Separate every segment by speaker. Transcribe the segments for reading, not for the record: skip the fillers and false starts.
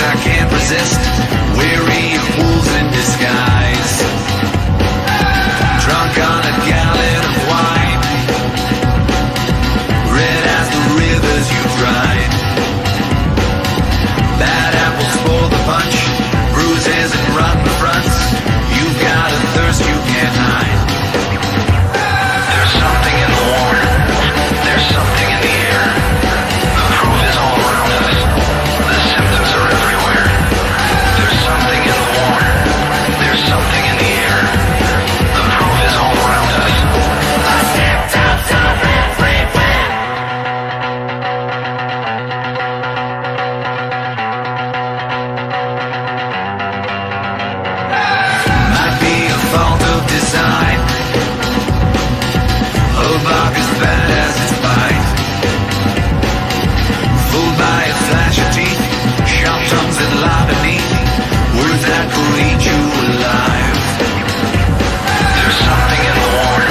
Speaker 1: I can't resist. Weary of wolves in disguise. Drunk on a gallon of wine. Red as the rivers you dried. Bad apples spoil the punch. Bruises and rotten fronts. You've got a thirst you can't hide. There's something in the water. There's something in the air. The proof is all around us. The symptoms are everywhere. There's something in the water. There's something in the air. The proof is all around us. The symptoms are everywhere. Might be a fault of design. Old bark as bad as its bite. Fooled by a flash of teeth. Sharp tongues that lie beneath. Words that could eat you alive. There's something in the water.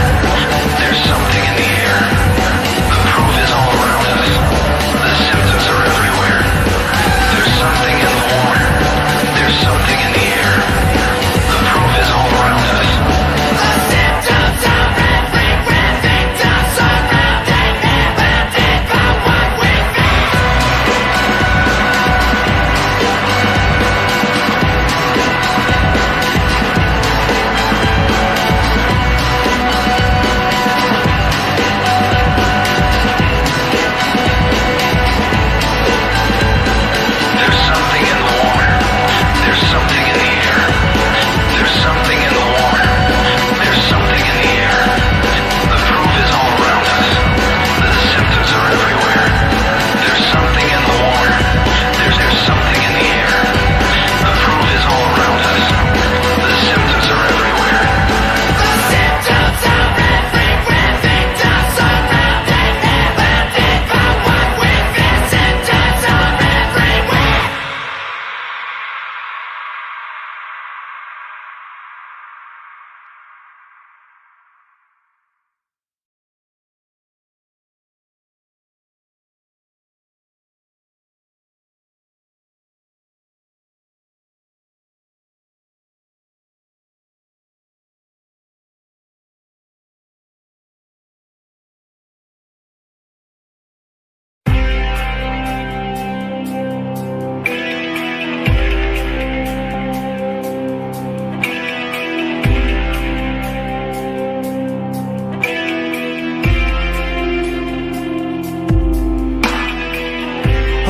Speaker 1: There's something in the air. The proof is all around us. The symptoms are everywhere. There's something in the water. There's something in the air. The proof is all around us. The symptoms are everywhere. Victims surrounded, invented by what we feel. There's something in the water. There's something in the air. There's something in the water. There's something in the air. The proof is all around us. The symptoms are everywhere. There's something in the water. There's something in the air. The proof is all around us. The symptoms are everywhere. The symptoms are everywhere. Victims surrounded, invented by what we feel. Symptoms are everywhere.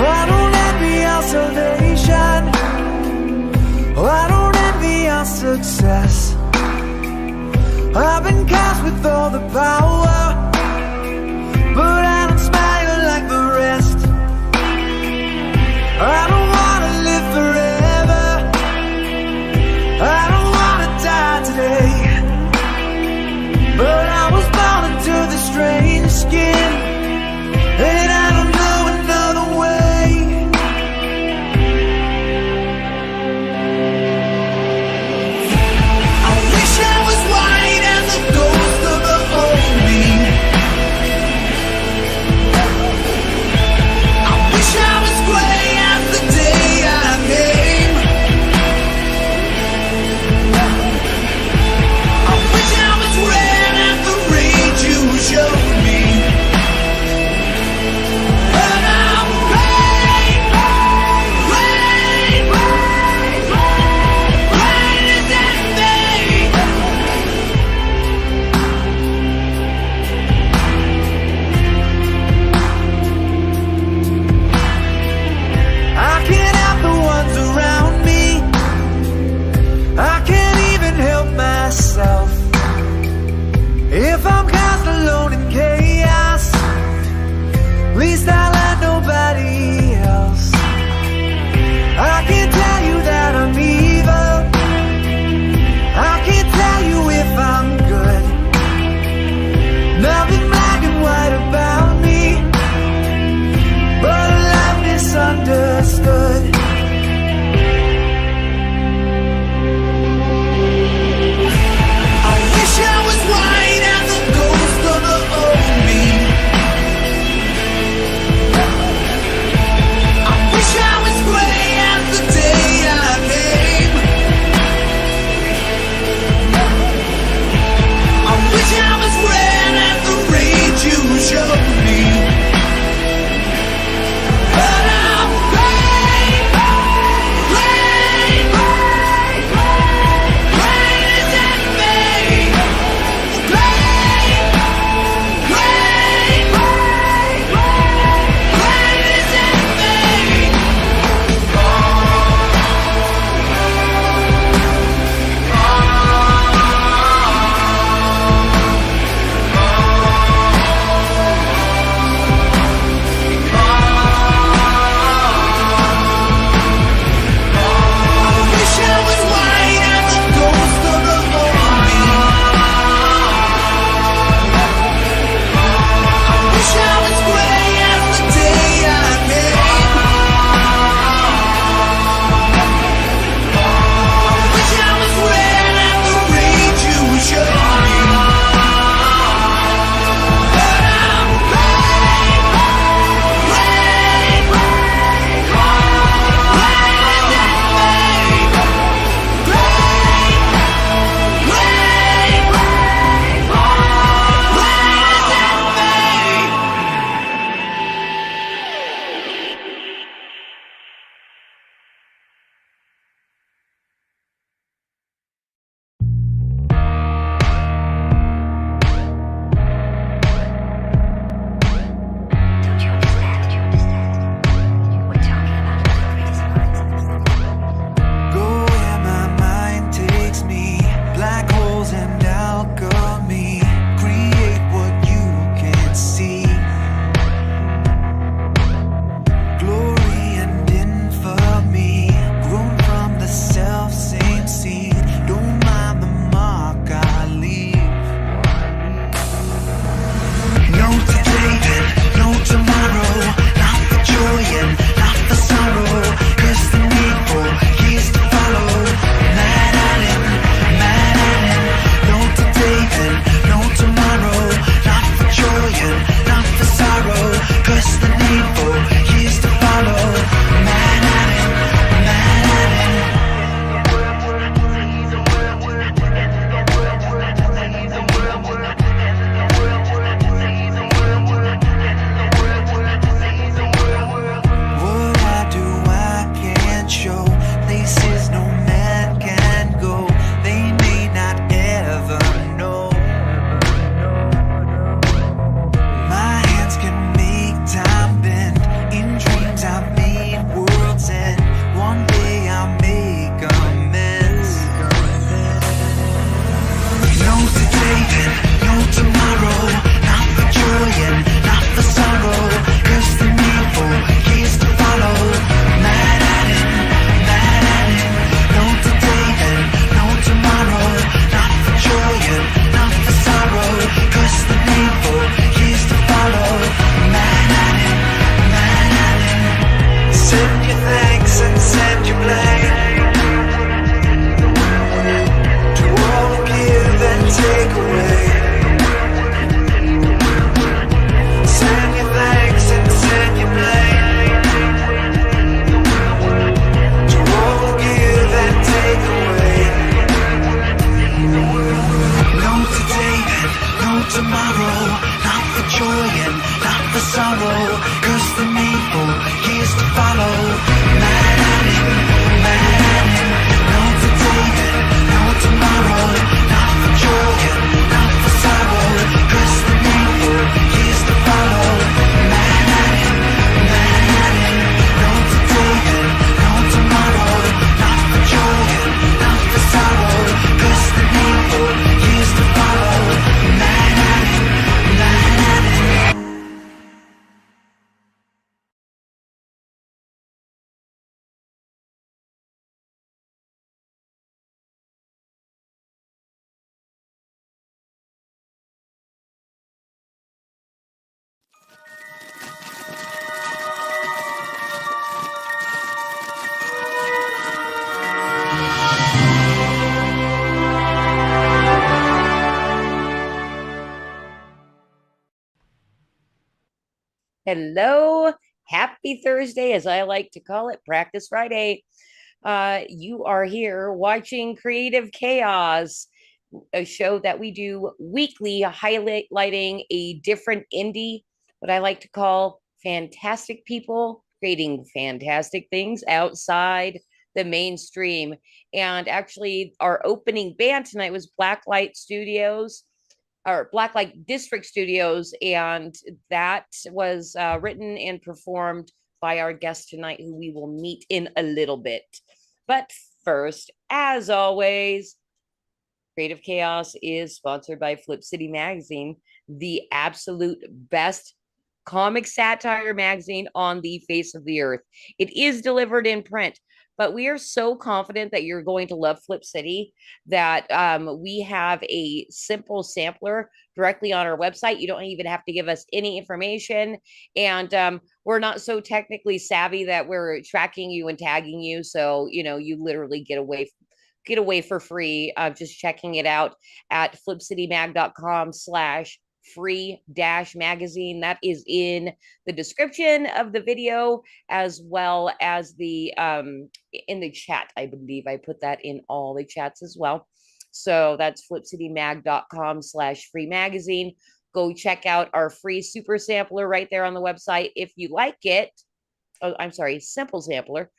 Speaker 2: I don't envy our salvation. I don't envy our success. I've been cast with all the power, but I don't smile like the rest. I don't wanna live forever. I don't wanna die today. But I was born into this strange skin, and I don't know another way. I wish I was white as a ghost of the old me.
Speaker 3: Hello. Happy Thursday, as I like to call it, Practice Friday. You are here watching Creative Chaos, a show that we do weekly, highlighting a different indie, what I like to call fantastic people creating fantastic things outside the mainstream. And actually, our opening band tonight was Blacklight Studios or Blacklight District Studios, and that was written and performed by our guest tonight, who we will meet in a little bit. But first, as always, Creative Chaos is sponsored by Flip City Magazine, the absolute best comic satire magazine on the face of the earth. It is delivered in print, but we are so confident that you're going to love Flip City that we have a simple sampler directly on our website. You don't even have to give us any information. And we're not so technically savvy that we're tracking you and tagging you. So, you literally get away for free, just checking it out at flipcitymag.com/free-magazine. That is in the description of the video, as well as the in the chat. I believe I put that in all the chats as well. So that's flipcitymag.com/free-magazine. Go check out our free super sampler right there on the website if you like it. Oh, I'm sorry, simple sampler.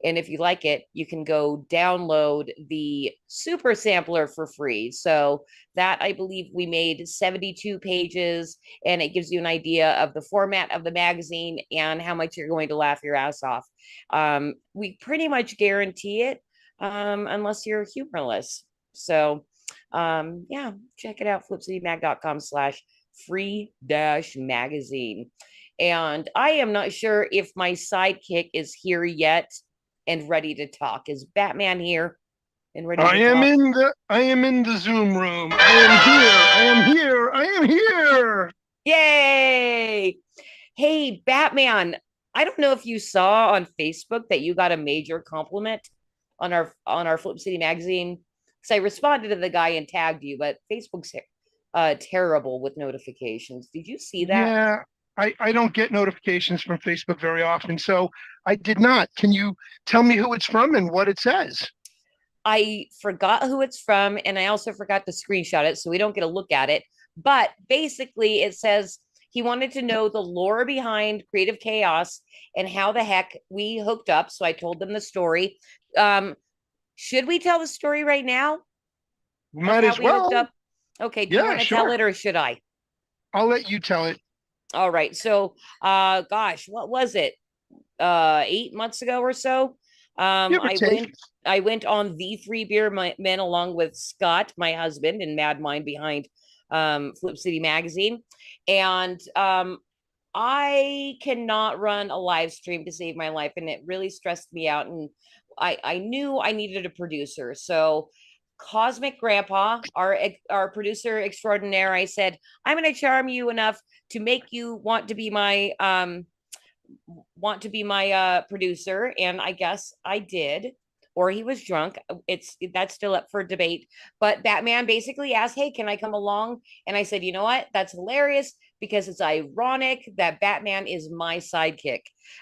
Speaker 3: And if you like it, you can go download the super sampler for free. So that, I believe, we made 72 pages, and it gives you an idea of the format of the magazine and how much you're going to laugh your ass off. We pretty much guarantee it, unless you're humorless. So yeah, check it out, flipcitymag.com/free-magazine. And I am not sure if my sidekick is here yet and ready to talk. Is Batman here and ready to talk?
Speaker 4: I am in the Zoom room. I am here.
Speaker 3: Yay! Hey, Batman, I don't know if you saw on Facebook that you got a major compliment on our Flip City magazine. Because I responded to the guy and tagged you, but Facebook's terrible with notifications. Did you see that?
Speaker 4: Yeah, I don't get notifications from Facebook very often, so I did not. Can you tell me who it's from and what it says?
Speaker 3: I forgot who it's from, and I also forgot to screenshot it, so we don't get a look at it. But basically, it says he wanted to know the lore behind Creative Chaos and how the heck we hooked up. So I told them the story. Should we tell the story right now?
Speaker 4: Might as well.
Speaker 3: Okay, do you want to tell it, or should I?
Speaker 4: I'll let you tell it.
Speaker 3: All right. So, gosh, what was it? 8 months ago or so. I went on the Three Beer Men along with Scott, my husband, and Mad Mind behind Flip City Magazine. And I cannot run a live stream to save my life, and it really stressed me out. And I knew I needed a producer. So Cosmic Grandpa, our producer extraordinaire, I said, I'm going to charm you enough to make you want to be my producer. And I guess I did, or he was drunk. That's still up for debate. But Batman basically asked, hey, can I come along? And I said, you know what? That's hilarious, because it's ironic that Batman is my sidekick.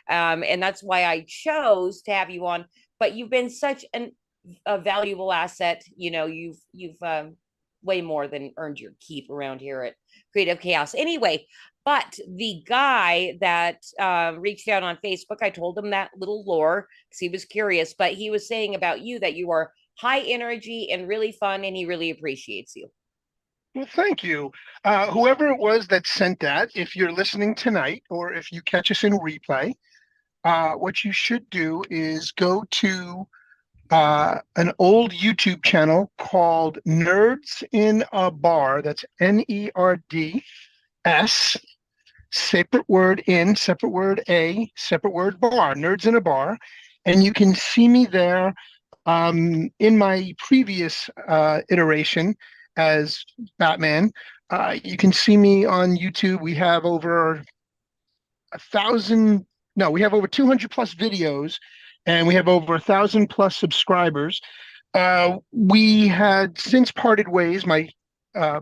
Speaker 3: And that's why I chose to have you on. But you've been such a valuable asset. You've way more than earned your keep around here at Creative Chaos. Anyway, but the guy that reached out on Facebook, I told him that little lore because he was curious, but he was saying about you that you are high energy and really fun, and he really appreciates you.
Speaker 4: Well, thank you. Whoever it was that sent that, if you're listening tonight or if you catch us in replay, what you should do is go to an old YouTube channel called Nerds in a Bar. That's NERDS, separate word in, separate word a, separate word bar, Nerds in a Bar. And you can see me there in my previous iteration as Batman. You can see me on YouTube. We have over 200 plus videos, and we have over 1,000 plus subscribers. We had since parted ways. My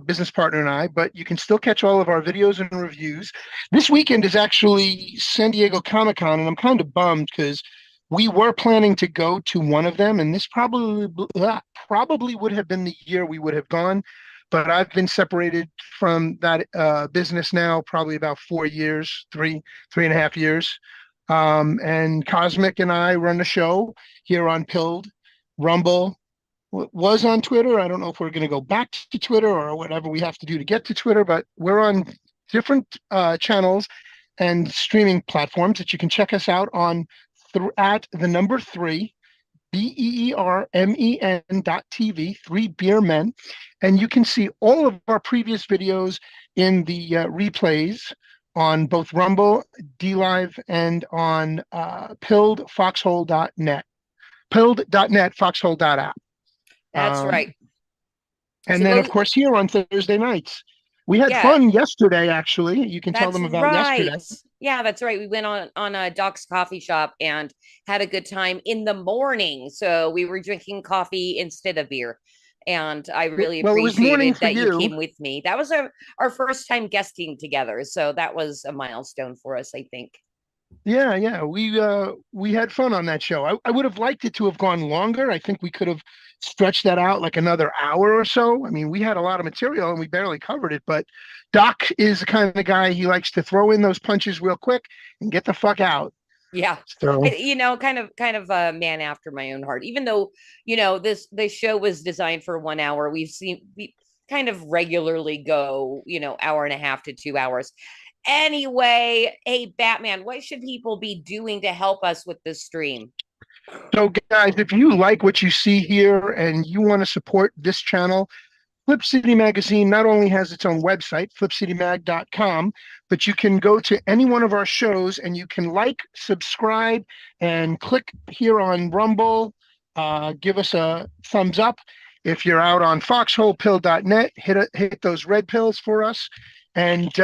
Speaker 4: business partner and I, but you can still catch all of our videos and reviews. This weekend is actually San Diego Comic-Con, and I'm kind of bummed because we were planning to go to one of them, and this probably would have been the year we would have gone. But I've been separated from that business now probably about 4 years, three and a half years. And Cosmic and I run the show here on Pilled, Rumble, was on Twitter. I don't know if we're going to go back to Twitter or whatever we have to do to get to Twitter, but we're on different channels and streaming platforms that you can check us out on at the number 3 BEERMEN.TV, 3 Beer Men, and you can see all of our previous videos in the replays on both Rumble, DLive, and on Pilled, Foxhole.net. Pilled.net, Foxhole.app.
Speaker 3: That's right.
Speaker 4: And
Speaker 3: So
Speaker 4: then,
Speaker 3: those-
Speaker 4: of course, here on Thursday nights. We had fun yesterday, actually. You can tell them about yesterday.
Speaker 3: Yeah, that's right. We went on a Doc's Coffee Shop and had a good time in the morning. So we were drinking coffee instead of beer. And I really
Speaker 4: Well, it was morning
Speaker 3: appreciated
Speaker 4: for
Speaker 3: that you
Speaker 4: you.
Speaker 3: came with me. That was our first time guesting together. So that was a milestone for us, I think.
Speaker 4: Yeah. We had fun on that show. I would have liked it to have gone longer. I think we could have stretched that out like another hour or so. I mean, we had a lot of material and we barely covered it, but Doc is the kind of guy, he likes to throw in those punches real quick and get the fuck out.
Speaker 3: Yeah.
Speaker 4: So,
Speaker 3: Kind of a man after my own heart. Even though, this show was designed for 1 hour, we kind of regularly go, hour and a half to 2 hours. Anyway, hey, Batman, what should people be doing to help us with this stream?
Speaker 4: So guys, if you like what you see here and you want to support this channel, Flip City Magazine not only has its own website, flipcitymag.com, but you can go to any one of our shows and you can like, subscribe, and click here on Rumble. Give us a thumbs up. If you're out on foxholepill.net, hit those red pills for us. And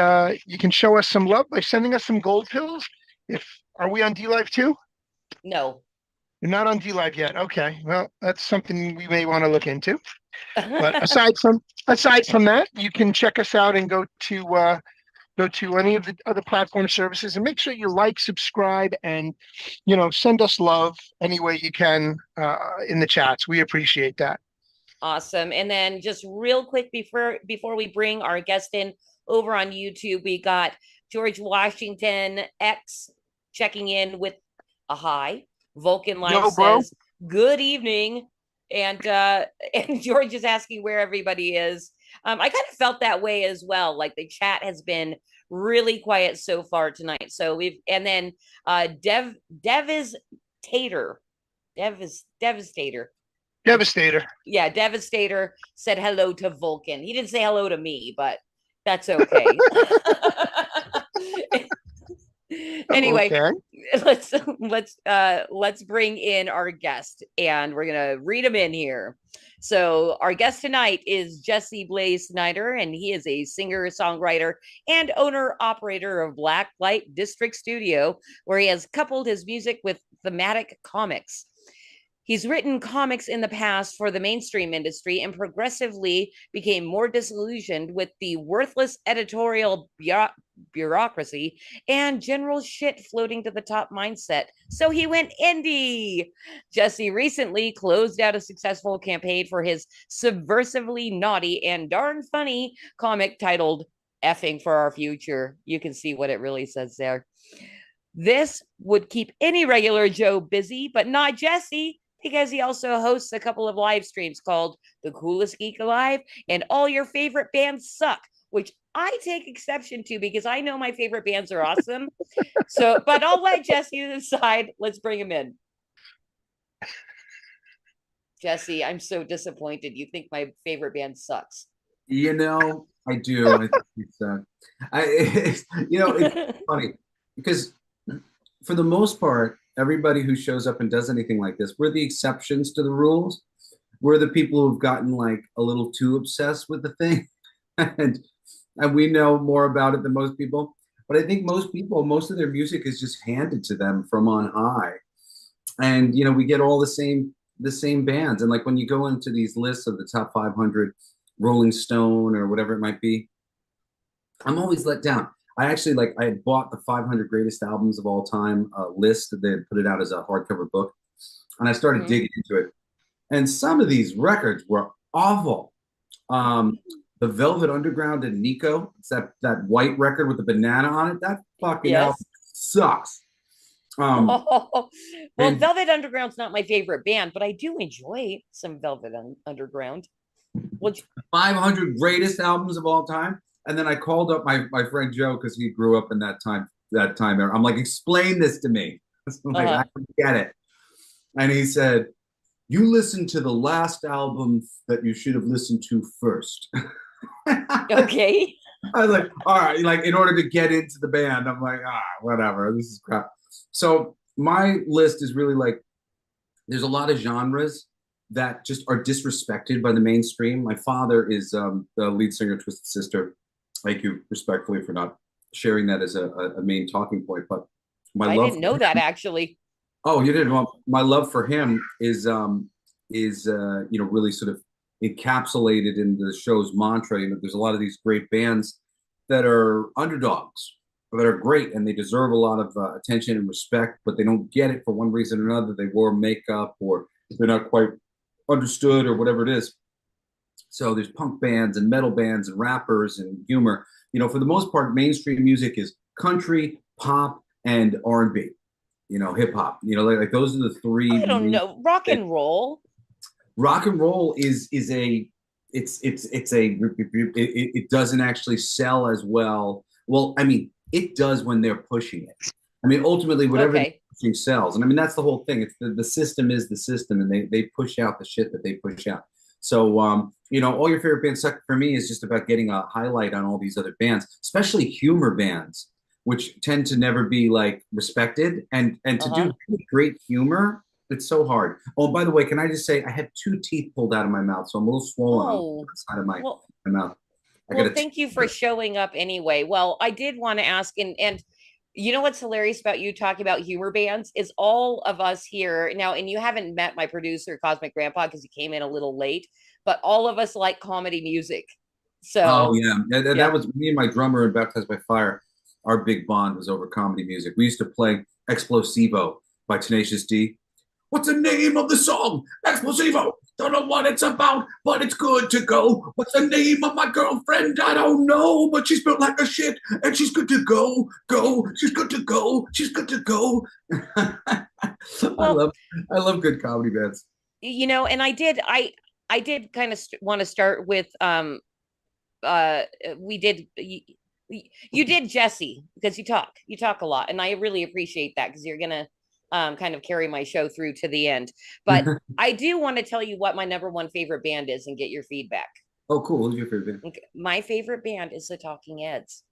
Speaker 4: you can show us some love by sending us some gold pills. Are we on DLive too?
Speaker 3: No.
Speaker 4: You're not on DLive yet. Okay. Well, that's something we may want to look into. But aside from that, you can check us out and go to any of the other platform services and make sure you like, subscribe, and send us love any way you can in the chats. We appreciate that.
Speaker 3: Awesome. And then just real quick before we bring our guest in over on YouTube, we got George Washington X checking in with a hi. Vulcan Live says, "Good evening." And George is asking where everybody is. I kind of felt that way as well. Like the chat has been really quiet so far tonight. So Devastator. Yeah, Devastator said hello to Vulcan. He didn't say hello to me, but that's okay. Anyway, okay. Let's bring in our guest, and we're gonna read him in here. So our guest tonight is Jesse Blaze Snyder, and he is a singer, songwriter, and owner-operator of Black Light District Studio, where he has coupled his music with thematic comics. He's written comics in the past for the mainstream industry and progressively became more disillusioned with the worthless editorial bureaucracy and general shit floating to the top mindset. So he went indie. Jesse recently closed out a successful campaign for his subversively naughty and darn funny comic titled Effing for Our Future. You can see what it really says there. This would keep any regular Joe busy, but not Jesse, because he also hosts a couple of live streams called The Coolest Geek Alive and All Your Favorite Bands Suck, which I take exception to because I know my favorite bands are awesome. But I'll let Jesse decide. Let's bring him in. Jesse, I'm so disappointed. You think my favorite band sucks.
Speaker 5: I do. I think it's it's funny because for the most part, everybody who shows up and does anything like this, we're the exceptions to the rules. We're the people who've gotten like a little too obsessed with the thing. and we know more about it than most people. But I think most people, most of their music is just handed to them from on high. And, we get all the same bands. And like when you go into these lists of the top 500 Rolling Stone or whatever it might be, I'm always let down. I actually I had bought the 500 greatest albums of all time list. They had put it out as a hardcover book, and I started digging into it. And some of these records were awful. The Velvet Underground and Nico, it's that white record with the banana on it. That fucking album sucks.
Speaker 3: Well, Velvet Underground's not my favorite band, but I do enjoy some Velvet Underground.
Speaker 5: 500 greatest albums of all time. And then I called up my friend Joe because he grew up in that time era. I'm like, explain this to me. I'm like, I don't get it. And he said, you listened to the last album that you should have listened to first.
Speaker 3: Okay.
Speaker 5: I was like, all right, like in order to get into the band, I'm like, whatever, this is crap. So my list is really like, there's a lot of genres that just are disrespected by the mainstream. My father is the lead singer of Twisted Sister. Thank you respectfully for not sharing that as a main talking point. But I
Speaker 3: didn't know that actually.
Speaker 5: Oh, you didn't? Well, my love for him is really sort of encapsulated in the show's mantra. There's a lot of these great bands that are underdogs, that are great, and they deserve a lot of attention and respect, but they don't get it for one reason or another. They wore makeup, or they're not quite understood, or whatever it is. So there's punk bands and metal bands and rappers and humor. For the most part, mainstream music is country, pop, and R&B. Hip hop. Like those are the three.
Speaker 3: I don't know. Rock and roll.
Speaker 5: Rock and roll it doesn't actually sell as well. Well, I mean, it does when they're pushing it. I mean, ultimately, whatever they're pushing sells. And I mean, that's the whole thing. It's the system is the system, and they push out the shit that they push out. So, all your favorite bands suck for me is just about getting a highlight on all these other bands, especially humor bands, which tend to never be like respected, and to do great humor, it's so hard. Oh, by the way, can I just say I had 2 teeth pulled out of my mouth, so I'm a little swollen on the side of my mouth.
Speaker 3: Well, thank you for showing up anyway. Well, I did want to ask, and you know what's hilarious about you talking about humor bands is all of us here now, and you haven't met my producer, Cosmic Grandpa, because he came in a little late, but all of us like comedy music. So,
Speaker 5: that was me and my drummer in Baptized by Fire. Our big bond was over comedy music. We used to play Explosivo by Tenacious D. What's the name of the song? Explosivo. Don't know what it's about, but it's good to go. What's the name of my girlfriend? I don't know, but she's built like a shit, and she's good to go. She's good to go. She's good to go.
Speaker 3: Well,
Speaker 5: I love good comedy bands.
Speaker 3: And I did kind of want to start with you did Jesse, because you talk a lot, and I really appreciate that, because you're gonna kind of carry my show through to the end. But I do want to tell you what my number one favorite band is and get your feedback.
Speaker 5: Oh, cool. Who's your favorite band?
Speaker 3: Okay. My favorite band is the Talking Heads.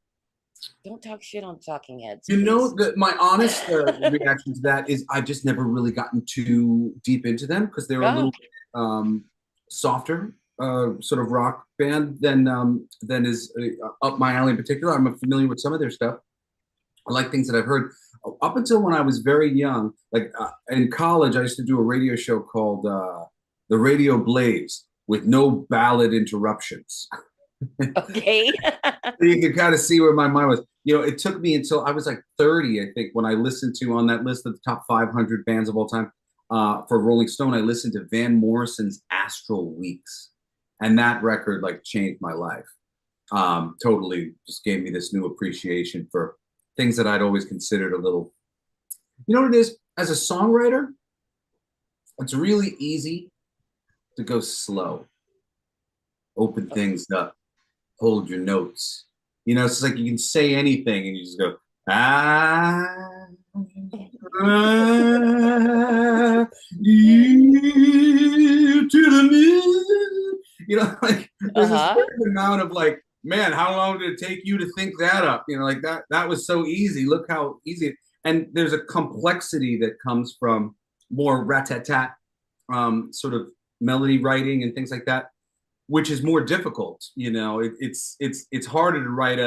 Speaker 3: Don't talk shit on Talking Heads.
Speaker 5: My honest reaction to that is I've just never really gotten too deep into them, because they're a little softer sort of rock band than is up my alley in particular. I'm familiar with some of their stuff. I like things that I've heard. Up until when I was very young, like in college, I used to do a radio show called The Radio Blaze, with no ballad interruptions.
Speaker 3: Okay.
Speaker 5: You can kind of see where my mind was. It took me until I was like 30, I think, when I listened to, on that list of the top 500 bands of all time for Rolling Stone, I listened to Van Morrison's Astral Weeks. And that record like changed my life. Totally just gave me this new appreciation for things that I'd always considered a little, what it is? As a songwriter, it's really easy to go slow, open things up, hold your notes. It's like you can say anything and you just go, to the moon. Like there's a certain amount of like, man, how long did it take you to think that up? Like that was so easy. Look how easy. And there's a complexity that comes from more rat-tat-tat sort of melody writing and things like that, which is more difficult. It's harder to write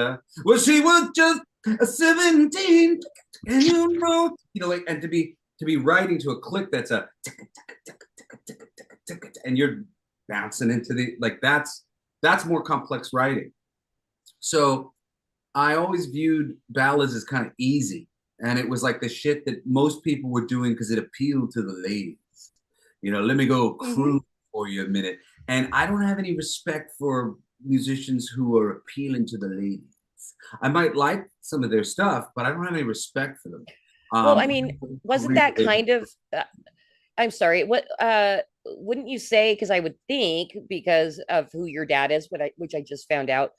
Speaker 5: well, she was just a 17, and and to be writing to a click that's a and you're bouncing into the, like, that's that's more complex writing. So I always viewed ballads as kind of easy. And it was like the shit that most people were doing because it appealed to the ladies. You know, let me go cruise for you a minute. And I don't have any respect for musicians who are appealing to the ladies. I might like some of their stuff, but I don't have any respect for them.
Speaker 3: Well, I mean, wasn't that kind of I'm sorry, what wouldn't you say, because I would think, because of who your dad is, which I just found out,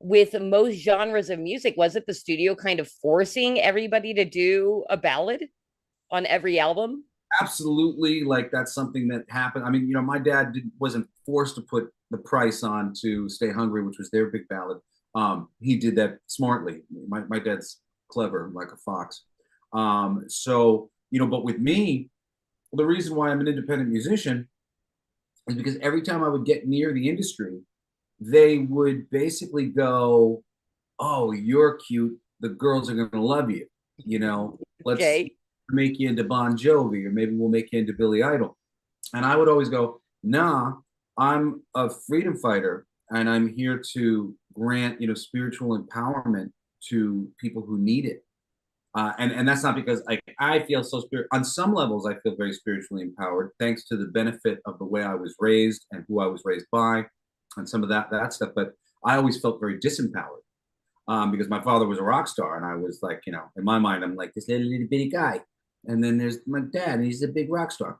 Speaker 3: with most genres of music, was it the studio kind of forcing everybody to do a ballad on every album?
Speaker 5: Absolutely, like that's something that happened. I mean, you know, my dad wasn't forced to put the price on to Stay Hungry, which was their big ballad. He did that smartly. My dad's clever, like a fox. So, you know, but with me, the reason why I'm an independent musician is because every time I would get near the industry, they would basically go, "Oh, you're cute. The girls are going to love you. You know, let's make you into Bon Jovi, or maybe we'll make you into Billy Idol." And I would always go, "Nah, I'm a freedom fighter, and I'm here to grant, you know, spiritual empowerment to people who need it." And that's not because I feel so on some levels I feel very spiritually empowered thanks to the benefit of the way I was raised and who I was raised by and some of that stuff. But I always felt very disempowered because my father was a rock star, and I was like, you know, in my mind I'm like this little bitty guy, and then there's my dad, and he's a big rock star.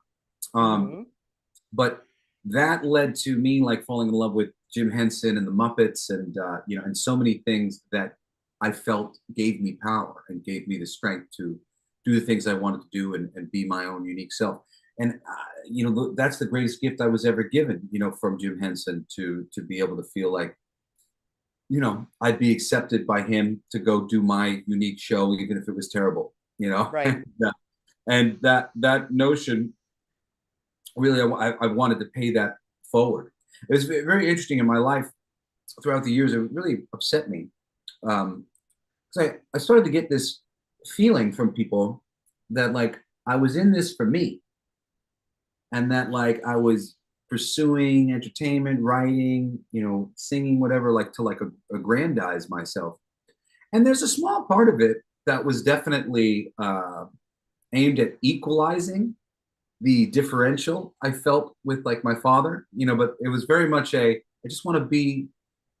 Speaker 5: But that led to me like falling in love with Jim Henson and the Muppets, and you know, and so many things that I felt gave me power and gave me the strength to do the things I wanted to do and be my own unique self. And you know, that's the greatest gift I was ever given, you know, from Jim Henson, to be able to feel like, you know, I'd be accepted by him to go do my unique show, even if it was terrible, you know.
Speaker 3: Right.
Speaker 5: And that notion, really, I wanted to pay that forward. It was very interesting in my life throughout the years. It really upset me. So I started to get this feeling from people that like I was in this for me, and that like I was pursuing entertainment, writing, you know, singing, whatever, like to like aggrandize myself. And there's a small part of it that was definitely aimed at equalizing the differential I felt with like my father, you know, but it was very much I just want to be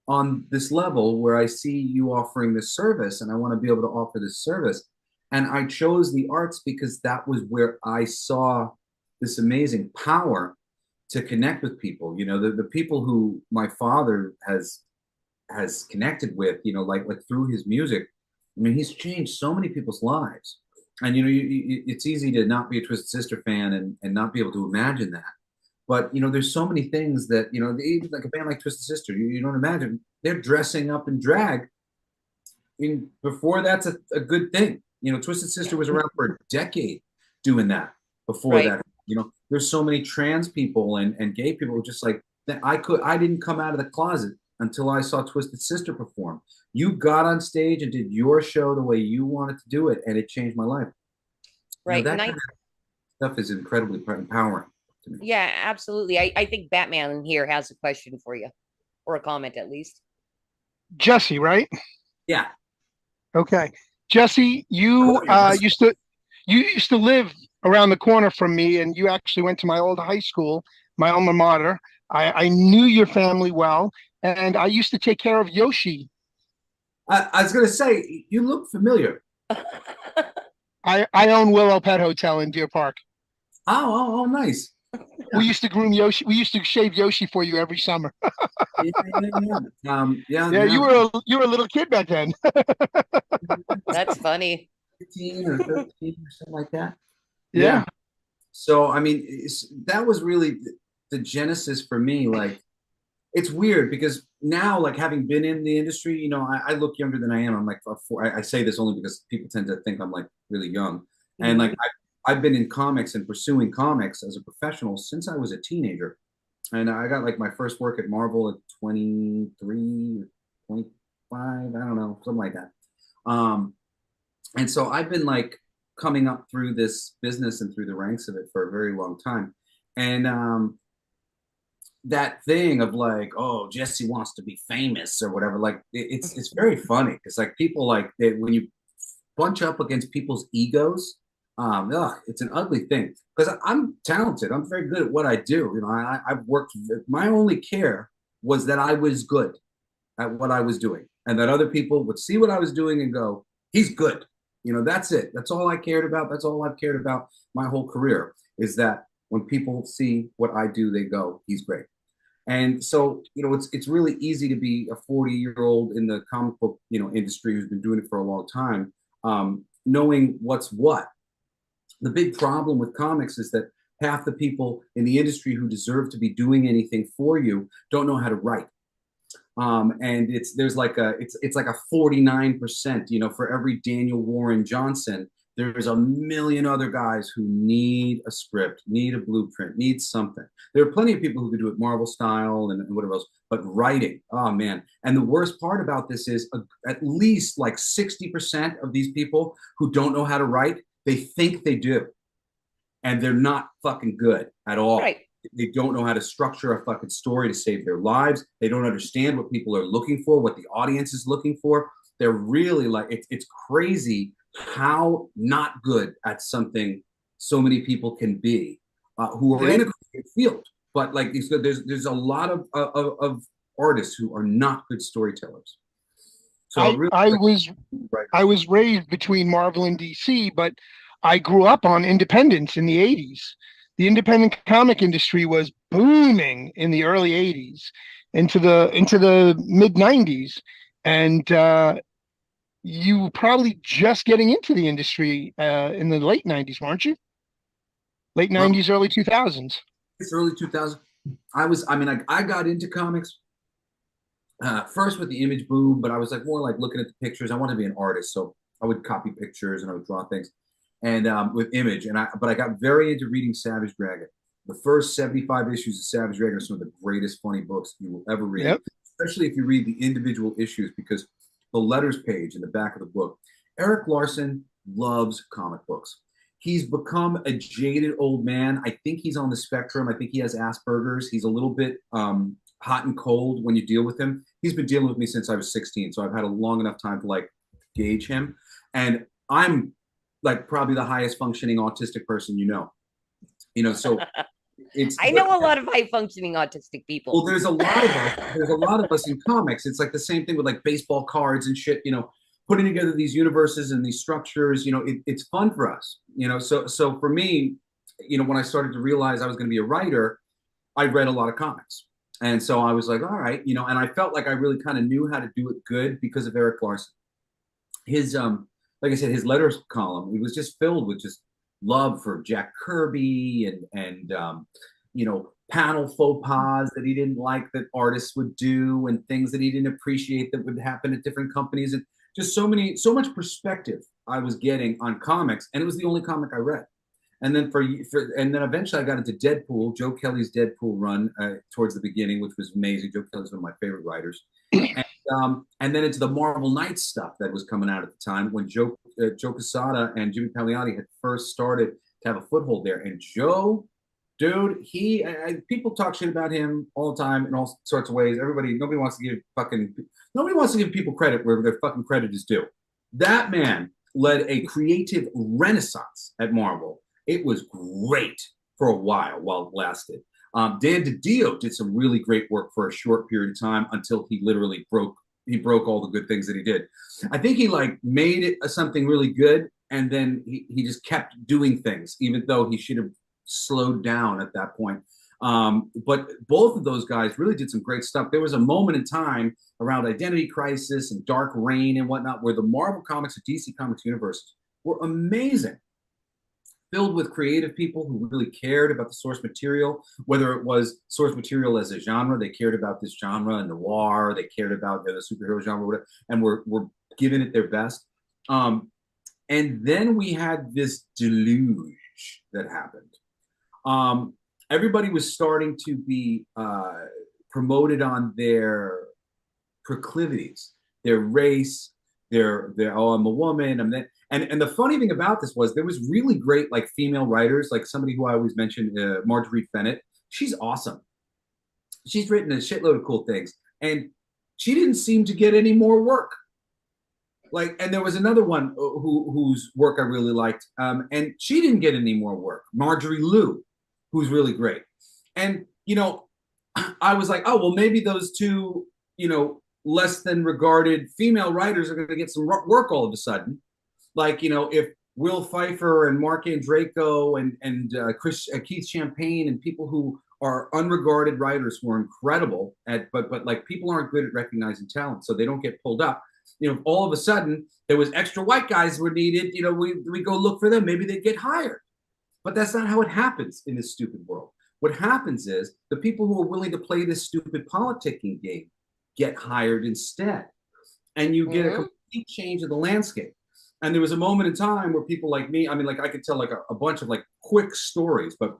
Speaker 5: on this level where I see you offering this service, and I want to be able to offer this service. And I chose the arts because that was where I saw this amazing power to connect with people. You know, the people who my father has connected with, you know, like through his music. I mean, he's changed so many people's lives. And, you know, it's easy to not be a Twisted Sister fan and not be able to imagine that. But, you know, there's so many things that, you know, even like a band like Twisted Sister, you don't imagine they're dressing up in drag. Before that's a good thing. You know, Twisted Sister was around for a decade doing that before that. You know, there's so many trans people and gay people just like that. I didn't come out of the closet until I saw Twisted Sister perform. You got on stage and did your show the way you wanted to do it, and it changed my life.
Speaker 3: Right.
Speaker 5: You know, that kind of stuff is incredibly empowering.
Speaker 3: Yeah, absolutely. I think Batman here has a question for you, or a comment at least.
Speaker 4: Jesse, right?
Speaker 5: Yeah.
Speaker 4: Okay, Jesse, you used to live around the corner from me, and you actually went to my old high school, my alma mater. I knew your family well, and I used to take care of Yoshi.
Speaker 5: I was going to say, you look familiar.
Speaker 4: I own Willow Pet Hotel in Deer Park.
Speaker 5: Oh, nice.
Speaker 4: Yeah. We used to groom Yoshi. We used to shave Yoshi for you every summer.
Speaker 5: Yeah.
Speaker 4: You were a little kid back then.
Speaker 3: That's funny.
Speaker 5: 15 or 13 or something like that.
Speaker 4: Yeah.
Speaker 5: So I mean, that was really the genesis for me. Like, it's weird because now, like having been in the industry, you know, I look younger than I am. I'm like, I say this only because people tend to think I'm like really young, and like I've been in comics and pursuing comics as a professional since I was a teenager. And I got like my first work at Marvel at 23, 25, I don't know, something like that. And so I've been like coming up through this business and through the ranks of it for a very long time. And, that thing of like, oh, Jesse wants to be famous or whatever. Like it's very funny because like people like when you bunch up against people's egos, it's an ugly thing. Because I'm talented, I'm very good at what I do. You know, I've worked. My only care was that I was good at what I was doing, and that other people would see what I was doing and go, "He's good." You know, that's it. That's all I cared about. That's all I've cared about my whole career. Is that when people see what I do, they go, "He's great." And so, you know, it's really easy to be a 40-year-old in the comic book, you know, industry who's been doing it for a long time, knowing what's what. The big problem with comics is that half the people in the industry who deserve to be doing anything for you don't know how to write. And it's like a 49%, you know, for every Daniel Warren Johnson, there's a million other guys who need a script, need a blueprint, need something. There are plenty of people who can do it Marvel style and whatever else, but writing, oh man. And the worst part about this is at least like 60% of these people who don't know how to write, they think they do. And they're not fucking good at all.
Speaker 3: Right.
Speaker 5: They don't know how to structure a fucking story to save their lives. They don't understand what people are looking for, what the audience is looking for. They're really like, it's crazy how not good at something so many people can be who are in a creative field. But like there's a lot of artists who are not good storytellers. So
Speaker 4: I was raised between Marvel and DC, but I grew up on independence in the 80s. The independent comic industry was booming in the early 80s into the mid 90s. And you were probably just getting into the industry in the late 90s, weren't you? Late 90s, early 2000s.
Speaker 5: It's early 2000s. I got into comics first with the image boom, but I was like more like looking at the pictures. I wanted to be an artist, so I would copy pictures and I would draw things. And with image, but I got very into reading Savage Dragon. The first 75 issues of Savage Dragon are some of the greatest funny books you will ever read, especially if you read the individual issues, because the letters page in the back of the book. Eric Larson loves comic books. He's become a jaded old man. I think he's on the spectrum. I think he has Asperger's. He's a little bit hot and cold when you deal with him. He's been dealing with me since I was 16, so I've had a long enough time to like gauge him. And I'm like probably the highest functioning autistic person you know. So
Speaker 3: I know a lot of high functioning autistic people.
Speaker 5: Well, there's a lot of us in comics. It's like the same thing with like baseball cards and shit, putting together these universes and these structures, it's fun for us, so for me, when I started to realize I was going to be a writer, I read a lot of comics. And so I was like, all right, and I felt like I really kind of knew how to do it good because of Eric Larson. His, like I said, his letters column, it was just filled with just love for Jack Kirby and panel faux pas that he didn't like that artists would do, and things that he didn't appreciate that would happen at different companies, and just so much perspective I was getting on comics, and it was the only comic I read. And then and then eventually I got into Deadpool, Joe Kelly's Deadpool run towards the beginning, which was amazing. Joe Kelly's one of my favorite writers. And then into the Marvel Knights stuff that was coming out at the time when Joe Quesada and Jimmy Palmiotti had first started to have a foothold there. And Joe, dude, people talk shit about him all the time in all sorts of ways. Nobody wants to give people credit where their fucking credit is due. That man led a creative renaissance at Marvel. It was great for a while it lasted. Dan DiDio did some really great work for a short period of time until he literally broke all the good things that he did. I think he made it something really good, and then he just kept doing things, even though he should have slowed down at that point. But both of those guys really did some great stuff. There was a moment in time around Identity Crisis and Dark Reign and whatnot where the Marvel Comics and DC Comics universes were amazing, filled with creative people who really cared about the source material, whether it was source material as a genre. They cared about this genre and noir. They cared about the superhero genre, whatever, and were giving it their best. And then we had this deluge that happened. Everybody was starting to be promoted on their proclivities, their race, their I'm a woman, I'm that. And the funny thing about this was there was really great female writers, like somebody who I always mentioned, Marjorie Fennett. She's awesome. she's written a shitload of cool things, and she didn't seem to get any more work. Like, and there was another one whose work I really liked, and she didn't get any more work. Marjorie Liu, who's really great. And, you know, I was like, oh, well, maybe those two, you know, less than regarded female writers are going to get some work all of a sudden. Like, you know, if Will Pfeiffer and Mark Andreyko and Keith Champagne and people who are unregarded writers who are incredible at, but like people aren't good at recognizing talent, so they don't get pulled up. You know, all of a sudden there was extra white guys were needed. You know, we go look for them. Maybe they'd get hired. But that's not how it happens in this stupid world. What happens is the people who are willing to play this stupid politicking game get hired instead. And you get a complete change of the landscape. And there was a moment in time where people like me, I mean, like I could tell like a bunch of like quick stories, but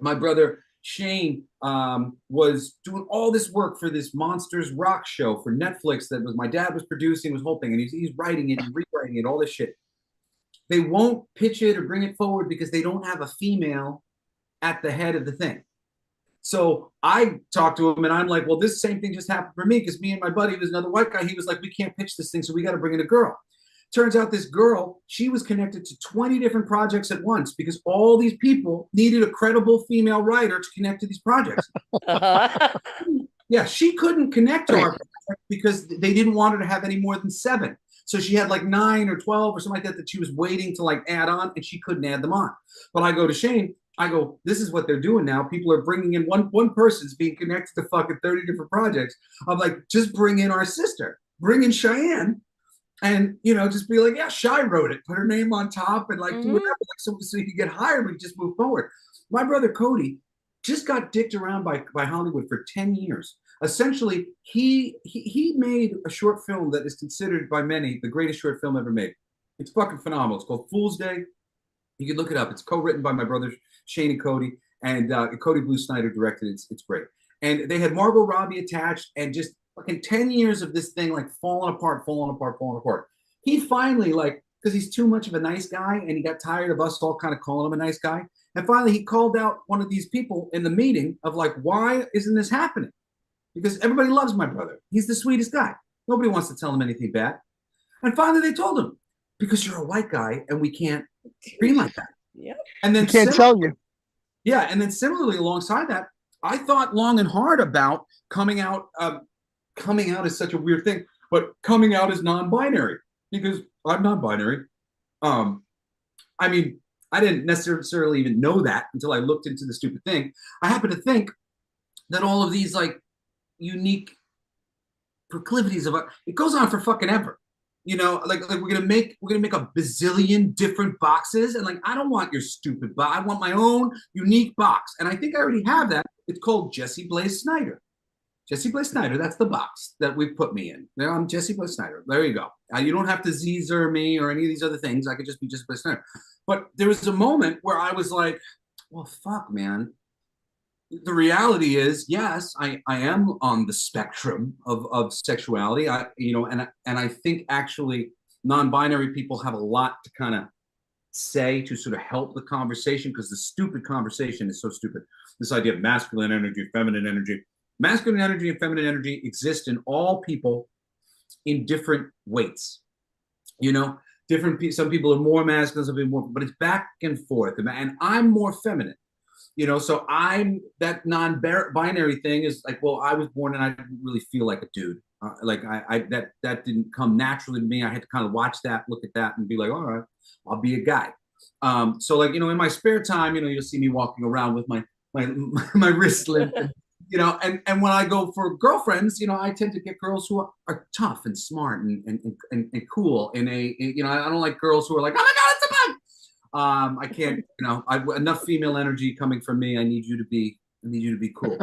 Speaker 5: my brother Shane was doing all this work for this Monsters Rock show for Netflix that was my dad was producing, was whole thing, and he's writing it and rewriting it, all this shit. They won't pitch it or bring it forward because they don't have a female at the head of the thing. So I talked to him and I'm like, well, this same thing just happened for me because me and my buddy, was another white guy, he was like, we can't pitch this thing, so we got to bring in a girl. Turns out this girl, she was connected to 20 different projects at once because all these people needed a credible female writer to connect to these projects. Yeah, she couldn't connect to our project because they didn't want her to have any more than 7. So she had like 9 or 12 or something like that she was waiting to like add on, and she couldn't add them on. But I go to Shane, I go, this is what they're doing now. People are bringing in one person's being connected to fucking 30 different projects. I'm like, just bring in our sister, bring in Cheyenne. And, you know, just be like, yeah, Shy wrote it. Put her name on top and, like, do whatever, like, so you can get hired. We just move forward. My brother Cody just got dicked around by Hollywood for 10 years. Essentially, he made a short film that is considered by many the greatest short film ever made. It's fucking phenomenal. It's called Fool's Day. You can look it up. It's co-written by my brothers Shane and Cody, and Cody Blue Snyder directed it. It's great. And they had Margot Robbie attached, and just fucking 10 years of this thing like falling apart. He finally, like, because he's too much of a nice guy and he got tired of us all kind of calling him a nice guy. And finally he called out one of these people in the meeting of like, why isn't this happening? Because everybody loves my brother. He's the sweetest guy. Nobody wants to tell him anything bad. And finally they told him, because you're a white guy and we can't scream like that.
Speaker 3: Yeah.
Speaker 4: And then we can't tell you.
Speaker 5: Yeah. And then similarly alongside that, I thought long and hard about coming out. Coming out is such a weird thing, but coming out as non-binary, because I'm non-binary. I mean, I didn't necessarily even know that until I looked into the stupid thing. I happen to think that all of these like unique proclivities of it goes on for fucking ever. You know, like we're gonna make a bazillion different boxes, and like I don't want your stupid box. I want my own unique box, and I think I already have that. It's called Jesse Blaze Snyder. Jesse Blaze Snyder, that's the box that we've put me in. There, I'm Jesse Blaze Snyder. There you go. You don't have to Zer me or any of these other things. I could just be Jesse Blaze Snyder. But there was a moment where I was like, well, fuck, man. The reality is, yes, I am on the spectrum of sexuality. And I think actually non-binary people have a lot to kind of say to sort of help the conversation, because the stupid conversation is so stupid. This idea of masculine energy, feminine energy. Masculine energy and feminine energy exist in all people in different weights. You know, some people are more masculine, some people more, but it's back and forth. And I'm more feminine, you know, so I'm that non-binary thing is like, well, I was born and I didn't really feel like a dude. That didn't come naturally to me. I had to kind of watch that, look at that and be like, all right, I'll be a guy. So like, you know, in my spare time, you know, you'll see me walking around with my wrist limp. You know, and when I go for girlfriends, you know, I tend to get girls who are tough and smart and cool. You know, I don't like girls who are like, oh my God, it's a bug. I can't, you know, enough female energy coming from me. I need you to be cool.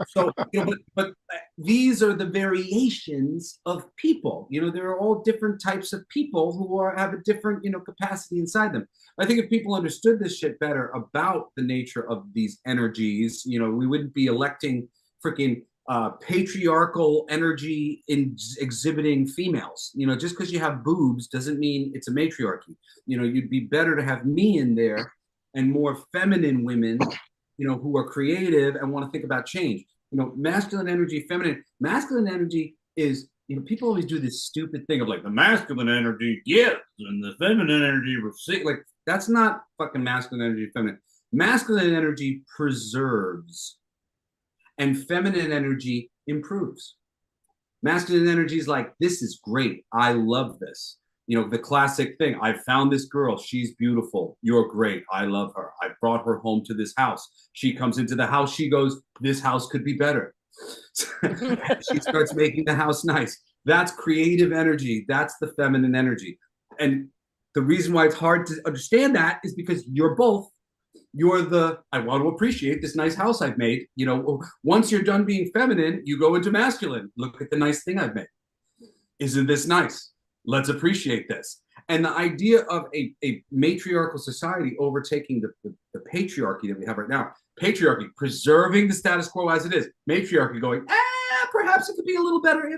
Speaker 5: So, you know, but these are the variations of people. You know, there are all different types of people who have a different, you know, capacity inside them. I think if people understood this shit better about the nature of these energies, you know, we wouldn't be electing freaking patriarchal energy in exhibiting females. You know, just because you have boobs doesn't mean it's a matriarchy. You know, you'd be better to have me in there and more feminine women, you know, who are creative and want to think about change. masculine energy, feminine. Masculine energy is, people always do this stupid thing of like the masculine energy gives and the feminine energy receives. Like, that's not fucking masculine energy, feminine. Masculine energy preserves, and feminine energy improves. Masculine energy is like, this is great. I love this. The classic thing. I found this girl. She's beautiful. You're great. I love her. I brought her home to this house. She comes into the house. She goes, this house could be better. She starts making the house nice. That's creative energy. That's the feminine energy. And the reason why it's hard to understand that is because you're both. I want to appreciate this nice house I've made. Once you're done being feminine, you go into masculine. Look at the nice thing I've made. Isn't this nice? Let's appreciate this. And the idea of a matriarchal society overtaking the patriarchy that we have right now, patriarchy preserving the status quo as it is, matriarchy going, perhaps it could be a little better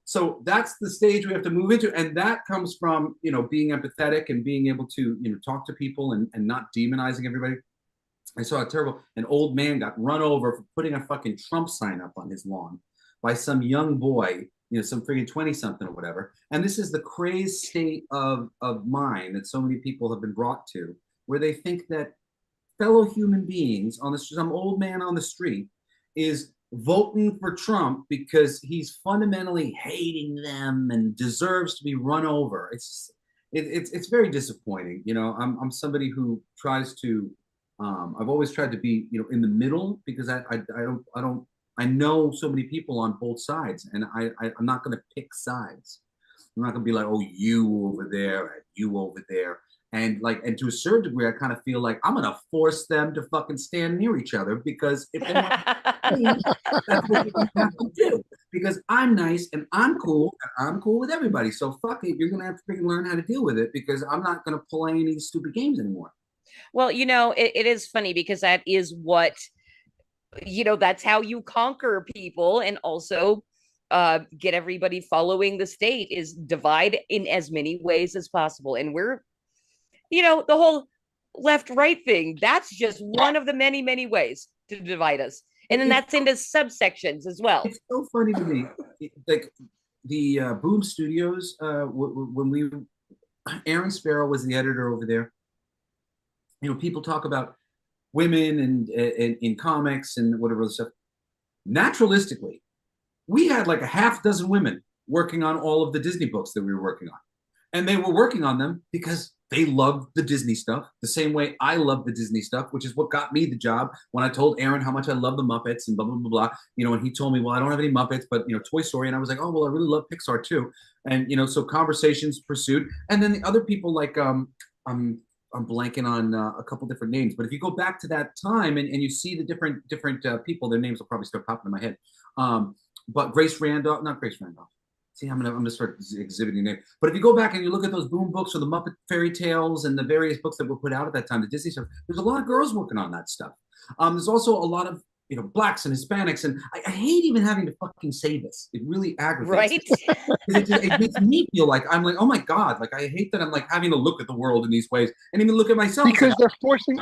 Speaker 5: so that's the stage we have to move into. And that comes from, being empathetic and being able to, talk to people and not demonizing everybody. I saw an old man got run over for putting a fucking Trump sign up on his lawn by some young boy, some friggin' 20-something or whatever. And this is the crazed state of mind that so many people have been brought to, where they think that fellow human beings some old man on the street is voting for Trump because he's fundamentally hating them and deserves to be run over. It's very disappointing. I'm somebody who tries to, I've always tried to be, in the middle, because I know so many people on both sides, and I'm not going to pick sides. I'm not going to be like, oh, you over there and you over there. And to a certain degree, I kind of feel like I'm going to force them to fucking stand near each other, because if they want to, that's what you have to do. Because I'm nice and I'm cool with everybody. So fuck it, you're going to have to freaking learn how to deal with it, because I'm not going to play any stupid games anymore.
Speaker 3: Well, it is funny, because that is what, that's how you conquer people, and also get everybody following the state, is divide in as many ways as possible. And we're, the whole left-right thing, that's just one of the many, many ways to divide us. And then that's into subsections as well.
Speaker 5: It's so funny to me. Like the Boom Studios, when Aaron Sparrow was the editor over there, people talk about women and in comics and whatever other stuff. Naturalistically, we had like a half dozen women working on all of the Disney books that we were working on. And they were working on them because they loved the Disney stuff the same way I love the Disney stuff, which is what got me the job. When I told Aaron how much I love the Muppets and blah, blah, blah, blah, and he told me, well, I don't have any Muppets, but, Toy Story. And I was like, oh, well, I really love Pixar too. And, so conversations pursued. And then the other people, like, I'm blanking on a couple different names, but if you go back to that time and you see the different people, their names will probably start popping in my head. But not Grace Randolph. See, I'm gonna start exhibiting names. But if you go back and you look at those Boom books or the Muppet Fairy Tales and the various books that were put out at that time, the Disney stuff, there's a lot of girls working on that stuff. There's also a lot of blacks and Hispanics, and I hate even having to fucking say this. It really aggravates.
Speaker 3: Right?
Speaker 5: It makes me feel like I'm like, oh my god, like I hate that I'm like having to look at the world in these ways and even look at myself.
Speaker 4: Because they're forcing.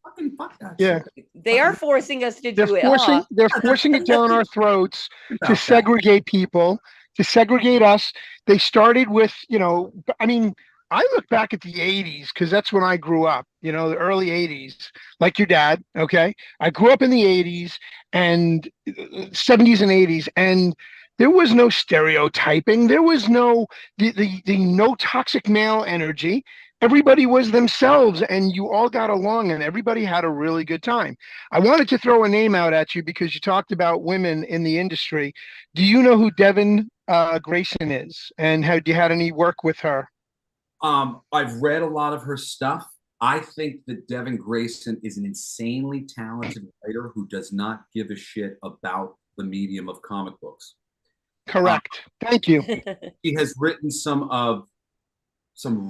Speaker 5: Fucking fuck that.
Speaker 4: Yeah,
Speaker 5: shit.
Speaker 3: They are forcing us to do it.
Speaker 4: They're forcing it down our throats to segregate people, to segregate us. They started with, I look back at the 80s because that's when I grew up, the early 80s, like your dad. Okay. I grew up in the 80s and 70s and 80s, and there was no stereotyping. There was no, the no toxic male energy. Everybody was themselves, and you all got along, and everybody had a really good time. I wanted to throw a name out at you because you talked about women in the industry. Do you know who Devin Grayson is, and have you had any work with her?
Speaker 5: I've read a lot of her stuff. I think that Devin Grayson is an insanely talented writer who does not give a shit about the medium of comic books.
Speaker 4: Correct. Thank you.
Speaker 5: He has written some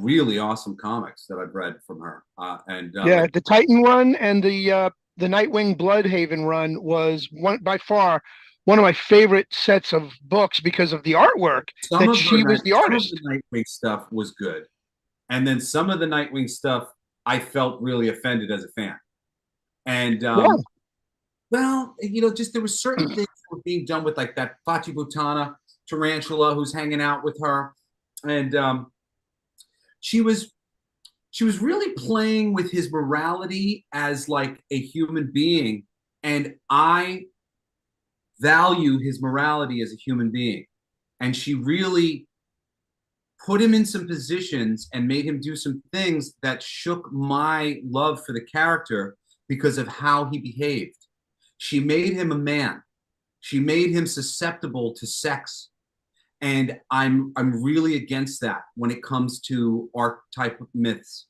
Speaker 5: really awesome comics that I've read from her. The Titan
Speaker 4: run and the Nightwing Bloodhaven run was by far one of my favorite sets of books because of the artwork. She was the artist.
Speaker 5: Some of the Nightwing stuff was good. And then some of the Nightwing stuff, I felt really offended as a fan. And Well, just there were certain things that were being done with like that Fatibutana tarantula who's hanging out with her, and she was really playing with his morality as like a human being, and I value his morality as a human being, and she really put him in some positions and made him do some things that shook my love for the character because of how he behaved. She made him a man. She made him susceptible to sex. And I'm really against that when it comes to archetype myths.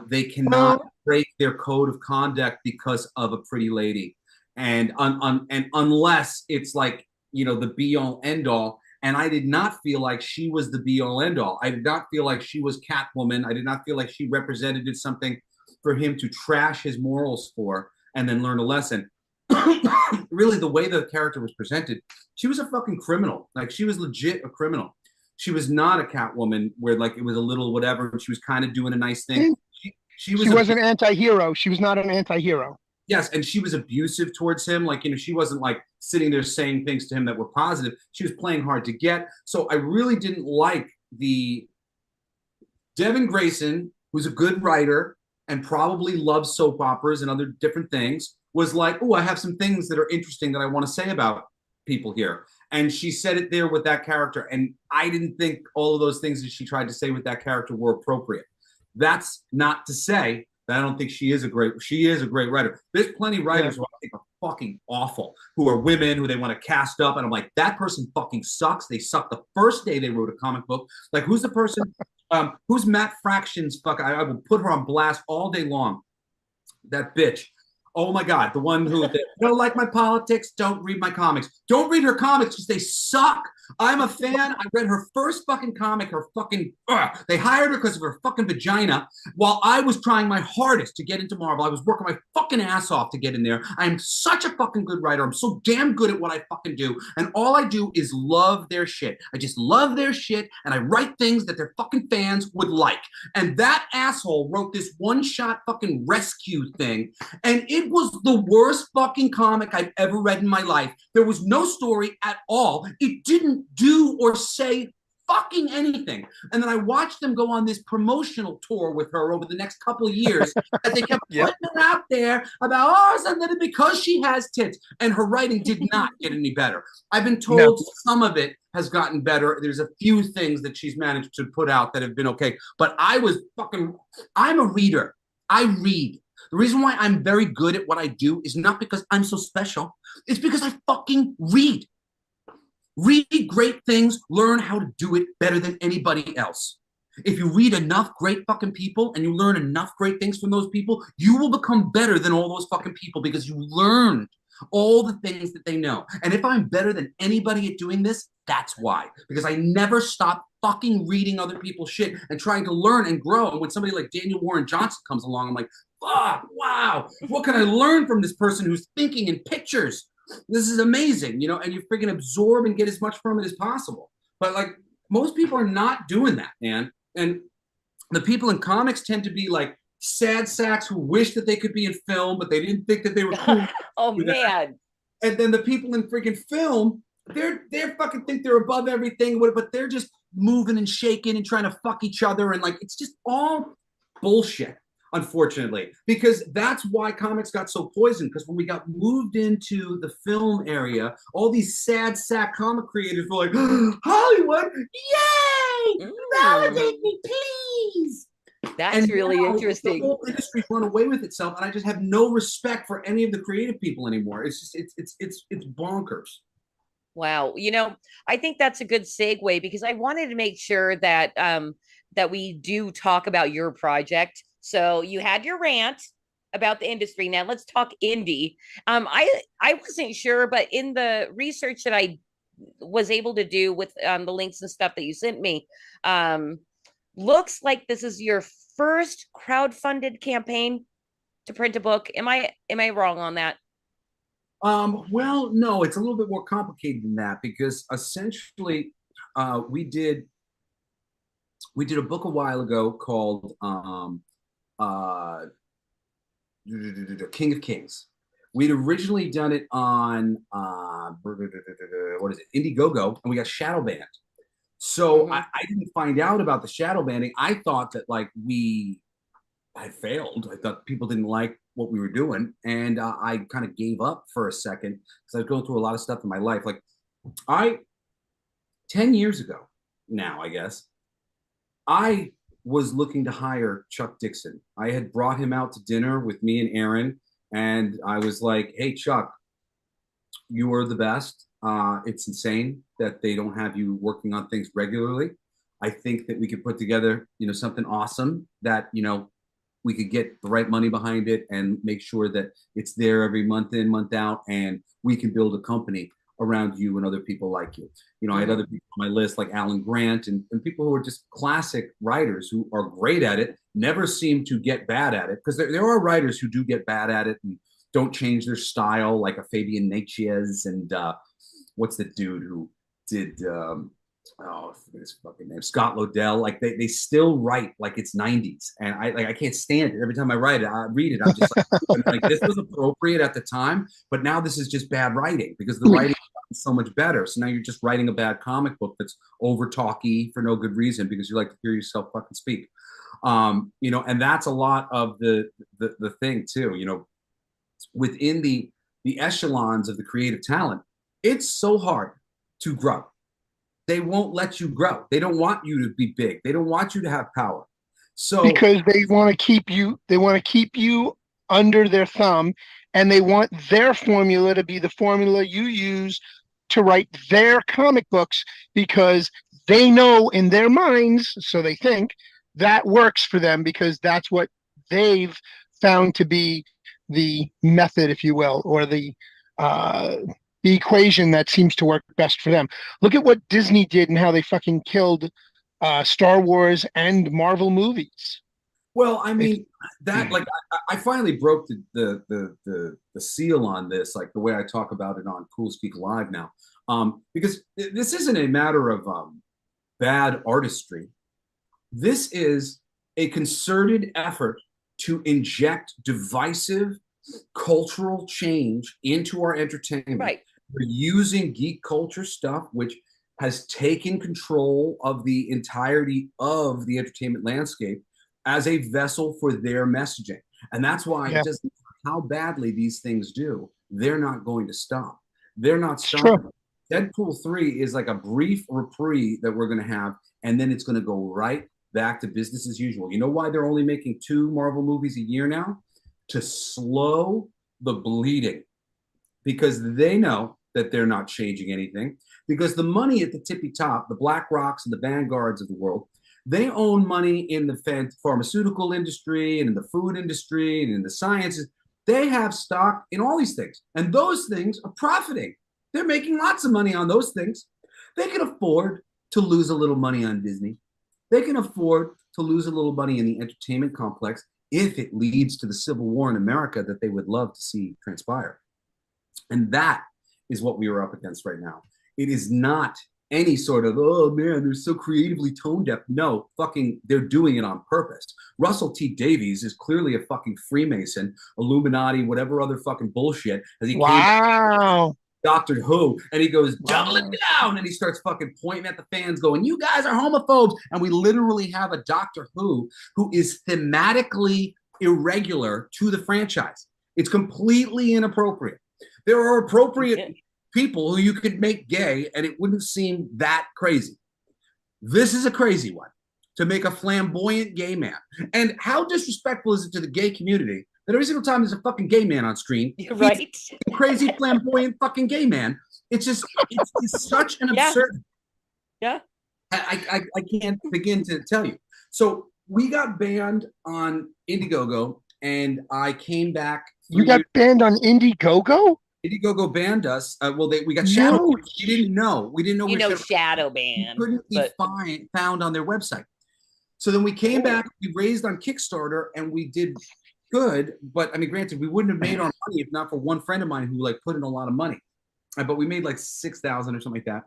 Speaker 5: They cannot break their code of conduct because of a pretty lady. And unless it's like, the be all end all. And I did not feel like she was the be all end all. I did not feel like she was Catwoman. I did not feel like she represented something for him to trash his morals for and then learn a lesson. Really, the way the character was presented, she was a fucking criminal. Like, she was legit a criminal. She was not a Catwoman where like it was a little whatever, and she was kind of doing a nice thing. She was
Speaker 4: an anti-hero. She was not an anti-hero.
Speaker 5: Yes, and she was abusive towards him. Like, she wasn't like sitting there saying things to him that were positive. She was playing hard to get. So I really didn't like the Devin Grayson, who's a good writer and probably loves soap operas and other different things, was like, oh, I have some things that are interesting that I want to say about people here. And she said it there with that character. And I didn't think all of those things that she tried to say with that character were appropriate. That's not to say that I don't think she is a great writer. There's plenty of writers who I think are fucking awful, who are women who they want to cast up. And I'm like, that person fucking sucks. They sucked the first day they wrote a comic book. Like, who's the person? Who's Matt Fraction's I will put her on blast all day long. That bitch. Oh my God, the one who don't like my politics, don't read my comics. Don't read her comics because they suck. I'm a fan. I read her first fucking comic, her fucking, they hired her because of her fucking vagina while I was trying my hardest to get into Marvel. I was working my fucking ass off to get in there. I'm such a fucking good writer. I'm so damn good at what I fucking do. And all I do is love their shit. I just love their shit. And I write things that their fucking fans would like. And that asshole wrote this one-shot fucking rescue thing. And it was the worst fucking comic I've ever read in my life. There was no story at all. It didn't do or say fucking anything. And then I watched them go on this promotional tour with her over the next couple of years as they kept putting it out there about, something because she has tits. And her writing did not get any better. I've been told some of it has gotten better. There's a few things that she's managed to put out that have been okay. But I'm a reader. I read. The reason why I'm very good at what I do is not because I'm so special. It's because I fucking read. Read great things, learn how to do it better than anybody else. If you read enough great fucking people and you learn enough great things from those people, you will become better than all those fucking people because you learned all the things that they know. And if I'm better than anybody at doing this, that's why. Because I never stop fucking reading other people's shit and trying to learn and grow. And when somebody like Daniel Warren Johnson comes along, I'm like, fuck, wow, what can I learn from this person who's thinking in pictures? This is amazing, and you freaking absorb and get as much from it as possible. But like, most people are not doing that, man. And the people in comics tend to be like sad sacks who wish that they could be in film, but they didn't think that they were cool.
Speaker 3: Oh man.
Speaker 5: And then the people in freaking film, they're fucking think they're above everything, but they're just moving and shaking and trying to fuck each other. And like, it's just all bullshit. Unfortunately, because that's why comics got so poisoned. Because when we got moved into the film area, all these sad sack comic creators were like, Hollywood, yay! Validate me, please.
Speaker 3: That's really interesting.
Speaker 5: The whole industry's run away with itself, and I just have no respect for any of the creative people anymore. It's just it's bonkers.
Speaker 3: Wow, I think that's a good segue because I wanted to make sure that that we do talk about your project. So you had your rant about the industry. Now let's talk indie. I wasn't sure, but in the research that I was able to do with the links and stuff that you sent me, looks like this is your first crowdfunded campaign to print a book. Am I wrong on that?
Speaker 5: Well, no, it's a little bit more complicated than that because essentially we did a book a while ago called King of Kings, We'd originally done it on what is it, Indiegogo, and we got shadow banned. So I didn't find out about the shadow banning. I thought that like we had failed. I thought people didn't like what we were doing, and I kind of gave up for a second because I was going through a lot of stuff in my life. Like 10 years ago now, I guess, I was looking to hire Chuck Dixon. I had brought him out to dinner with me and Aaron, and I was like, hey, Chuck, you are the best. It's insane that they don't have you working on things regularly. I think that we could put together, something awesome that, we could get the right money behind it and make sure that it's there every month in, month out, and we can build a company around you and other people like you. I had other people on my list like Alan Grant and people who are just classic writers who are great at it, never seem to get bad at it, because there are writers who do get bad at it and don't change their style, like a Fabian Natchez and what's the dude who did his fucking name, Scott Lobdell. Like they still write like it's 90s, and I can't stand it. Every time I read it, I'm just like this was appropriate at the time, but now this is just bad writing because the writing is so much better. So now you're just writing a bad comic book that's over talky for no good reason because you like to hear yourself fucking speak. And that's a lot of the thing too. Within the echelons of the creative talent, it's so hard to grow. They won't let you grow. They don't want you to be big. They don't want you to have power. So
Speaker 4: because they want to keep you under their thumb, and they want their formula to be the formula you use to write their comic books, because they know in their minds, so they think, that works for them because that's what they've found to be the method, if you will, or the equation that seems to work best for them. Look at what Disney did and how they fucking killed Star Wars and Marvel movies.
Speaker 5: Well, I mean, that like I finally broke the seal on this, like the way I talk about it on Cool Speak Live now, because this isn't a matter of bad artistry. This is a concerted effort to inject divisive cultural change into our entertainment.
Speaker 3: Right.
Speaker 5: We're using geek culture stuff, which has taken control of the entirety of the entertainment landscape as a vessel for their messaging. And that's why it doesn't matter how badly these things do, they're not going to stop. They're not stopping. Sure. Deadpool 3 is like a brief reprieve that we're going to have, and then it's going to go right back to business as usual. You know why they're only making 2 Marvel movies a year now? To slow the bleeding, because they know that they're not changing anything, because the money at the tippy top, the Black Rocks and the Vanguards of the world, they own money in the pharmaceutical industry and in the food industry and in the sciences. They have stock in all these things, and those things are profiting. They're making lots of money on those things. They can afford to lose a little money on Disney. They can afford to lose a little money in the entertainment complex if it leads to the civil war in America that they would love to see transpire. And that is what we are up against right now. It is not any sort of, oh man, they're so creatively tone deaf. No, fucking, they're doing it on purpose. Russell T Davies is clearly a fucking Freemason, Illuminati, whatever other fucking bullshit. As he came Doctor Who, and he goes, double it down, and he starts fucking pointing at the fans going, you guys are homophobes. And we literally have a Doctor Who is thematically irregular to the franchise. It's completely inappropriate. There are appropriate people who you could make gay and it wouldn't seem that crazy. This is a crazy one, to make a flamboyant gay man. And how disrespectful is it to the gay community that every single time there's a fucking gay man on screen,
Speaker 3: right?
Speaker 5: Crazy flamboyant fucking gay man. It's just, it's such an absurd.
Speaker 3: Yeah.
Speaker 5: I can't begin to tell you. So we got banned on Indiegogo, and I came back.
Speaker 4: You got banned on Indiegogo?
Speaker 5: Indiegogo banned us. We got shadow. We didn't know. We didn't know.
Speaker 3: You know, shadow banned.
Speaker 5: Couldn't be found on their website. So then we came back. We raised on Kickstarter, and we did good. But I mean, granted, we wouldn't have made our money if not for one friend of mine who like put in a lot of money. But we made like 6,000 or something like that.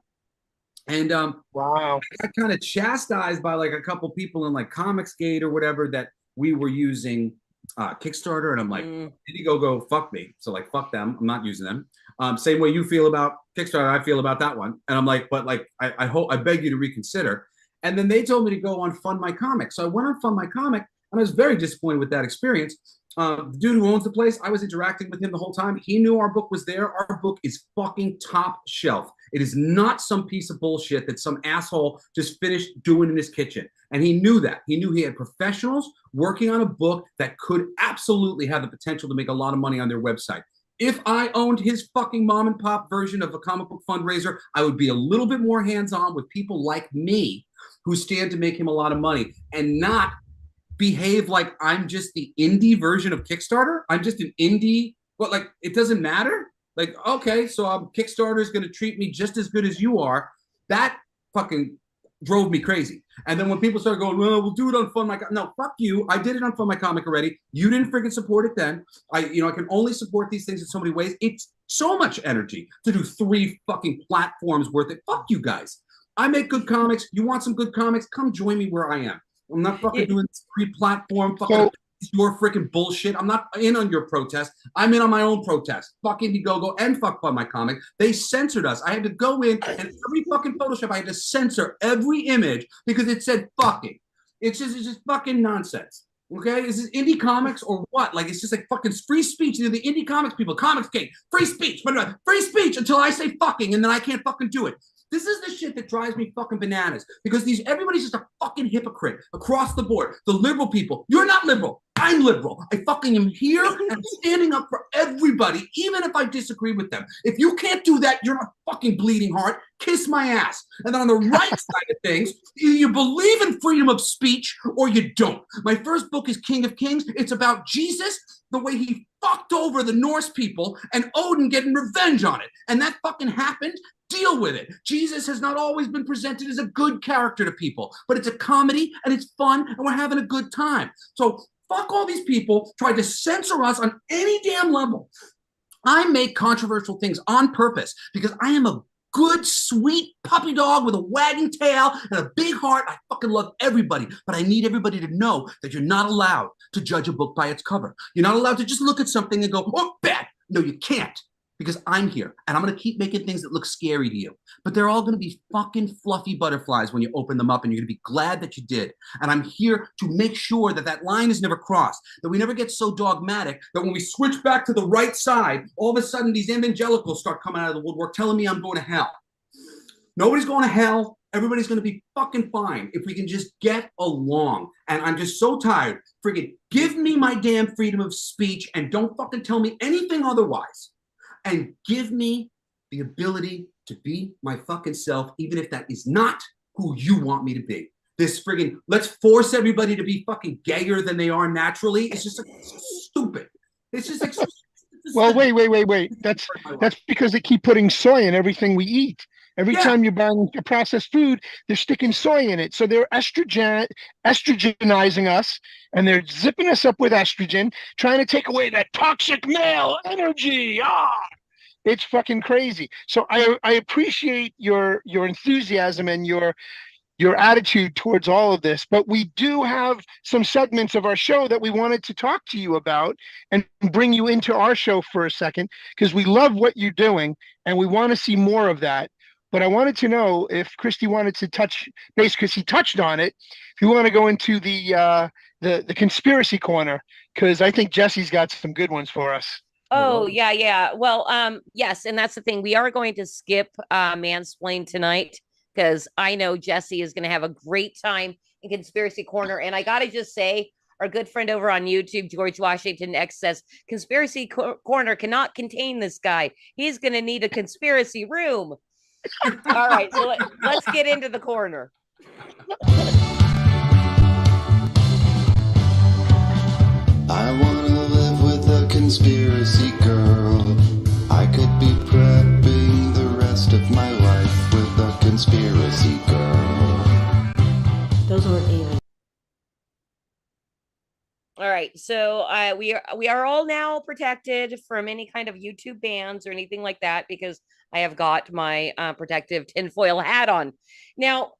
Speaker 5: And wow, I got kind of chastised by like a couple people in like Comicsgate or whatever that we were using Kickstarter, and I'm like, Indiegogo, fuck me. So like, fuck them. I'm not using them. Same way you feel about Kickstarter, I feel about that one. And I'm like, but like, I hope, I beg you to reconsider. And then they told me to go on Fund My Comic. So I went on Fund My Comic, and I was very disappointed with that experience. The dude who owns the place, I was interacting with him the whole time. He knew our book was there. Our book is fucking top shelf. It is not some piece of bullshit that some asshole just finished doing in his kitchen. And he knew that. He knew he had professionals working on a book that could absolutely have the potential to make a lot of money on their website. If I owned his fucking mom and pop version of a comic book fundraiser, I would be a little bit more hands-on with people like me who stand to make him a lot of money, and not behave like I'm just the indie version of Kickstarter. I'm just an indie, but like, it doesn't matter. Like, okay, so Kickstarter is going to treat me just as good as you are. That fucking drove me crazy. And then when people started going, well, we'll do it on Fund My Comic. No, fuck you. I did it on Fund My Comic already. You didn't freaking support it then. I can only support these things in so many ways. It's so much energy to do 3 fucking platforms worth it. Fuck you guys. I make good comics. You want some good comics? Come join me where I am. I'm not fucking doing this 3-platform fucking your freaking bullshit. I'm not in on your protest. I'm in on my own protest. Fuck Indiegogo and fuck Fund My Comic. They censored us. I had to go in, and every fucking Photoshop, I had to censor every image because it said fucking. It's just fucking nonsense. Okay? Is this indie comics or what? Like, it's just like fucking free speech. They're the indie comics people. Comics King. Free speech. Free speech until I say fucking, and then I can't fucking do it. This is the shit that drives me fucking bananas, because everybody's just a fucking hypocrite across the board. The liberal people, you're not liberal. I'm liberal. I fucking am here and I'm standing up for everybody, even if I disagree with them. If you can't do that, you're a fucking bleeding heart. Kiss my ass. And then on the right side of things, either you believe in freedom of speech or you don't. My first book is King of Kings. It's about Jesus, the way he fucked over the Norse people, and Odin getting revenge on it. And that fucking happened. Deal with it. Jesus has not always been presented as a good character to people, but it's a comedy and it's fun and we're having a good time. So fuck all these people trying to censor us on any damn level. I make controversial things on purpose because I am a good, sweet puppy dog with a wagging tail and a big heart. I fucking love everybody, but I need everybody to know that you're not allowed to judge a book by its cover. You're not allowed to just look at something and go, oh, bad. No, you can't. Because I'm here, and I'm going to keep making things that look scary to you. But they're all going to be fucking fluffy butterflies when you open them up, and you're going to be glad that you did. And I'm here to make sure that that line is never crossed, that we never get so dogmatic that when we switch back to the right side, all of a sudden these evangelicals start coming out of the woodwork telling me I'm going to hell. Nobody's going to hell. Everybody's going to be fucking fine if we can just get along. And I'm just so tired. Friggin' give me my damn freedom of speech and don't fucking tell me anything otherwise. And give me the ability to be my fucking self, even if that is not who you want me to be. This friggin' let's force everybody to be fucking gayer than they are naturally. It's just like, stupid. It's just like.
Speaker 4: Well, wait. That's because they keep putting soy in everything we eat. Every time you're buying a processed food, they're sticking soy in it. So they're estrogenizing us, and they're zipping us up with estrogen, trying to take away that toxic male energy. It's fucking crazy. So I appreciate your enthusiasm and your attitude towards all of this, but we do have some segments of our show that we wanted to talk to you about and bring you into our show for a second, because we love what you're doing and we want to see more of that. But I wanted to know if Christy wanted to touch base, because he touched on it. If you want to go into the conspiracy corner, because I think Jesse's got some good ones for us.
Speaker 3: Oh, yeah. Well, yes, and that's the thing. We are going to skip Mansplain tonight, because I know Jesse is going to have a great time in Conspiracy Corner. And I got to just say, our good friend over on YouTube, George Washington X, says, Conspiracy Corner cannot contain this guy. He's going to need a conspiracy room. All right, so let's get into the corner.
Speaker 6: I want to live with a conspiracy girl. I could be prepping the rest of my life with a conspiracy girl.
Speaker 7: Those weren't aliens.
Speaker 3: All right, so we are all now protected from any kind of YouTube bans or anything like that, because I have got my protective tinfoil hat on. Now,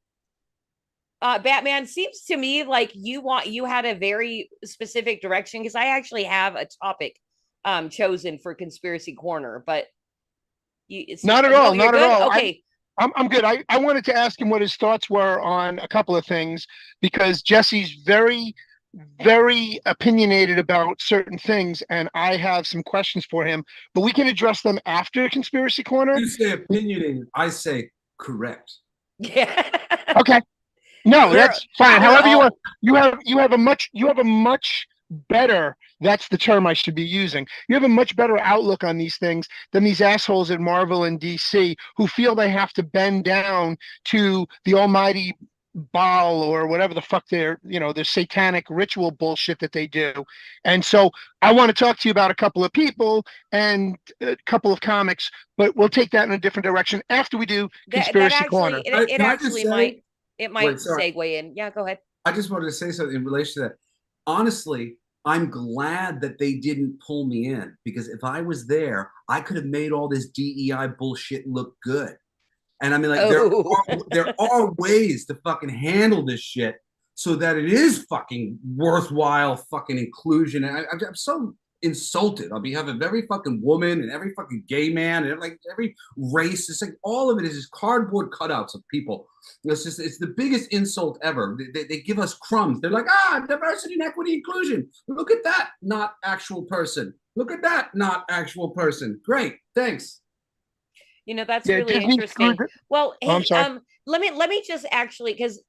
Speaker 3: Batman, seems to me like you had a very specific direction, because I actually have a topic chosen for Conspiracy Corner, but
Speaker 4: Not at
Speaker 3: no,
Speaker 4: all.
Speaker 3: you're
Speaker 4: Not at
Speaker 3: good.
Speaker 4: all.
Speaker 3: Okay.
Speaker 4: I'm good. I wanted to ask him what his thoughts were on a couple of things, because Jesse's very, very opinionated about certain things, and I have some questions for him, but we can address them after Conspiracy Corner.
Speaker 5: You say opinionated, I say correct.
Speaker 3: Yeah.
Speaker 4: Okay. No,
Speaker 3: We're-
Speaker 4: that's fine.
Speaker 3: we're
Speaker 4: However you
Speaker 3: all-
Speaker 4: want, you have a much better, that's the term I should be using. You have a much better outlook on these things than these assholes at Marvel and DC who feel they have to bend down to the almighty Baal or whatever the fuck their satanic ritual bullshit that they do. And so I want to talk to you about a couple of people and a couple of comics, but we'll take that in a different direction after we do Conspiracy Corner.
Speaker 3: it
Speaker 5: Can I just
Speaker 3: actually
Speaker 5: say-
Speaker 3: might
Speaker 5: Wait, sorry.
Speaker 3: segue in. Yeah, go ahead.
Speaker 5: I just wanted to say something in relation to that. Honestly, I'm glad that they didn't pull me in, because if I was there, I could have made all this DEI bullshit look good. And I mean, like, there are ways to fucking handle this shit so that it is fucking worthwhile fucking inclusion. And I'm so insulted on behalf of every fucking woman and every fucking gay man and like every race. It's like all of it is just cardboard cutouts of people. It's the biggest insult ever. They give us crumbs. They're like, diversity and equity inclusion. Look at that, not actual person. Look at that, not actual person. Great, thanks.
Speaker 3: That's
Speaker 4: Yeah,
Speaker 3: really
Speaker 4: Disney
Speaker 3: interesting.
Speaker 4: screwed-
Speaker 3: Well,
Speaker 4: Oh, I'm
Speaker 3: hey,
Speaker 4: sorry.
Speaker 3: let me just actually, because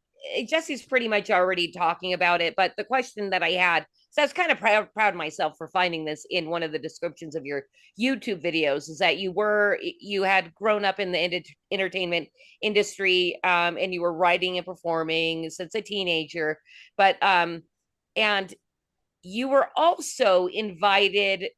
Speaker 3: Jesse's pretty much already talking about it, but the question that I had, so I was kind of proud of myself for finding this in one of the descriptions of your YouTube videos, is that you had grown up in the entertainment industry, and you were writing and performing since a teenager, but and you were also invited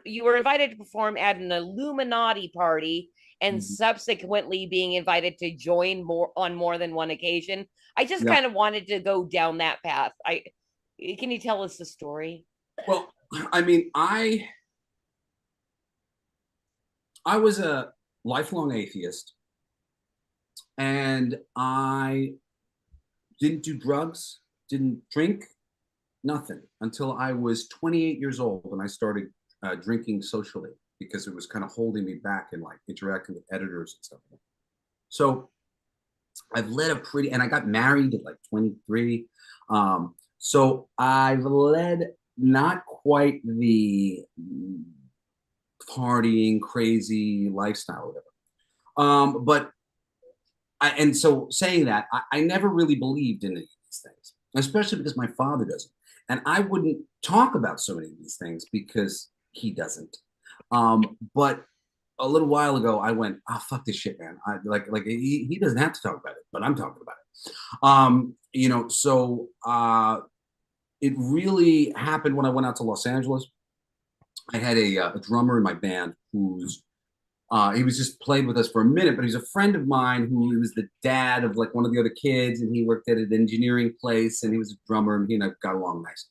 Speaker 3: you were invited to perform at an Illuminati party, and subsequently being invited to join on more than one occasion. I just kind of wanted to go down that path. Can you tell us the story?
Speaker 5: Well, I mean, I was a lifelong atheist, and I didn't do drugs, didn't drink, nothing until I was 28 years old when I started drinking socially, because it was kind of holding me back and like interacting with editors and stuff. So I've led and I got married at like 23. So I've led not quite the partying, crazy lifestyle, whatever. But so saying that, I never really believed in any of these things, especially because my father doesn't. And I wouldn't talk about so many of these things because he doesn't. But a little while ago, I went, fuck this shit, man. He doesn't have to talk about it, but I'm talking about it. So it really happened when I went out to Los Angeles. I had a drummer in my band who's he was just played with us for a minute, but he's a friend of mine who was the dad of like one of the other kids, and he worked at an engineering place, and he was a drummer, and he and I got along nice.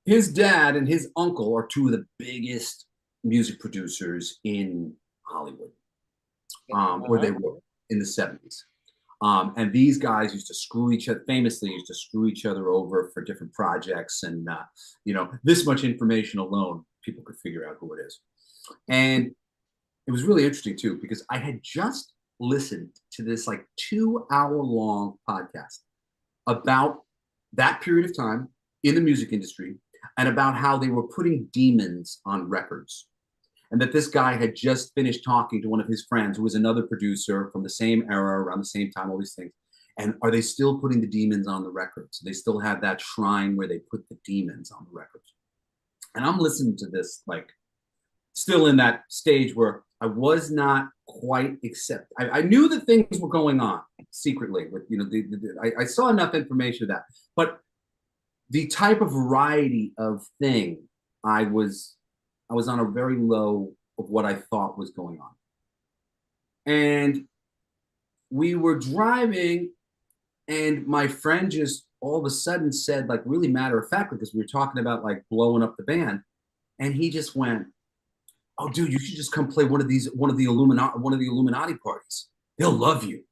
Speaker 5: His dad and his uncle are two of the biggest music producers in Hollywood, or they were in the 70s. And these guys used to famously used to screw each other over for different projects. And, this much information alone, people could figure out who it is. And it was really interesting too, because I had just listened to this like 2-hour-long podcast about that period of time in the music industry, and about how they were putting demons on records. And that this guy had just finished talking to one of his friends who was another producer from the same era, around the same time, all these things. And are they still putting the demons on the records? They still have that shrine where they put the demons on the records. And I'm listening to this, like, still in that stage where I was not quite I knew that things were going on secretly with, I saw enough information of that, but the type of variety of thing, I was on a very low of what I thought was going on. And we were driving, and my friend just all of a sudden said, like, really matter of fact, because we were talking about like blowing up the band, and he just went, "Oh, dude, you should just come play one of the Illuminati parties. They'll love you."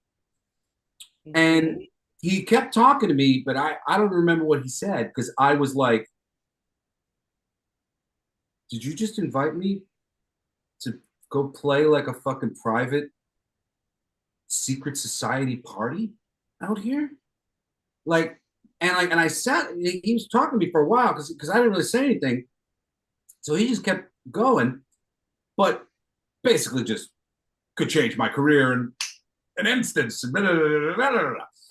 Speaker 5: And he kept talking to me, but I don't remember what he said because I was like, did you just invite me to go play like a fucking private secret society party out here? And I sat, he was talking to me for a while because I didn't really say anything. So he just kept going, but basically just could change my career in an instance.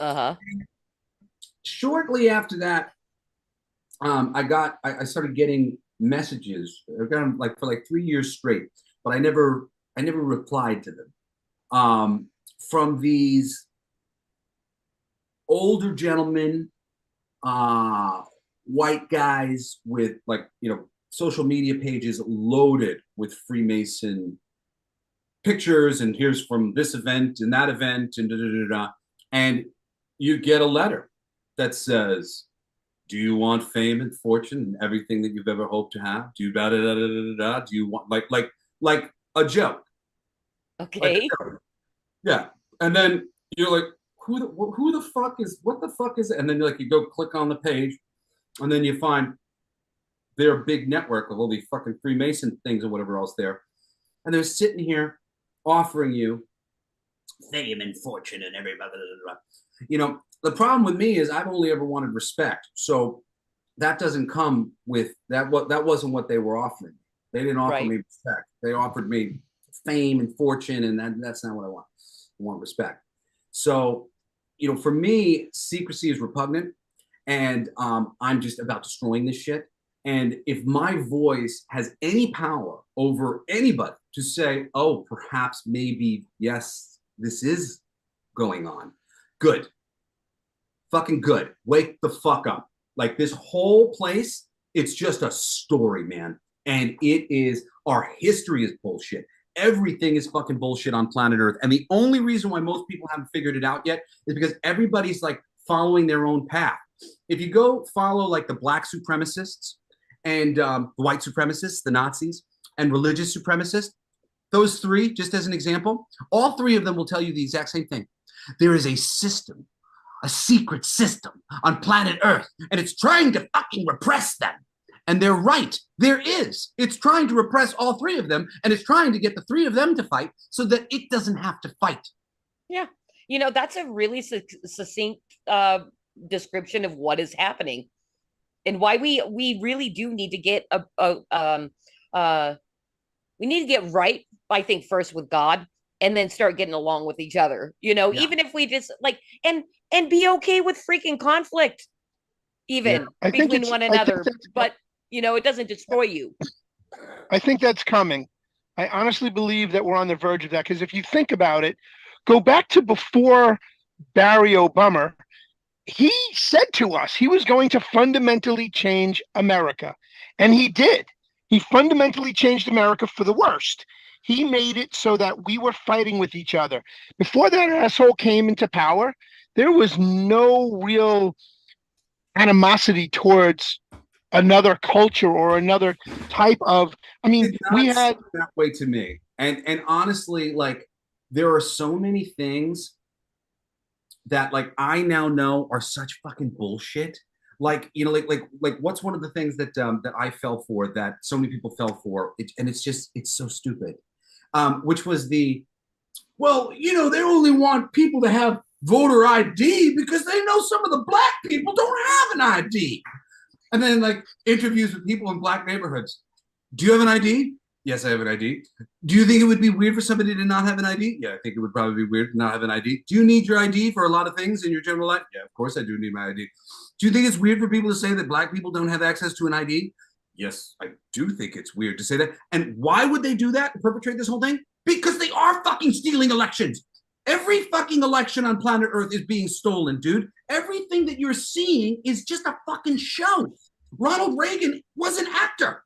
Speaker 3: Uh-huh.
Speaker 5: Shortly after that, I started getting messages. I got them like for like 3 years straight, but I never replied to them. From these older gentlemen, white guys with like, social media pages loaded with Freemason pictures, and here's from this event and that event and and you get a letter that says, do you want fame and fortune and everything that you've ever hoped to have? Do you do you want like a joke?
Speaker 3: Okay.
Speaker 5: Like a joke. Yeah. And then you're like, who the fuck is, what the fuck is it? And then you go click on the page, and then you find their big network of all these fucking Freemason things or whatever else there. And they're sitting here offering you fame and fortune and everybody. The problem with me is I've only ever wanted respect. So that doesn't come with that. That wasn't what they were offering. They didn't offer me respect. They offered me fame and fortune, and that's not what I want. I want respect. So, for me, secrecy is repugnant, and I'm just about destroying this shit. And if my voice has any power over anybody to say, oh, perhaps, maybe, yes, this is going on, good. Fucking good. Wake the fuck up. Like, this whole place, it's just a story, man. And it is, our history is bullshit. Everything is fucking bullshit on planet Earth. And the only reason why most people haven't figured it out yet is because everybody's like following their own path. If you go follow like the black supremacists and the white supremacists, the Nazis, and religious supremacists, those three, just as an example, all three of them will tell you the exact same thing. There is a system, a secret system on planet Earth, and it's trying to fucking repress them. And they're right. There is. It's trying to repress all three of them, and it's trying to get the three of them to fight so that it doesn't have to fight.
Speaker 3: Yeah. That's a really succinct description of what is happening and why we really do need to get we need to get right, I think, first with God, and then start getting along with each other, even if we just and be okay with freaking conflict, even between one another. But it doesn't destroy you.
Speaker 4: I think that's coming. I honestly believe that we're on the verge of that, because if you think about it, go back to before Barry Obama, he said to us he was going to fundamentally change America. And he did. He fundamentally changed America for the worst. He made it so that we were fighting with each other. Before that asshole came into power, there was no real animosity towards another culture or another type of, we had
Speaker 5: that way to me. And honestly, like, there are so many things that like I now know are such fucking bullshit. Like, what's one of the things that that I fell for, that so many people fell for, and it's so stupid. Which was they only want people to have voter ID because they know some of the black people don't have an ID. And then like interviews with people in black neighborhoods. Do you have an ID? Yes, I have an ID. Do you think it would be weird for somebody to not have an ID? Yeah, I think it would probably be weird to not have an ID. Do you need your ID for a lot of things in your general life? Yeah, of course I do need my ID. Do you think it's weird for people to say that black people don't have access to an ID? Yes, I do think it's weird to say that. And why would they do that and perpetrate this whole thing? Because they are fucking stealing elections. Every fucking election on planet Earth is being stolen, dude. Everything that you're seeing is just a fucking show. Ronald Reagan was an actor.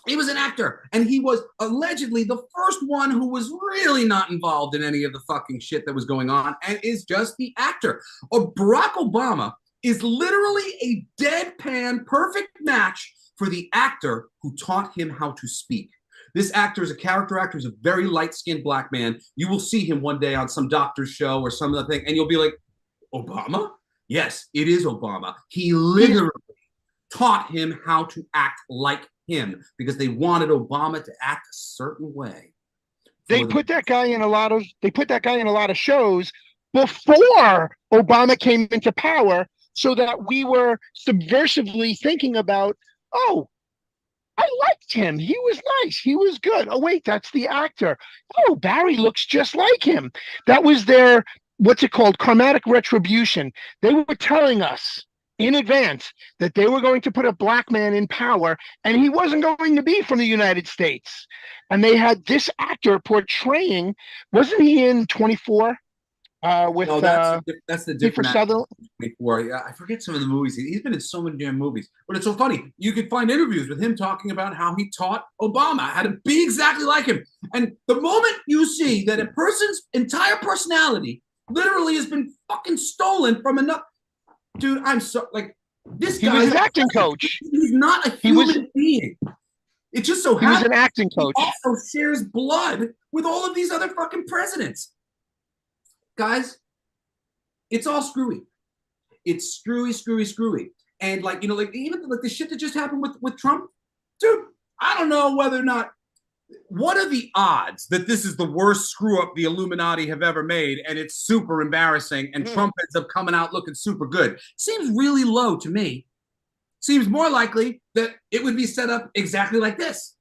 Speaker 5: He was an actor. And he was allegedly the first one who was really not involved in any of the fucking shit that was going on and is just the actor. Barack Obama is literally a deadpan perfect match for the actor who taught him how to speak. This actor is a character actor. He's a very light-skinned black man. You will see him one day on some doctor's show or some other thing, and you'll be like, Obama? Yes, it is Obama. He literally taught him how to act like him because they wanted Obama to act a certain way.
Speaker 4: They put that guy in a lot of shows before Obama came into power, so that we were subversively thinking about, oh, I liked him. He was nice. He was good. Oh, wait, that's the actor. Oh, Barry looks just like him. That was their, what's it called? Karmatic retribution. They were telling us in advance that they were going to put a black man in power, and he wasn't going to be from the United States. And they had this actor portraying, wasn't he in 24? With
Speaker 5: no, that's the different
Speaker 4: Sutherland.
Speaker 5: Before, I forget some of the movies. He's been in so many damn movies, but it's so funny. You could find interviews with him talking about how he taught Obama how to be exactly like him. And the moment you see that a person's entire personality literally has been fucking stolen from another, dude, I'm so like this guy.
Speaker 4: He was an acting coach.
Speaker 5: He's not a human being. It just so happens
Speaker 4: he was an acting coach.
Speaker 5: He also shares blood with all of these other fucking presidents. Guys, it's all screwy. It's screwy. And like, like even like the shit that just happened with Trump, dude, I don't know whether or not, what are the odds that this is the worst screw up the Illuminati have ever made and it's super embarrassing and Trump ends up coming out looking super good? Seems really low to me. Seems more likely that it would be set up exactly like this.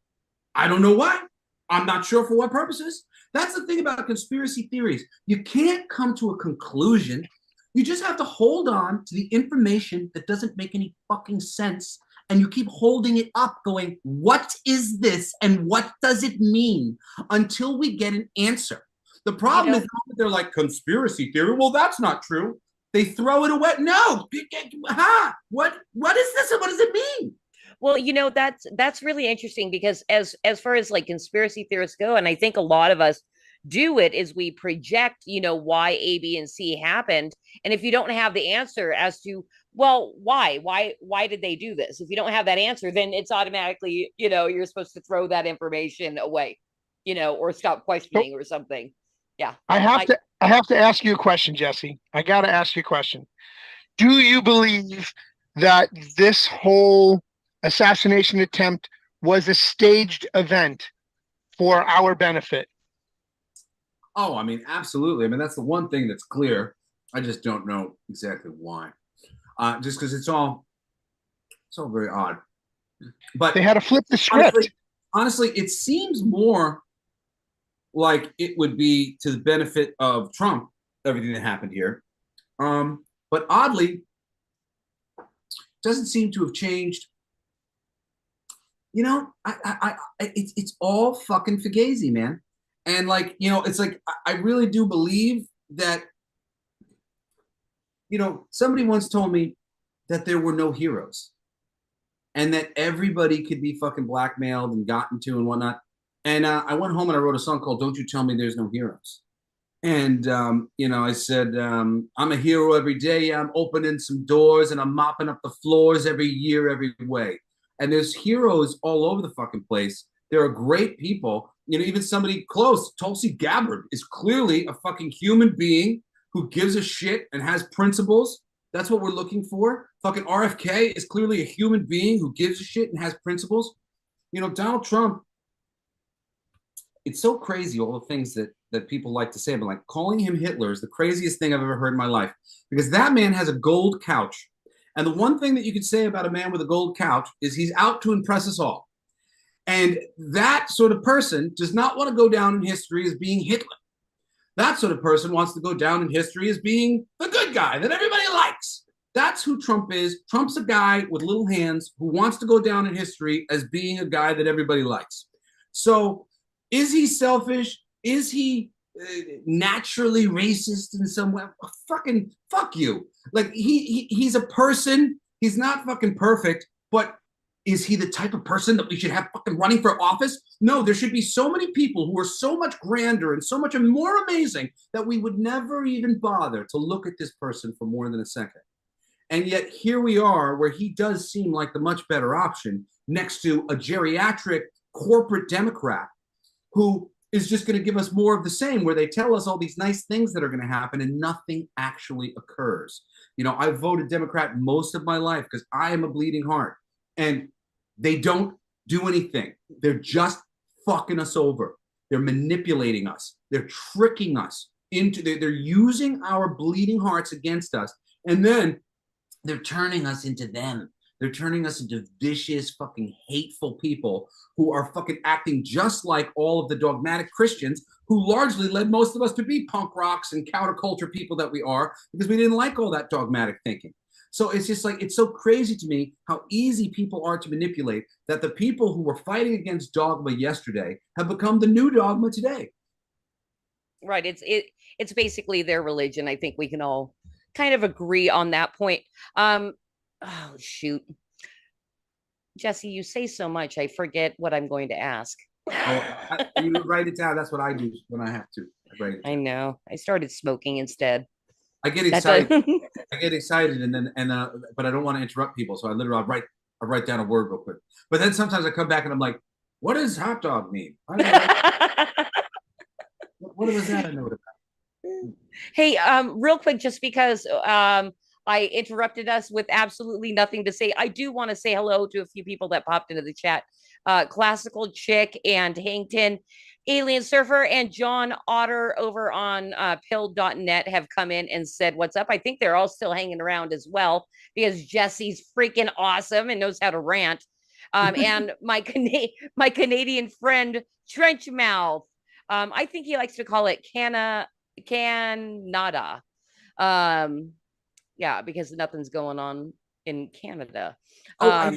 Speaker 5: I don't know why. I'm not sure for what purposes. That's the thing about conspiracy theories. You can't come to a conclusion. You just have to hold on to the information that doesn't make any fucking sense. And you keep holding it up going, what is this? And what does it mean? Until we get an answer. The problem is not that they're like conspiracy theory. Well, that's not true. They throw it away. No. What is this? And what does it mean?
Speaker 3: Well, that's really interesting because as far as like conspiracy theorists go, and I think a lot of us do it, is we project, why A, B, and C happened. And if you don't have the answer as to, well, why did they do this? If you don't have that answer, then it's automatically, you're supposed to throw that information away, or stop questioning or something. Yeah.
Speaker 4: I have to ask you a question, Jesse. I got to ask you a question. Do you believe that this whole assassination attempt was a staged event for our benefit?
Speaker 5: Oh, I mean, absolutely. I mean, that's the one thing that's clear. I just don't know exactly why. Just because it's all very odd. But
Speaker 4: they had to flip the script.
Speaker 5: Honestly, it seems more like it would be to the benefit of Trump, everything that happened here. But oddly, doesn't seem to have changed. It's all fucking fugazi, man. And like, it's like, I really do believe that, somebody once told me that there were no heroes and that everybody could be fucking blackmailed and gotten to and whatnot. And I went home and I wrote a song called Don't You Tell Me There's No Heroes. And, I said, I'm a hero every day. I'm opening some doors and I'm mopping up the floors every year, every way. And there's heroes all over the fucking place. There are great people. Even somebody close, Tulsi Gabbard, is clearly a fucking human being who gives a shit and has principles. That's what we're looking for. Fucking RFK is clearly a human being who gives a shit and has principles. Donald Trump, it's so crazy, all the things that people like to say, but like calling him Hitler is the craziest thing I've ever heard in my life, because that man has a gold couch. And the one thing that you could say about a man with a gold couch is he's out to impress us all. And that sort of person does not want to go down in history as being Hitler. That sort of person wants to go down in history as being the good guy that everybody likes. That's who Trump is. Trump's a guy with little hands who wants to go down in history as being a guy that everybody likes. So is he selfish? Is he naturally racist in some way? Fucking fuck you. Like he's a person. He's not fucking perfect, but is he the type of person that we should have fucking running for office? No, there should be so many people who are so much grander and so much more amazing that we would never even bother to look at this person for more than a second. And yet here we are, where he does seem like the much better option next to a geriatric corporate Democrat who is just going to give us more of the same, where they tell us all these nice things that are going to happen and nothing actually occurs. You know, I've voted Democrat most of my life because I am a bleeding heart, and they don't do anything. They're just fucking us over. They're manipulating us. They're tricking us into, they're using our bleeding hearts against us. And then they're turning us into them. They're turning us into vicious, fucking hateful people who are fucking acting just like all of the dogmatic Christians who largely led most of us to be punk rocks and counterculture people that we are, because we didn't like all that dogmatic thinking. So it's just like, it's so crazy to me how easy people are to manipulate, that the people who were fighting against dogma yesterday have become the new dogma today.
Speaker 3: Right. It's basically their religion. I think we can all kind of agree on that point. Oh, shoot. Jesse, you say so much, I forget what I'm going to ask.
Speaker 5: You write it down. That's what I do when I have to.
Speaker 3: I know. I started smoking instead.
Speaker 5: I get excited. I get excited, but I don't want to interrupt people, so I write down a word real quick. But then sometimes I come back and I'm like, "What does hot dog mean? What was that I know about?"
Speaker 3: Hey, real quick, just because I interrupted us with absolutely nothing to say, I do want to say hello to a few people that popped into the chat. Classical Chick and Hangton, Alien Surfer, and John Otter over on pill.net have come in and said what's up. I think they're all still hanging around as well, because Jesse's freaking awesome and knows how to rant. And my Canadian friend Trenchmouth, I think he likes to call it Canada. Yeah, because nothing's going on in Canada.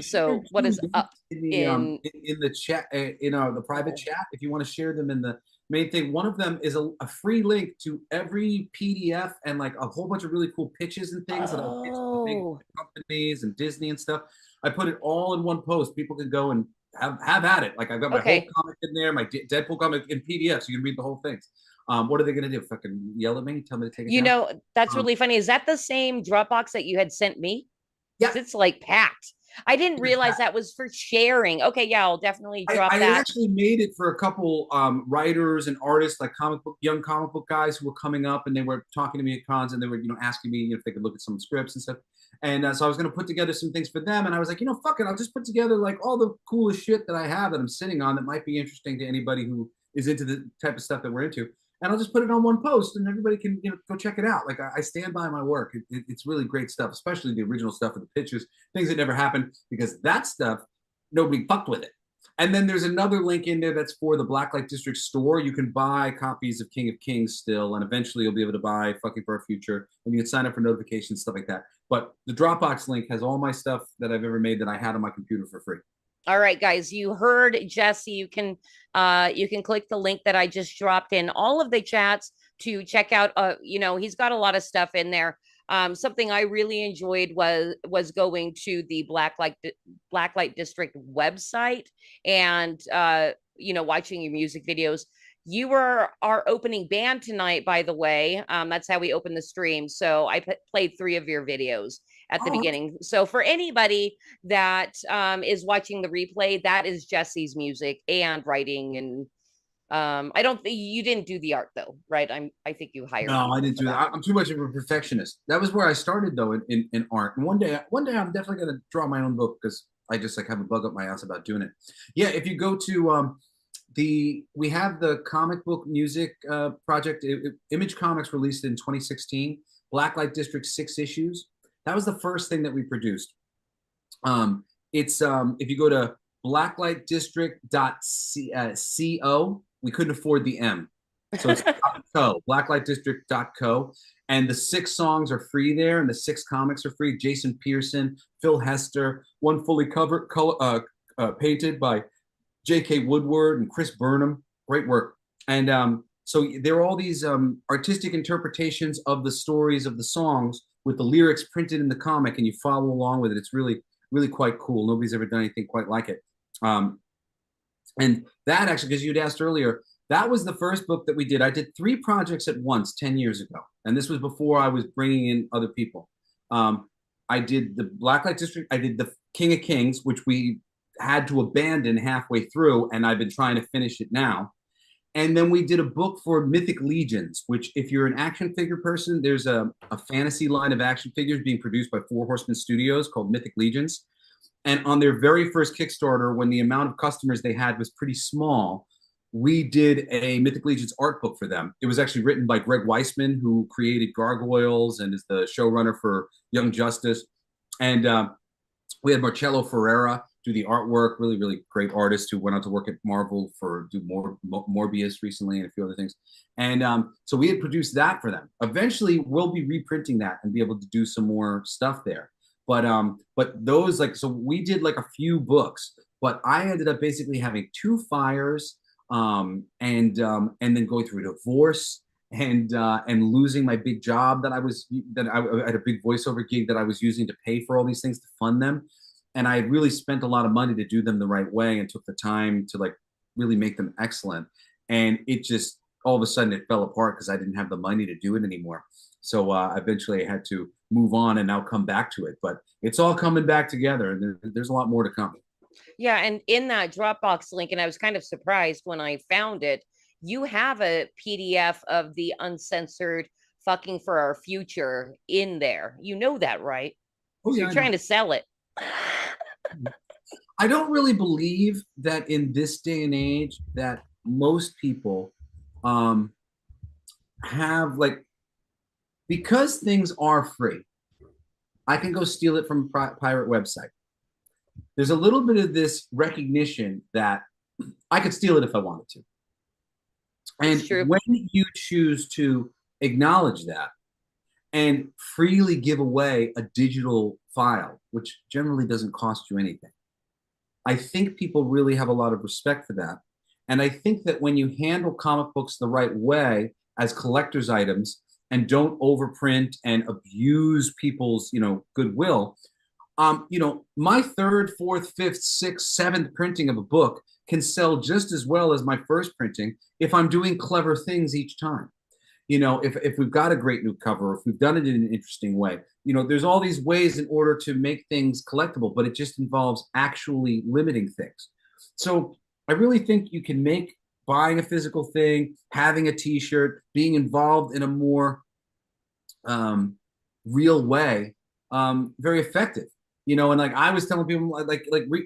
Speaker 3: So what is up
Speaker 5: in the chat, the private chat, if you want to share them in the main thing? One of them is a free link to every PDF and like a whole bunch of really cool pitches and things that I've pitched to big companies and Disney and stuff. I put it all in one post. People can go and have at it. Like I've got my whole comic in there, my Deadpool comic in PDF, so you can read the whole thing. What are they going to do? Fucking yell at me? Tell me to take it down?
Speaker 3: That's really funny. Is that the same Dropbox that you had sent me?
Speaker 5: Yeah.
Speaker 3: It's like packed. I didn't realize that was for sharing. Okay, yeah, I'll definitely drop that.
Speaker 5: I actually made it for a couple writers and artists, like young comic book guys who were coming up, and they were talking to me at cons, and they were asking me if they could look at some scripts and stuff. And so I was going to put together some things for them, and I was like, fuck it, I'll just put together like all the coolest shit that I have that I'm sitting on that might be interesting to anybody who is into the type of stuff that we're into. And I'll just put it on one post, and everybody can go check it out. Like I stand by my work. It's really great stuff, especially the original stuff with the pictures, things that never happened, because that stuff, nobody fucked with it. And then there's another link in there that's for the Blacklight District store. You can buy copies of King of Kings still, and eventually you'll be able to buy Fucking for Our Future, and you can sign up for notifications, stuff like that. But the Dropbox link has all my stuff that I've ever made that I had on my computer for free.
Speaker 3: All right, guys, you heard Jesse. You can click the link that I just dropped in all of the chats to check out. He's got a lot of stuff in there. Something I really enjoyed was going to the Blacklight District website and watching your music videos. You were our opening band tonight, by the way. That's how we opened the stream. So I played 3 of your videos at the beginning. So for anybody that is watching the replay, that is Jesse's music and writing. And I don't think you didn't do the art though, right? I think you hired.
Speaker 5: No, I didn't do that. I'm too much of a perfectionist. That was where I started though in art. And one day I'm definitely going to draw my own book, because I just like have a bug up my ass about doing it. Yeah, if you go to we have the comic book music project. Image Comics released in 2016. Blacklight District 6 issues. That was the first thing that we produced. It's if you go to blacklightdistrict.co, we couldn't afford the M, so it's .co, blacklightdistrict.co, and the 6 songs are free there, and the 6 comics are free. Jason Pearson, Phil Hester, one fully covered, painted by J.K. Woodward and Chris Burnham. Great work. And so there are all these artistic interpretations of the stories of the songs with the lyrics printed in the comic, and you follow along with it. It's really, really quite cool. Nobody's ever done anything quite like it. And that actually, because you'd asked earlier, that was the first book that we did. I did 3 projects at once 10 years ago. And this was before I was bringing in other people. I did the Blacklight District. I did the King of Kings, which we had to abandon halfway through, and I've been trying to finish it now. And then we did a book for Mythic Legions, which if you're an action figure person, there's a fantasy line of action figures being produced by Four Horsemen Studios called Mythic Legions. And on their very first Kickstarter, when the amount of customers they had was pretty small, we did a Mythic Legions art book for them. It was actually written by Greg Weisman, who created Gargoyles and is the showrunner for Young Justice. And we had Marcello Ferreira do the artwork, really, really great artist who went on to work at Marvel for Morbius recently and a few other things. And so we had produced that for them. Eventually, we'll be reprinting that and be able to do some more stuff there. But those, like, so we did like a few books, but I ended up basically having 2 fires, and then going through a divorce and losing my big job that I had a big voiceover gig that I was using to pay for all these things to fund them. And I really spent a lot of money to do them the right way and took the time to like really make them excellent. And it just, all of a sudden it fell apart because I didn't have the money to do it anymore. So eventually I had to move on and now come back to it. But it's all coming back together, and there's a lot more to come.
Speaker 3: Yeah, and in that Dropbox link, and I was kind of surprised when I found it, you have a PDF of the uncensored Fucking for Our Future in there. You know that, right?
Speaker 5: Oh,
Speaker 3: So
Speaker 5: yeah,
Speaker 3: you're trying to sell it.
Speaker 5: I don't really believe that in this day and age that most people have, like, because things are free, I can go steal it from a pirate website. There's a little bit of this recognition that I could steal it if I wanted to. And when you choose to acknowledge that and freely give away a digital file, which generally doesn't cost you anything, I think people really have a lot of respect for that. And I think that when you handle comic books the right way as collector's items and don't overprint and abuse people's, goodwill, my 3rd, 4th, 5th, 6th, 7th printing of a book can sell just as well as my first printing if I'm doing clever things each time. If we've got a great new cover, if we've done it in an interesting way, there's all these ways in order to make things collectible, but it just involves actually limiting things. So I really think you can make buying a physical thing, having a t-shirt, being involved in a more real way, very effective. And like I was telling people,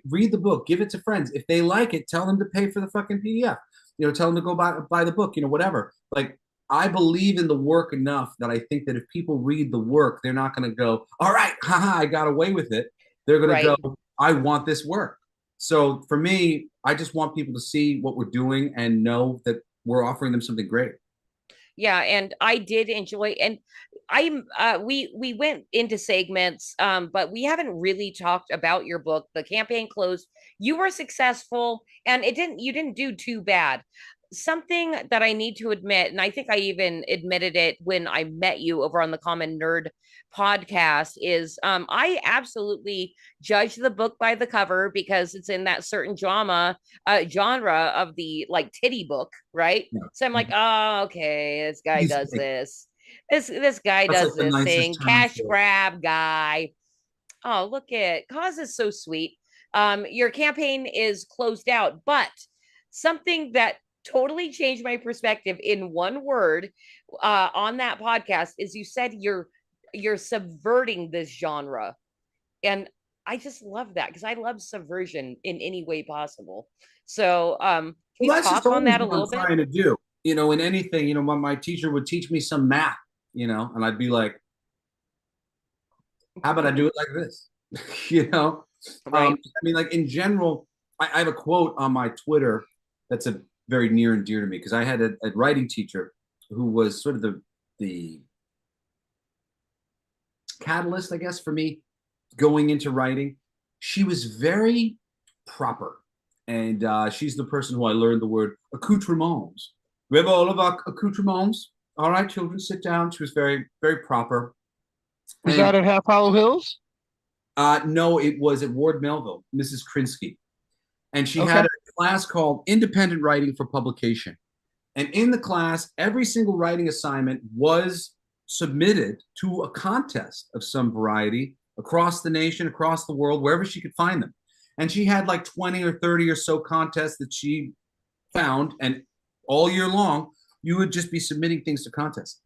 Speaker 5: read the book, give it to friends. If they like it, tell them to pay for the fucking PDF. Tell them to go buy the book, whatever. Like, I believe in the work enough that I think that if people read the work, they're not going to go, all right, haha, I got away with it. They're going to go, I want this work. So for me, I just want people to see what we're doing and know that we're offering them something great.
Speaker 3: Yeah, and I did enjoy, and we went into segments, but we haven't really talked about your book. The campaign closed. You were successful, and you didn't do too bad. Something that I need to admit, and I think I even admitted it when I met you over on the Common Nerd podcast, is I absolutely judge the book by the cover because it's in that certain genre of the like titty book, right? Yeah. So I'm like, oh, okay, this guy does this. This guy does like this thing. Cash grab guy. Oh, look at Cause is so sweet. Your campaign is closed out, but something that totally changed my perspective in one word on that podcast is you said you're subverting this genre, and I just love that because I love subversion in any way possible. So can you talk on that a little bit?
Speaker 5: Trying to do, in anything, my teacher would teach me some math, and I'd be like, how about I do it like this? Right. I mean, like in general, I have a quote on my Twitter that's a very near and dear to me because I had a writing teacher who was sort of the catalyst, I guess, for me going into writing. She was very proper, and she's the person who I learned the word accoutrements. We have all of our accoutrements. All right, children, sit down. She was very, very proper.
Speaker 4: Was that at Half Hollow Hills?
Speaker 5: No, it was at Ward Melville, Mrs. Krinsky. And she had a class called Independent Writing for Publication. And in the class, every single writing assignment was submitted to a contest of some variety across the nation, across the world, wherever she could find them. And she had like 20 or 30 or so contests that she found, and all year long, you would just be submitting things to contests.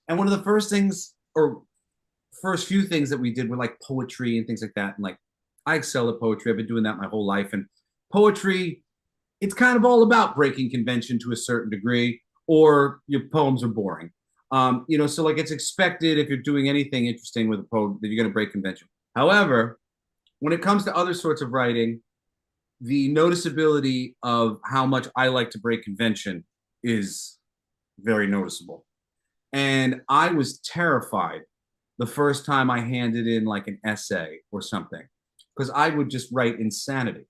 Speaker 5: And one of the first things, or first few things that we did were like poetry and things like that. And like, I excel at poetry. I've been doing that my whole life. And poetry, it's kind of all about breaking convention to a certain degree, or your poems are boring. So like it's expected if you're doing anything interesting with a poem that you're going to break convention. However, when it comes to other sorts of writing, the noticeability of how much I like to break convention is very noticeable. And I was terrified the first time I handed in like an essay or something, because I would just write insanity.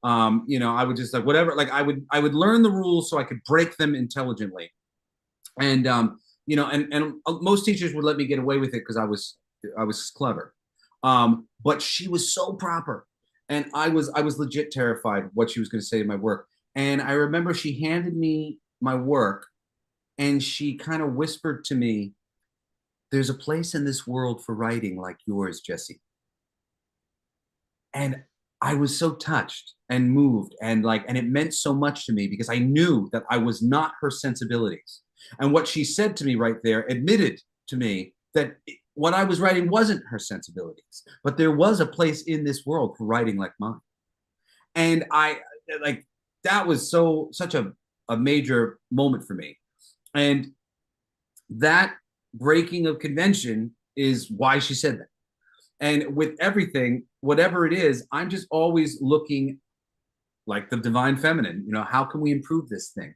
Speaker 5: I would just like whatever, like I would learn the rules so I could break them intelligently. And most teachers would let me get away with it because I was clever. But she was so proper, and I was legit terrified what she was going to say to my work. And I remember she handed me my work, and she kind of whispered to me, "There's a place in this world for writing like yours, Jesse." And I was so touched and moved, and it meant so much to me because I knew that I was not her sensibilities. And what she said to me right there admitted to me that what I was writing wasn't her sensibilities, but there was a place in this world for writing like mine. And that was such a major moment for me. And that breaking of convention is why she said that. And with everything, whatever it is, I'm just always looking like the divine feminine. How can we improve this thing?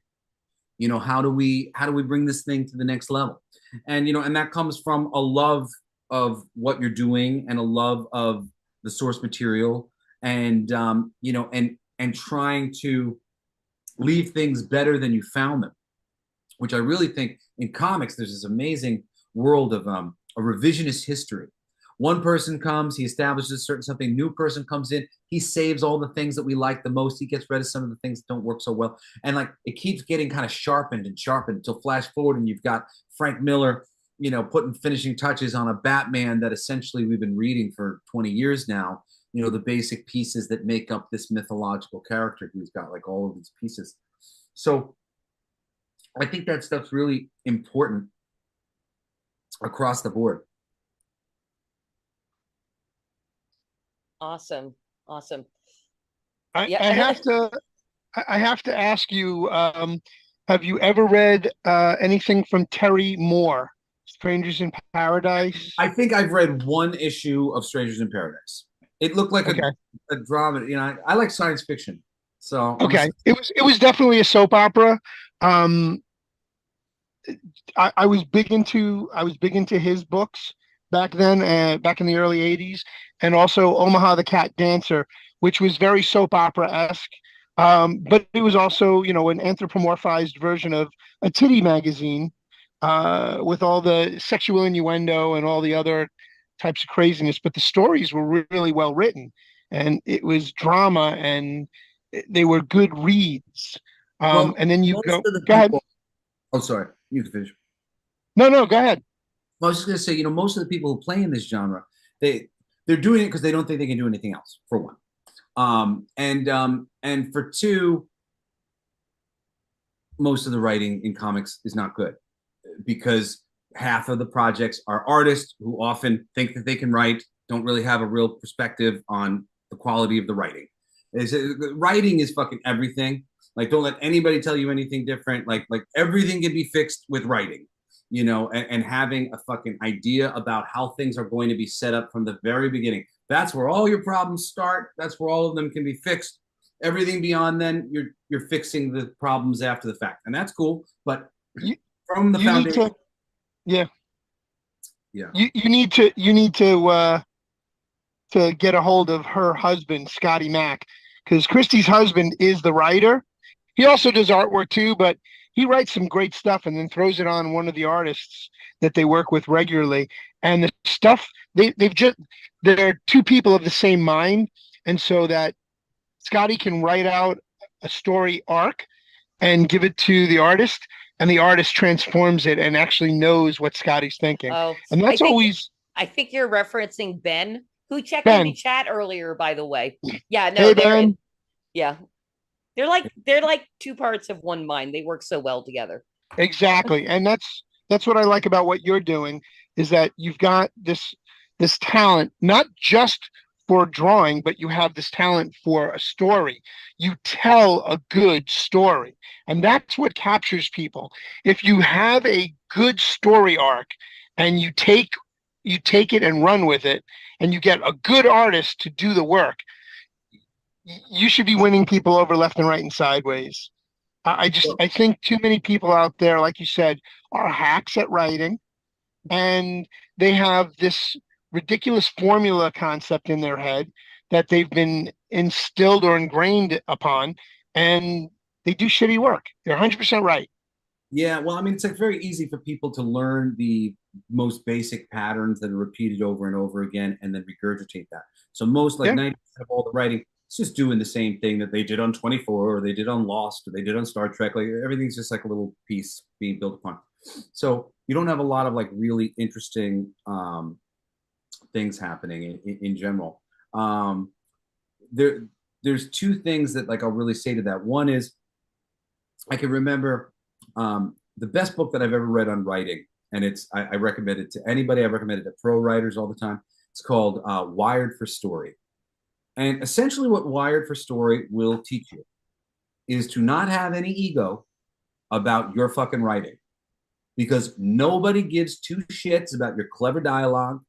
Speaker 5: How do we bring this thing to the next level? And and that comes from a love of what you're doing and a love of the source material, and and trying to leave things better than you found them, which I really think in comics there's this amazing world of a revisionist history. One person comes, he establishes something, new person comes in, he saves all the things that we like the most, he gets rid of some of the things that don't work so well, and it keeps getting kind of sharpened and sharpened until flash forward and you've got Frank Miller putting finishing touches on a Batman that essentially we've been reading for 20 years now, the basic pieces that make up this mythological character who's got all of these pieces. So I think that stuff's really important across the board.
Speaker 3: Awesome.
Speaker 4: I have to ask you, have you ever read anything from Terry Moore, Strangers in Paradise?
Speaker 5: I think I've read one issue of Strangers in Paradise. It looked like a drama. I like science fiction. So
Speaker 4: okay, it was definitely a soap opera. I was big into his books back then, back in the early 80s, and also Omaha the Cat Dancer, which was very soap opera-esque. But it was also, an anthropomorphized version of a titty magazine, with all the sexual innuendo and all the other types of craziness. But the stories were really well written, and it was drama, and they were good reads. And then you go ahead.
Speaker 5: Oh, sorry. You can finish.
Speaker 4: No, go ahead.
Speaker 5: I was just going to say, most of the people who play in this genre, they're doing it because they don't think they can do anything else, for one. And for two, most of the writing in comics is not good because half of the projects are artists who often think that they can write, don't really have a real perspective on the quality of the writing. Writing is fucking everything. Don't let anybody tell you anything different. Everything can be fixed with writing, and having a fucking idea about how things are going to be set up from the very beginning. That's where all your problems start. That's where all of them can be fixed. Everything beyond then, you're fixing the problems after the fact, and that's cool. But from the foundation,
Speaker 4: yeah. You need to get a hold of her husband, Scotty Mack, because Christy's husband is the writer. He also does artwork too, but he writes some great stuff and then throws it on one of the artists that they work with regularly. And the stuff they're two people of the same mind, and so that Scotty can write out a story arc and give it to the artist, and the artist transforms it and actually knows what Scotty's thinking.
Speaker 3: Oh,
Speaker 4: and that's
Speaker 3: I think you're referencing Ben, who checked
Speaker 4: Ben.
Speaker 3: in the chat earlier, by the way. Yeah, no,
Speaker 4: hey, Ben.
Speaker 3: yeah. They're like two parts of one mind. They work so well together.
Speaker 4: Exactly. And that's what I like about what you're doing, is that you've got this talent, not just for drawing, but you have this talent for a story. You tell a good story, and that's what captures people. If you have a good story arc and you take it and run with it, and you get a good artist to do the work, you should be winning people over left and right and sideways. I think too many people out there, like you said, are hacks at writing, and they have this ridiculous formula concept in their head that they've been instilled or ingrained upon, and they do shitty work. You're 100% right.
Speaker 5: Yeah, well, I mean, it's like very easy for people to learn the most basic patterns that are repeated over and over again and then regurgitate that. So most, like 90% of all the writing, it's just doing the same thing that they did on 24 or they did on Lost or they did on Star Trek. Like everything's just like a little piece being built upon. So you don't have a lot of like really interesting things happening in general. There's two things that like I'll really say to that. One is I can remember the best book that I've ever read on writing, and I recommend it to anybody. I recommend it to pro writers all the time. It's called Wired for Story. And essentially what Wired for Story will teach you is to not have any ego about your fucking writing, because nobody gives two shits about your clever dialogue.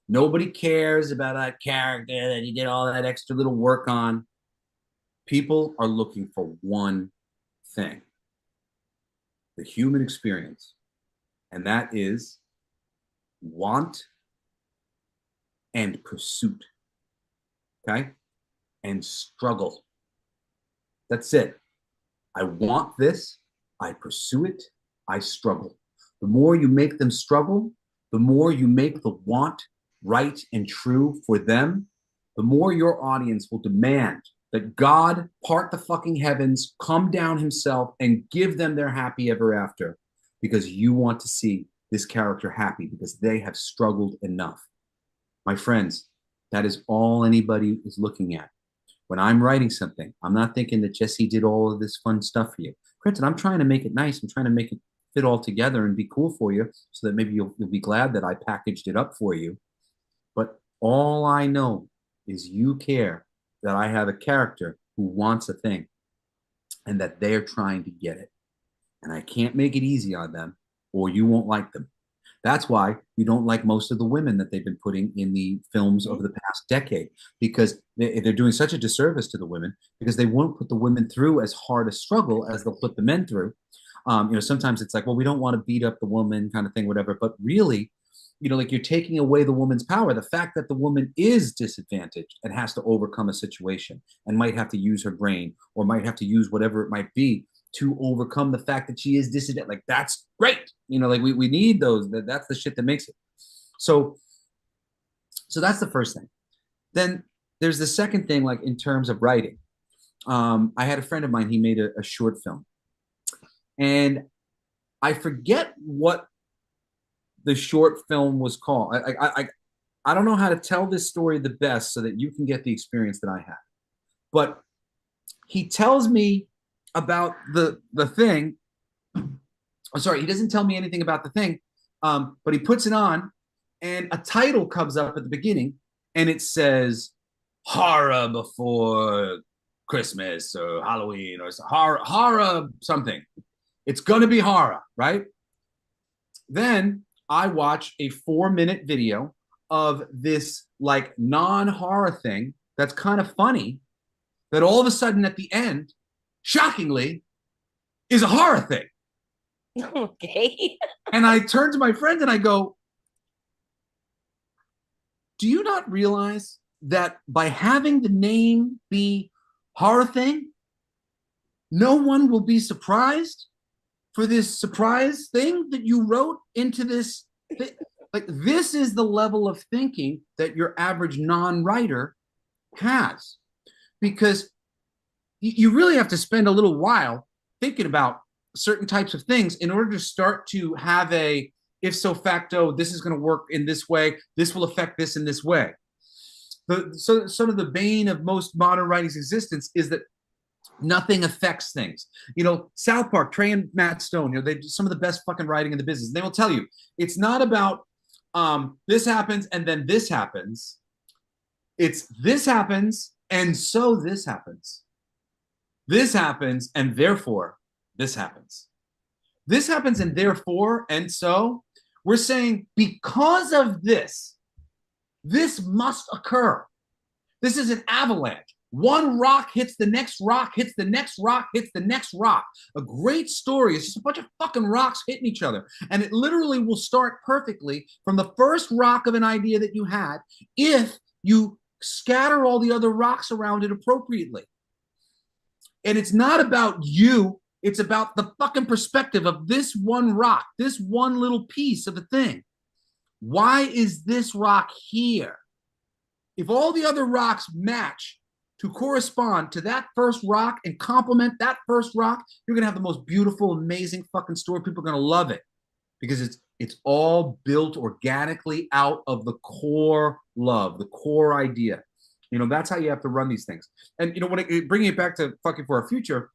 Speaker 5: Nobody cares about that character that you did all that extra little work on. People are looking for one thing: the human experience. And that is want and pursuit. Okay? And struggle. That's it. I want this. I pursue it. I struggle. The more you make them struggle, the more you make the want right and true for them, the more your audience will demand that God part the fucking heavens, come down himself, and give them their happy ever after, because you want to see this character happy because they have struggled enough. My friends, that is all anybody is looking at. When I'm writing something, I'm not thinking that Jesse did all of this fun stuff for you. Granted, I'm trying to make it nice. I'm trying to make it fit all together and be cool for you so that maybe you'll be glad that I packaged it up for you. But all I know is you care that I have a character who wants a thing and that they're trying to get it. And I can't make it easy on them or you won't like them. That's why you don't like most of the women that they've been putting in the films over the past decade, because they're doing such a disservice to the women, because they won't put the women through as hard a struggle as they'll put the men through. Sometimes it's like, well, we don't want to beat up the woman kind of thing, whatever. But really, like you're taking away the woman's power. The fact that the woman is disadvantaged and has to overcome a situation and might have to use her brain or might have to use whatever it might be to overcome the fact that she is disadvantaged. Like, that's great. Like we need those. That's the shit that makes it. So that's the first thing. Then there's the second thing, like in terms of writing. I had a friend of mine, he made a short film. And I forget what the short film was called. I don't know how to tell this story the best so that you can get the experience that I had. But he tells me about the thing. I'm sorry, he doesn't tell me anything about the thing, but he puts it on, and a title comes up at the beginning, and it says horror before Christmas or Halloween or horror something. It's going to be horror, right? Then I watch a 4-minute video of this like non-horror thing that's kind of funny, that all of a sudden at the end, shockingly, is a horror thing.
Speaker 3: Okay.
Speaker 5: And I turn to my friend and I go, do you not realize that by having the name be horror thing, no one will be surprised for this surprise thing that you wrote into this thing? Like, this is the level of thinking that your average non-writer has, because you really have to spend a little while thinking about certain types of things in order to start to have a if so facto, this is going to work in this way, this will affect this in this way. So sort of the bane of most modern writing's existence is that Nothing affects things. You know, South Park, Trey and Matt Stone, you know, they do some of the best fucking writing in the business. They will tell you it's not about this happens and then this happens. It's this happens and so this happens. This happens and therefore this happens. This happens and therefore and so we're saying because of this, this must occur. This is an avalanche. One rock hits the next rock, hits the next rock, hits the next rock. A great story is just a bunch of fucking rocks hitting each other. And it literally will start perfectly from the first rock of an idea that you had if you scatter all the other rocks around it appropriately. And it's not about you. It's about the fucking perspective of this one rock, this one little piece of a thing. Why is this rock here? If all the other rocks match to correspond to that first rock and complement that first rock, you're going to have the most beautiful, amazing fucking story. People are going to love it because it's all built organically out of the core love, the core idea. You know, that's how you have to run these things. And, you know, bringing it back to fucking for our future,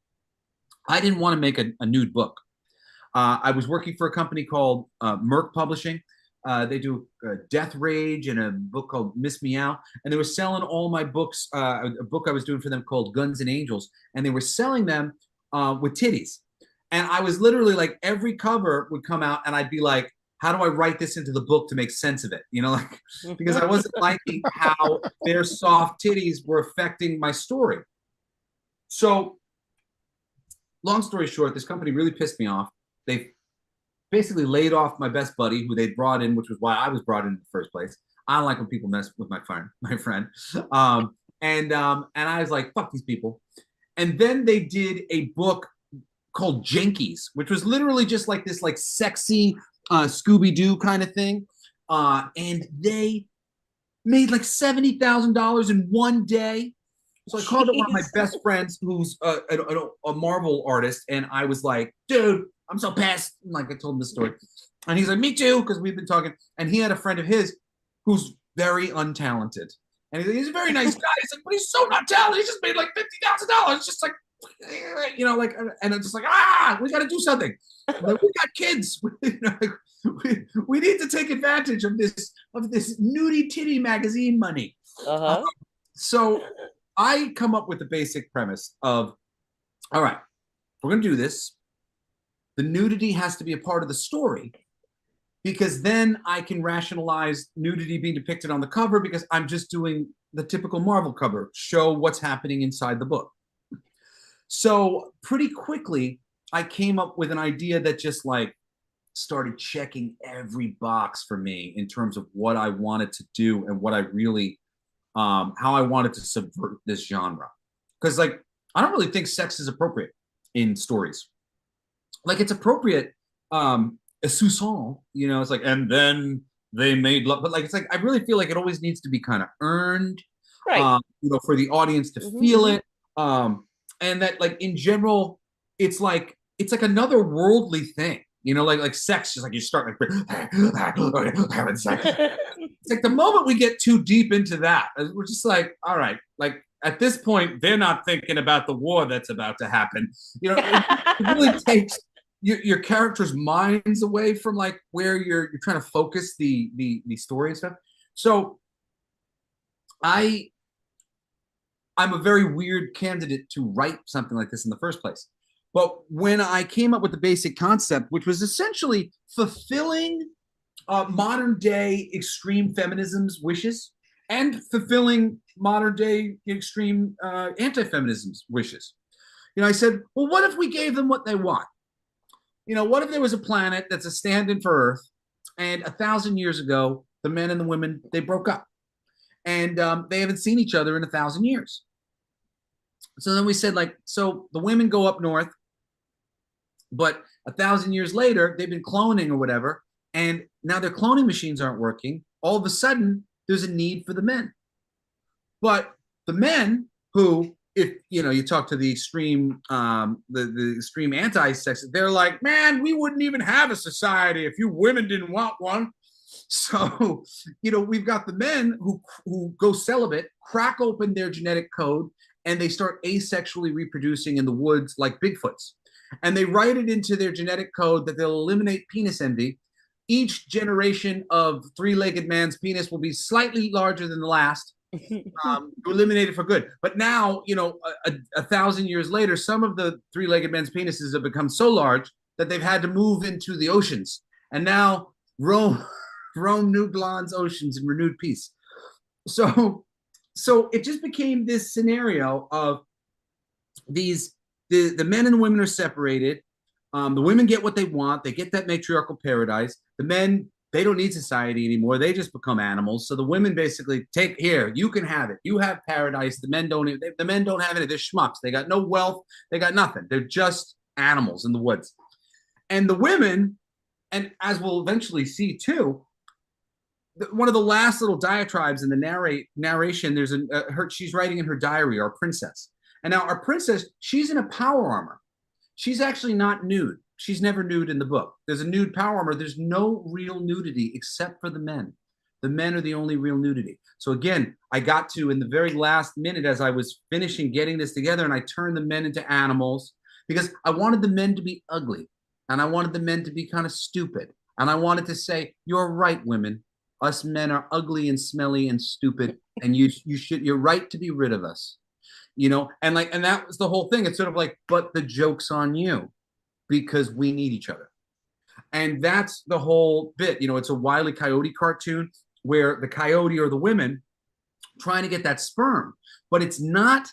Speaker 5: I didn't want to make a nude book. I was working for a company called Merck Publishing. They do Death Rage and a book called Miss Meow. And they were selling all my books, a book I was doing for them called Guns and Angels. And they were selling them with titties. And I was literally like, every cover would come out and I'd be like, how do I write this into the book to make sense of it? You know, like, because I wasn't liking how their soft titties were affecting my story. So long story short, this company really pissed me off. They basically laid off my best buddy who they brought in, which was why I was brought in the first place. I don't like when people mess with my friend. And I was like, fuck these people. And then they did a book called Jinkies, which was literally just like this like sexy Scooby-Doo kind of thing. And they made like $70,000 in one day. So I called up one of my best friends who's a Marvel artist. And I was like, dude, I'm so pissed. Like I told him this story. And he's like, me too, because we've been talking. And he had a friend of his who's very untalented. And he's a very nice guy. He's like, but he's so not talented. He just made like $50,000. It's just like, you know, like, and I'm just like, we got to do something. Like, we got kids. You know, like, we need to take advantage of this nudie titty magazine money. So I come up with the basic premise of, all right, we're going to do this. The nudity has to be a part of the story because then I can rationalize nudity being depicted on the cover because I'm just doing the typical Marvel cover, show what's happening inside the book. So pretty quickly, I came up with an idea that just like started checking every box for me in terms of what I wanted to do and what I really, how I wanted to subvert this genre. Because like, I don't really think sex is appropriate in stories. Like it's appropriate, a soupçon, you know, it's like, and then they made love, but like, it's like, I really feel like it always needs to be kind of earned,
Speaker 3: right?
Speaker 5: You know, for the audience to feel it. And that like in general, it's like another worldly thing, you know, like sex, just like you start like having sex. It's like the moment we get too deep into that, we're just like, all right, like at this point, they're not thinking about the war that's about to happen. You know, it really takes your characters' minds away from like where you're trying to focus the story and stuff. So I'm a very weird candidate to write something like this in the first place. But when I came up with the basic concept, which was essentially fulfilling modern day extreme feminism's wishes and fulfilling modern day extreme anti-feminism's wishes, you know, I said, well, what if we gave them what they want? You know, what if there was a planet that's a stand-in for Earth, and 1,000 years ago, the men and the women, they broke up, and they haven't seen each other in 1,000 years. So then we said, like, so the women go up north, but 1,000 years later, they've been cloning or whatever, and now their cloning machines aren't working. All of a sudden, there's a need for the men. But the men who, if you know, you talk to the extreme, the extreme anti-sex, they're like, man, we wouldn't even have a society if you women didn't want one. So, you know, we've got the men who go celibate, crack open their genetic code, and they start asexually reproducing in the woods like Bigfoots. And they write it into their genetic code that they'll eliminate penis envy. Each generation of three-legged man's penis will be slightly larger than the last, to eliminate it for good. But now, you know, 1,000 years later, some of the three-legged men's penises have become so large that they've had to move into the oceans. And now roam New Blonde's oceans in renewed peace. So it just became this scenario of these, the men and the women are separated. The women get what they want. They get that matriarchal paradise. The men, they don't need society anymore. They just become animals. So the women basically take, here, you can have it. You have paradise. The men don't have it. They're schmucks. They got no wealth. They got nothing. They're just animals in the woods. And the women, and as we'll eventually see too, one of the last little diatribes in the narration, there's she's writing in her diary, our princess. And now our princess, she's in a power armor. She's actually not nude. She's never nude in the book. There's a nude power armor. There's no real nudity except for the men. The men are the only real nudity. So again, I got to, in the very last minute as I was finishing getting this together, and I turned the men into animals because I wanted the men to be ugly. And I wanted the men to be kind of stupid. And I wanted to say, you're right, women. Us men are ugly and smelly and stupid. And you're right to be rid of us. You know, and that was the whole thing. It's sort of like, but the joke's on you because we need each other. And that's the whole bit. You know, it's a Wile E. Coyote cartoon where the coyote or the women trying to get that sperm, but it's not,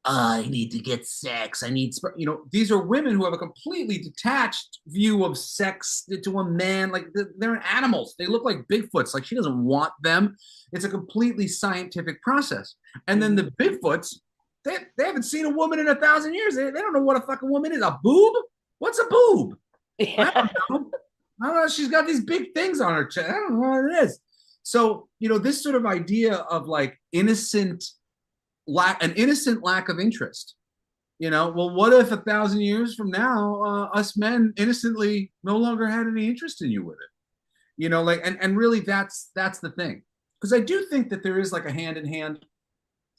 Speaker 5: I need to get sex. I need sperm. You know, these are women who have a completely detached view of sex to a man. Like they're animals. They look like Bigfoots. Like she doesn't want them. It's a completely scientific process. And then the Bigfoots, they haven't seen a woman in 1,000 years. They don't know what a fucking woman is. A boob? What's a boob? I don't know. I don't know. She's got these big things on her chest. I don't know what it is. So, you know, this sort of idea of like an innocent lack of interest. You know, well, what if 1,000 years from now, us men innocently no longer had any interest in you with it? You know, like, and really that's the thing. Because I do think that there is like a hand in hand.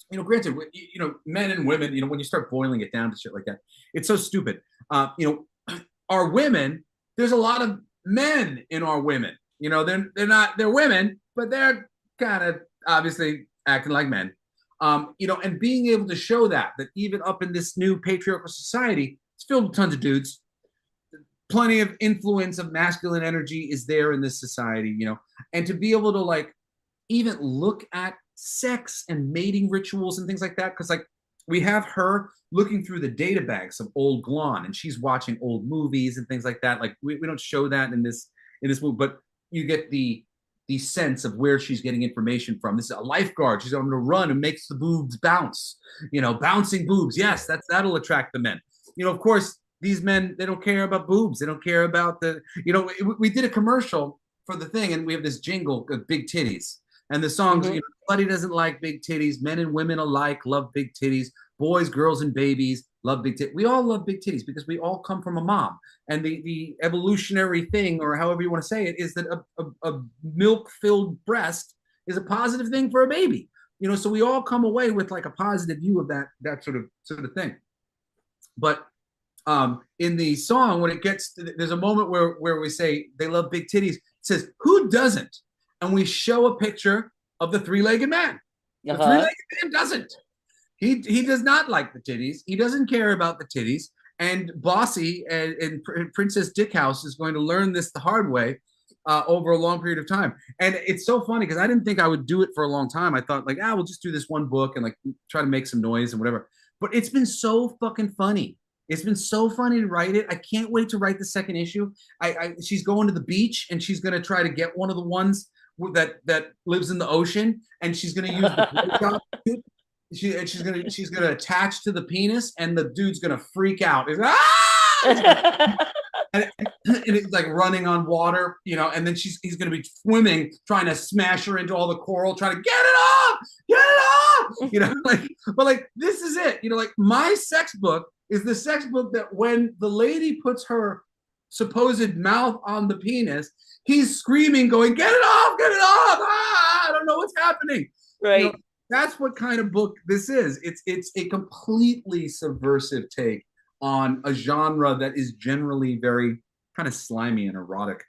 Speaker 5: You know, granted, you know, men and women, you know, when you start boiling it down to shit like that, it's so stupid. You know, our women, there's a lot of men in our women. You know, they're women, but they're kind of obviously acting like men. You know, and being able to show that even up in this new patriarchal society, it's filled with tons of dudes. Plenty of influence of masculine energy is there in this society, you know, and to be able to like even look at sex and mating rituals and things like that. Cause like we have her looking through the data banks of old Glon and she's watching old movies and things like that. Like we don't show that in this movie, but you get the sense of where she's getting information from. This is a lifeguard. She's going to run and makes the boobs bounce, you know, bouncing boobs. Yes, that'll attract the men. You know, of course, these men, they don't care about boobs. They don't care about you know, we did a commercial for the thing and we have this jingle of big titties. And the songs, you know, nobody doesn't like big titties. Men and women alike love big titties. Boys, girls, and babies love big titties. We all love big titties because we all come from a mom. And the evolutionary thing, or however you want to say it, is that a milk-filled breast is a positive thing for a baby. You know, so we all come away with like a positive view of that sort of thing. But in the song, when it gets, there's a moment where we say they love big titties. It says, who doesn't? And we show a picture of the three-legged man. The three-legged man doesn't. He does not like the titties. He doesn't care about the titties. And Bossy and Princess Dickhouse is going to learn this the hard way over a long period of time. And it's so funny because I didn't think I would do it for a long time. I thought like, we'll just do this one book and like try to make some noise and whatever. But it's been so fucking funny. It's been so funny to write it. I can't wait to write the second issue. She's going to the beach and she's going to try to get one of the ones that lives in the ocean, and she's going to use the she's gonna attach to the penis, and the dude's gonna freak out. He's like, and it's like running on water, you know. And then he's gonna be swimming, trying to smash her into all the coral, trying to get it off, you know. Like, but like this is it, you know. Like my sex book is the sex book that when the lady puts her supposed mouth on the penis, he's screaming, going, "Get it off! Get it off! Ah, I don't know what's happening."
Speaker 3: Right.
Speaker 5: You know, That's what kind of book this is. It's a completely subversive take on a genre that is generally very kind of slimy and erotic.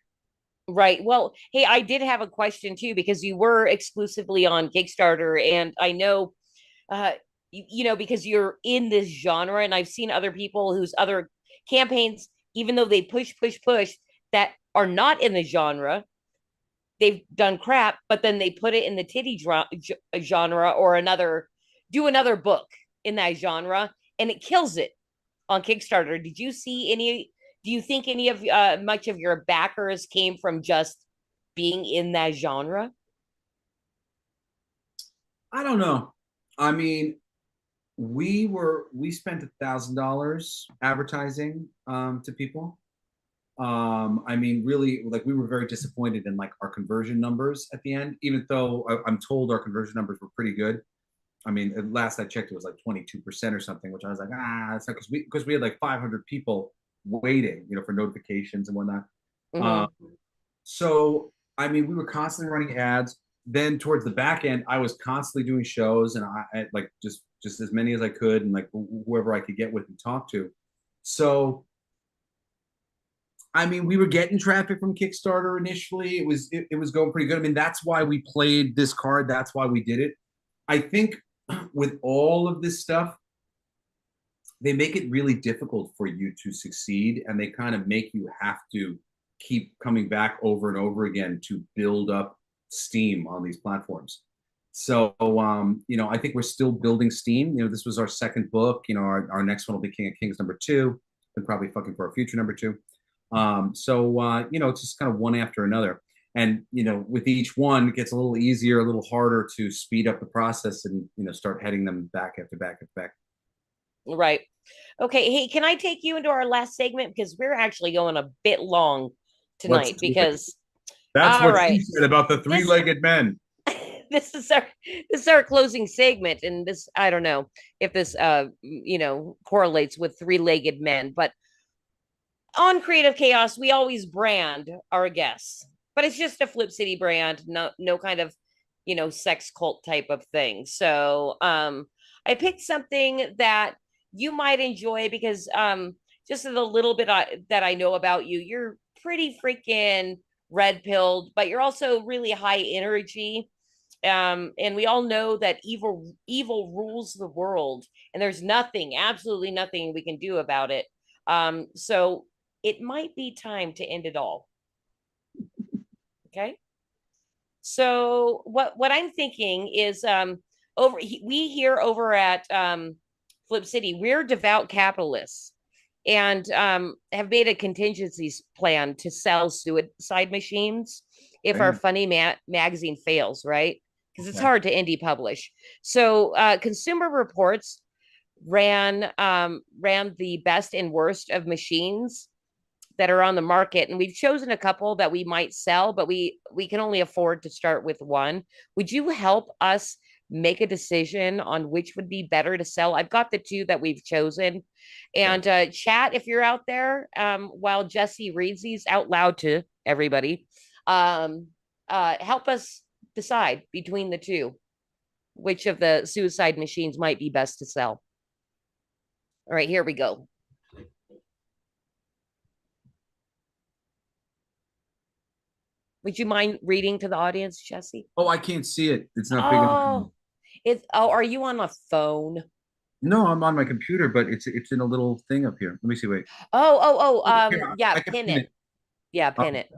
Speaker 3: Right. Well, hey, I did have a question too, because you were exclusively on Kickstarter, and I know, because you're in this genre, and I've seen other people whose other campaigns, even though they push, that are not in the genre, they've done crap, but then they put it in the titty genre or do another book in that genre, and it kills it on Kickstarter. Do you think any of much of your backers came from just being in that genre?
Speaker 5: I don't know. I mean, we spent $1,000 advertising to people. I mean, really, like, we were very disappointed in like our conversion numbers at the end, even though I'm told our conversion numbers were pretty good. I mean, at last I checked, it was like 22% or something, which I was like, it's not, because we had like 500 people waiting, for notifications and whatnot. So, I mean, we were constantly running ads. Then towards the back end, I was constantly doing shows, and I like just as many as I could, and like whoever I could get with and talk to. So, I mean, we were getting traffic from Kickstarter initially. It was going pretty good. I mean, that's why we played this card. That's why we did it. I think with all of this stuff, they make it really difficult for you to succeed, and they kind of make you have to keep coming back over and over again to build up steam on these platforms. So, I think we're still building steam. This was our second book. Our next one will be King of Kings #2, and probably fucking for our future #2. It's just kind of one after another. And, with each one, it gets a little easier, a little harder to speed up the process and, start heading them back after back after back.
Speaker 3: Right. Okay. Hey, can I take you into our last segment? Because we're actually going a bit long tonight, because
Speaker 5: that's what he said about the three-legged men.
Speaker 3: This is our closing segment, and this, I don't know if this correlates with three-legged men, but on Creative Chaos, we always brand our guests, but it's just a Flip City brand, no kind of sex cult type of thing. So I picked something that you might enjoy, because just a little bit that I know about you, you're pretty freaking red-pilled, but you're also really high energy. And we all know that evil rules the world, and there's absolutely nothing we can do about it. So it might be time to end it all. Okay. So what I'm thinking is, we here over at Flip City, we're devout capitalists, and have made a contingency plan to sell suicide machines if our funny magazine fails, right? Because it's hard to indie publish. So Consumer Reports ran the best and worst of machines that are on the market, and we've chosen a couple that we might sell, but we can only afford to start with one. Would you help us make a decision on which would be better to sell? I've got the two that we've chosen, and chat, if you're out there, while Jesse reads these out loud to everybody, help us decide between the two which of the suicide machines might be best to sell. All right, here we go. Would you mind reading to the audience, Jesse?
Speaker 5: Oh, I can't see it. It's not big enough.
Speaker 3: Are you on a phone?
Speaker 5: No, I'm on my computer, but it's in a little thing up here. Let me see. Wait.
Speaker 3: Yeah, pin it. Yeah, pin it.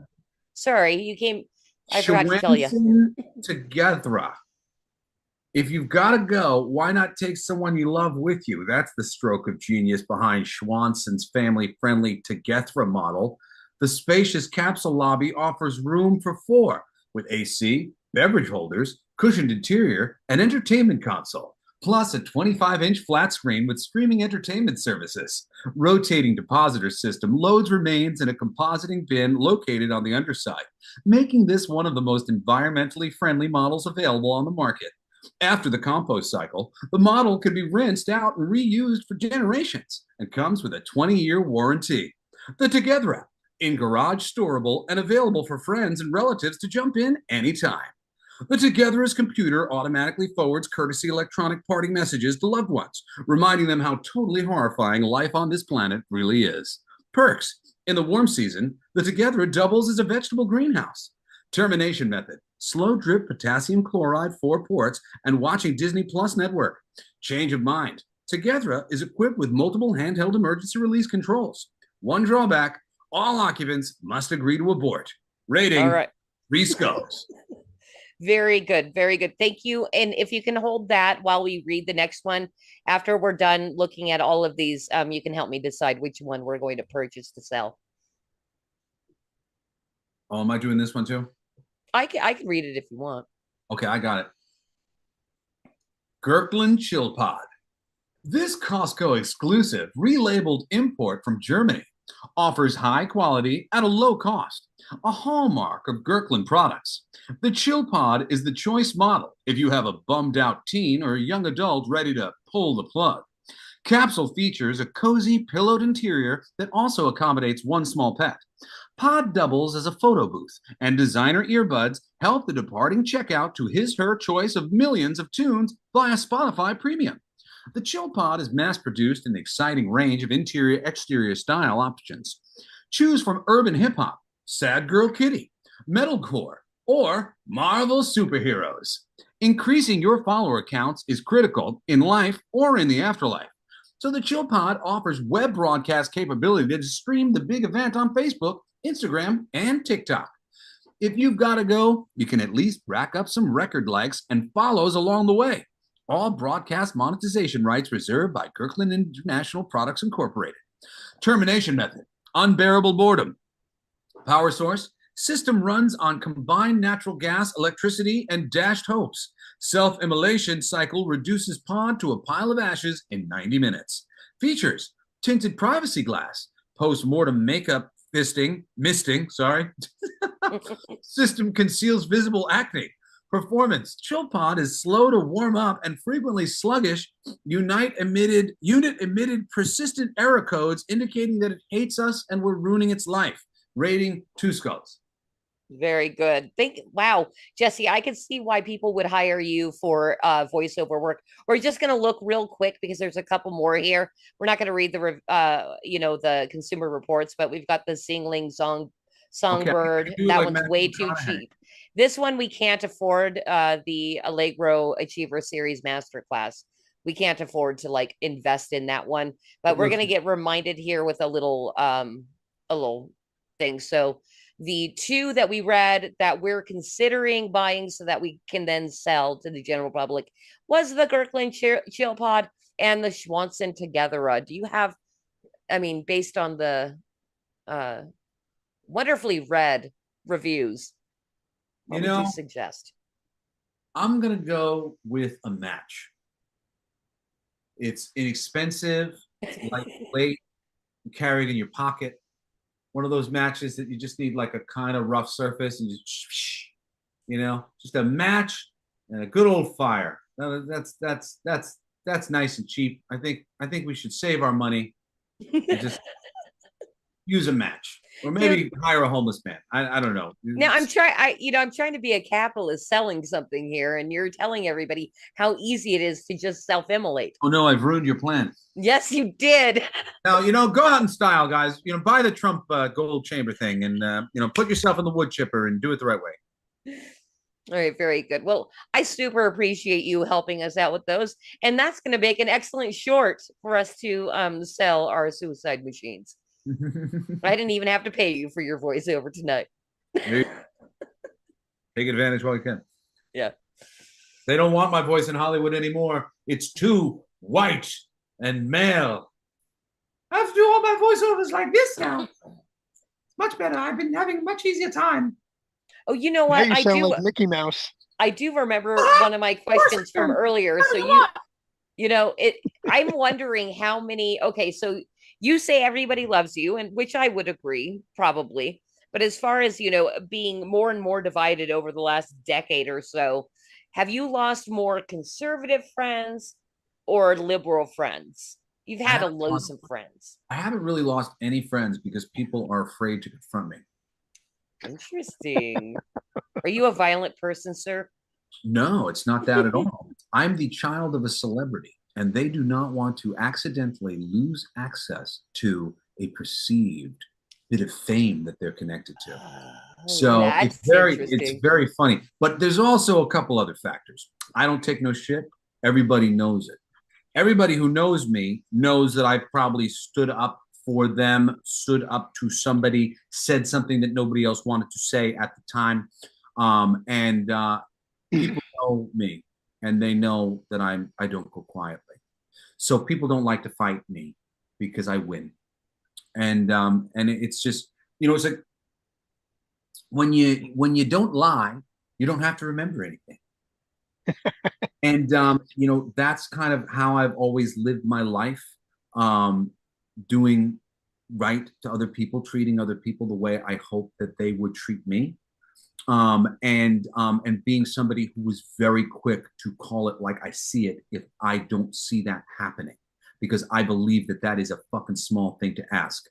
Speaker 3: Sorry, you came. I forgot to tell you.
Speaker 5: Together. If you've got to go, why not take someone you love with you? That's the stroke of genius behind Schwanson's family-friendly Together model. The spacious capsule lobby offers room for 4 with AC, beverage holders, cushioned interior, and entertainment console, plus a 25-inch flat screen with streaming entertainment services. Rotating depositor system loads remains in a compositing bin located on the underside, making this one of the most environmentally friendly models available on the market. After the compost cycle, the model can be rinsed out and reused for generations and comes with a 20-year warranty. The Together, in garage storable and available for friends and relatives to jump in anytime. The Togetherist computer automatically forwards courtesy electronic parting messages to loved ones, reminding them how totally horrifying life on this planet really is. Perks. In the warm season, the Together doubles as a vegetable greenhouse. Termination method. Slow drip potassium chloride 4 ports and watching Disney Plus network. Change of mind. Together is equipped with multiple handheld emergency release controls. One drawback, all occupants must agree to abort. Rating,
Speaker 3: All right.
Speaker 5: 3 skulls.
Speaker 3: Very good. Very good. Thank you. And if you can hold that while we read the next one, after we're done looking at all of these, you can help me decide which one we're going to purchase to sell.
Speaker 5: Oh, am I doing this one too?
Speaker 3: I can read it if you want.
Speaker 5: Okay, I got it. Gurklen Chill Pod. This Costco exclusive relabeled import from Germany offers high quality at a low cost, a hallmark of Gurklen products. The Chill Pod is the choice model if you have a bummed out teen or a young adult ready to pull the plug. Capsule features a cozy pillowed interior that also accommodates one small pet. Pod doubles as a photo booth, and designer earbuds help the departing check out to his/her choice of millions of tunes via Spotify Premium. The Chill Pod is mass-produced in an exciting range of interior-exterior style options. Choose from urban hip-hop, sad girl kitty, metalcore, or Marvel superheroes. Increasing your follower counts is critical in life or in the afterlife. So the Chill Pod offers web broadcast capability to stream the big event on Facebook, Instagram, and TikTok. If you've got to go, you can at least rack up some record likes and follows along the way. All broadcast monetization rights reserved by Gurklen International Products Incorporated. Termination method, unbearable boredom. Power source, system runs on combined natural gas, electricity, and dashed hopes. Self-immolation cycle reduces pod to a pile of ashes in 90 minutes. Features, tinted privacy glass, post-mortem makeup misting, System conceals visible acne. Performance, Chill Pod is slow to warm up and frequently sluggish. Unit emitted persistent error codes indicating that it hates us and we're ruining its life. Rating, 2 skulls.
Speaker 3: Very good. Wow, Jesse, I can see why people would hire you for voiceover work. We're just going to look real quick because there's a couple more here. We're not going to read the the consumer reports, but we've got the Singling Songbird.
Speaker 5: Okay,
Speaker 3: that
Speaker 5: like
Speaker 3: one's
Speaker 5: Matthew
Speaker 3: way too
Speaker 5: McConaughey.
Speaker 3: cheap. This one we can't afford. The Allegro Achiever Series Masterclass. We can't afford to like invest in that one, but we're going to get reminded here with a little thing. So the 2 that we read that we're considering buying so that we can then sell to the general public was the Gurklen Chill Pod and the Schwanson Together. Do you have, based on the wonderfully read reviews, what would you suggest?
Speaker 5: I'm going to go with a match. It's inexpensive, it's lightweight, you carry it in your pocket. One of those matches that you just need like a kind of rough surface and just, just a match and a good old fire. That's nice and cheap. I think we should save our money and just use a match, or maybe hire a homeless man. I don't know.
Speaker 3: Now I'm trying to be a capitalist selling something here, and you're telling everybody how easy it is to just self-immolate.
Speaker 5: Oh no, I've ruined your plan.
Speaker 3: Yes, you did.
Speaker 5: Now, go out in style, guys. Buy the Trump gold chamber thing and, put yourself in the wood chipper and do it the right way.
Speaker 3: All right, very good. Well, I super appreciate you helping us out with those. And that's going to make an excellent short for us to sell our suicide machines. I didn't even have to pay you for your voiceover tonight.
Speaker 5: Take advantage while you can.
Speaker 3: Yeah.
Speaker 5: They don't want my voice in Hollywood anymore. It's too white and male. I have to do all my voiceovers like this now. It's much better. I've been having a much easier time.
Speaker 3: Oh, you know what?
Speaker 4: Now you sound like Mickey Mouse.
Speaker 3: I do remember one of my questions from earlier. So I'm wondering how many. Okay, so you say everybody loves you, and which I would agree, probably. But as far as, being more and more divided over the last decade or so, have you lost more conservative friends or liberal friends? You've had to lose some friends.
Speaker 5: I haven't really lost any friends because people are afraid to confront me.
Speaker 3: Interesting. Are you a violent person, sir?
Speaker 5: No, it's not that at all. I'm the child of a celebrity, and they do not want to accidentally lose access to a perceived bit of fame that they're connected to. So it's
Speaker 3: That's
Speaker 5: very funny. But there's also a couple other factors. I don't take no shit. Everybody knows it. Everybody who knows me knows that I probably stood up for them, stood up to somebody, said something that nobody else wanted to say at the time. People know me, and they know that I don't go quietly. So people don't like to fight me because I win. And it's just, it's like when you don't lie, you don't have to remember anything. And that's kind of how I've always lived my life, doing right to other people, treating other people the way I hope that they would treat me. And being somebody who was very quick to call it like I see it if I don't see that happening, because I believe that that is a fucking small thing to ask.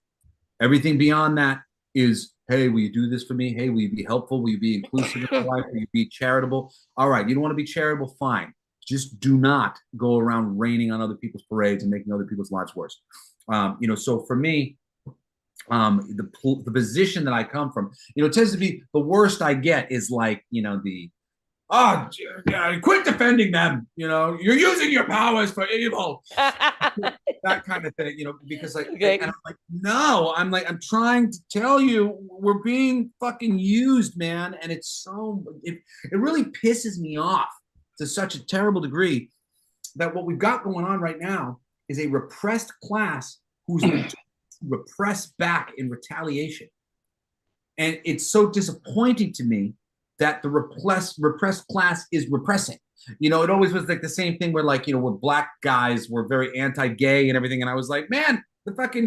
Speaker 5: Everything beyond that is, hey, will you do this for me? Hey, will you be helpful? Will you be inclusive in your life? Will you be charitable? All right, you don't want to be charitable? Fine. Just do not go around raining on other people's parades and making other people's lives worse. So for me, the position that I come from, it tends to be the worst I get is like, quit defending them. You're using your powers for evil. That kind of thing, because
Speaker 3: Okay.
Speaker 5: and I'm like, no, I'm trying to tell you, we're being fucking used, man. And it's it really pisses me off to such a terrible degree that what we've got going on right now is a repressed class who's been repressed back in retaliation. And it's so disappointing to me that the repressed class is repressing. It always was like the same thing where where black guys were very anti-gay and everything. And I was like, man,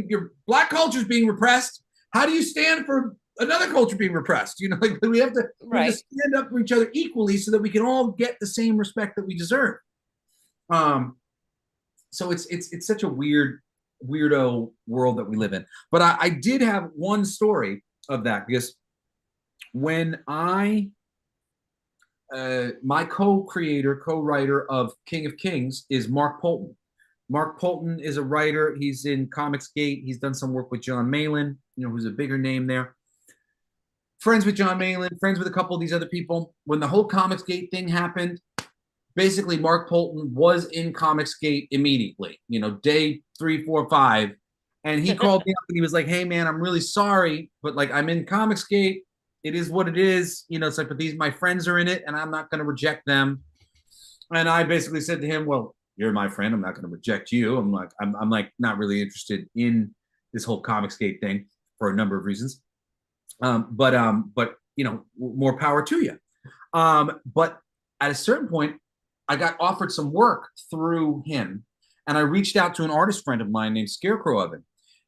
Speaker 5: your black culture is being repressed. How do you stand for another culture being repressed? We have to stand up for each other equally so that we can all get the same respect that we deserve. So it's such a weirdo world that we live in. But I did have one story of that, because when my co-writer of King of Kings is Mark Polton. Mark Polton is a writer. He's in Comicsgate. He's done some work with John Malin, who's a bigger name there. Friends with John Malin, friends with a couple of these other people. When the whole Comicsgate thing happened, basically Mark Polton was in Comicsgate immediately, day 3, 4, 5. And he called me up and he was like, hey man, I'm really sorry, but I'm in Comicsgate. It is what it is. It's like, but my friends are in it and I'm not going to reject them. And I basically said to him, well, you're my friend. I'm not going to reject you. I'm not really interested in this whole Comicsgate thing for a number of reasons. But more power to you. But at a certain point, I got offered some work through him, and I reached out to an artist friend of mine named Scarecrow Oven.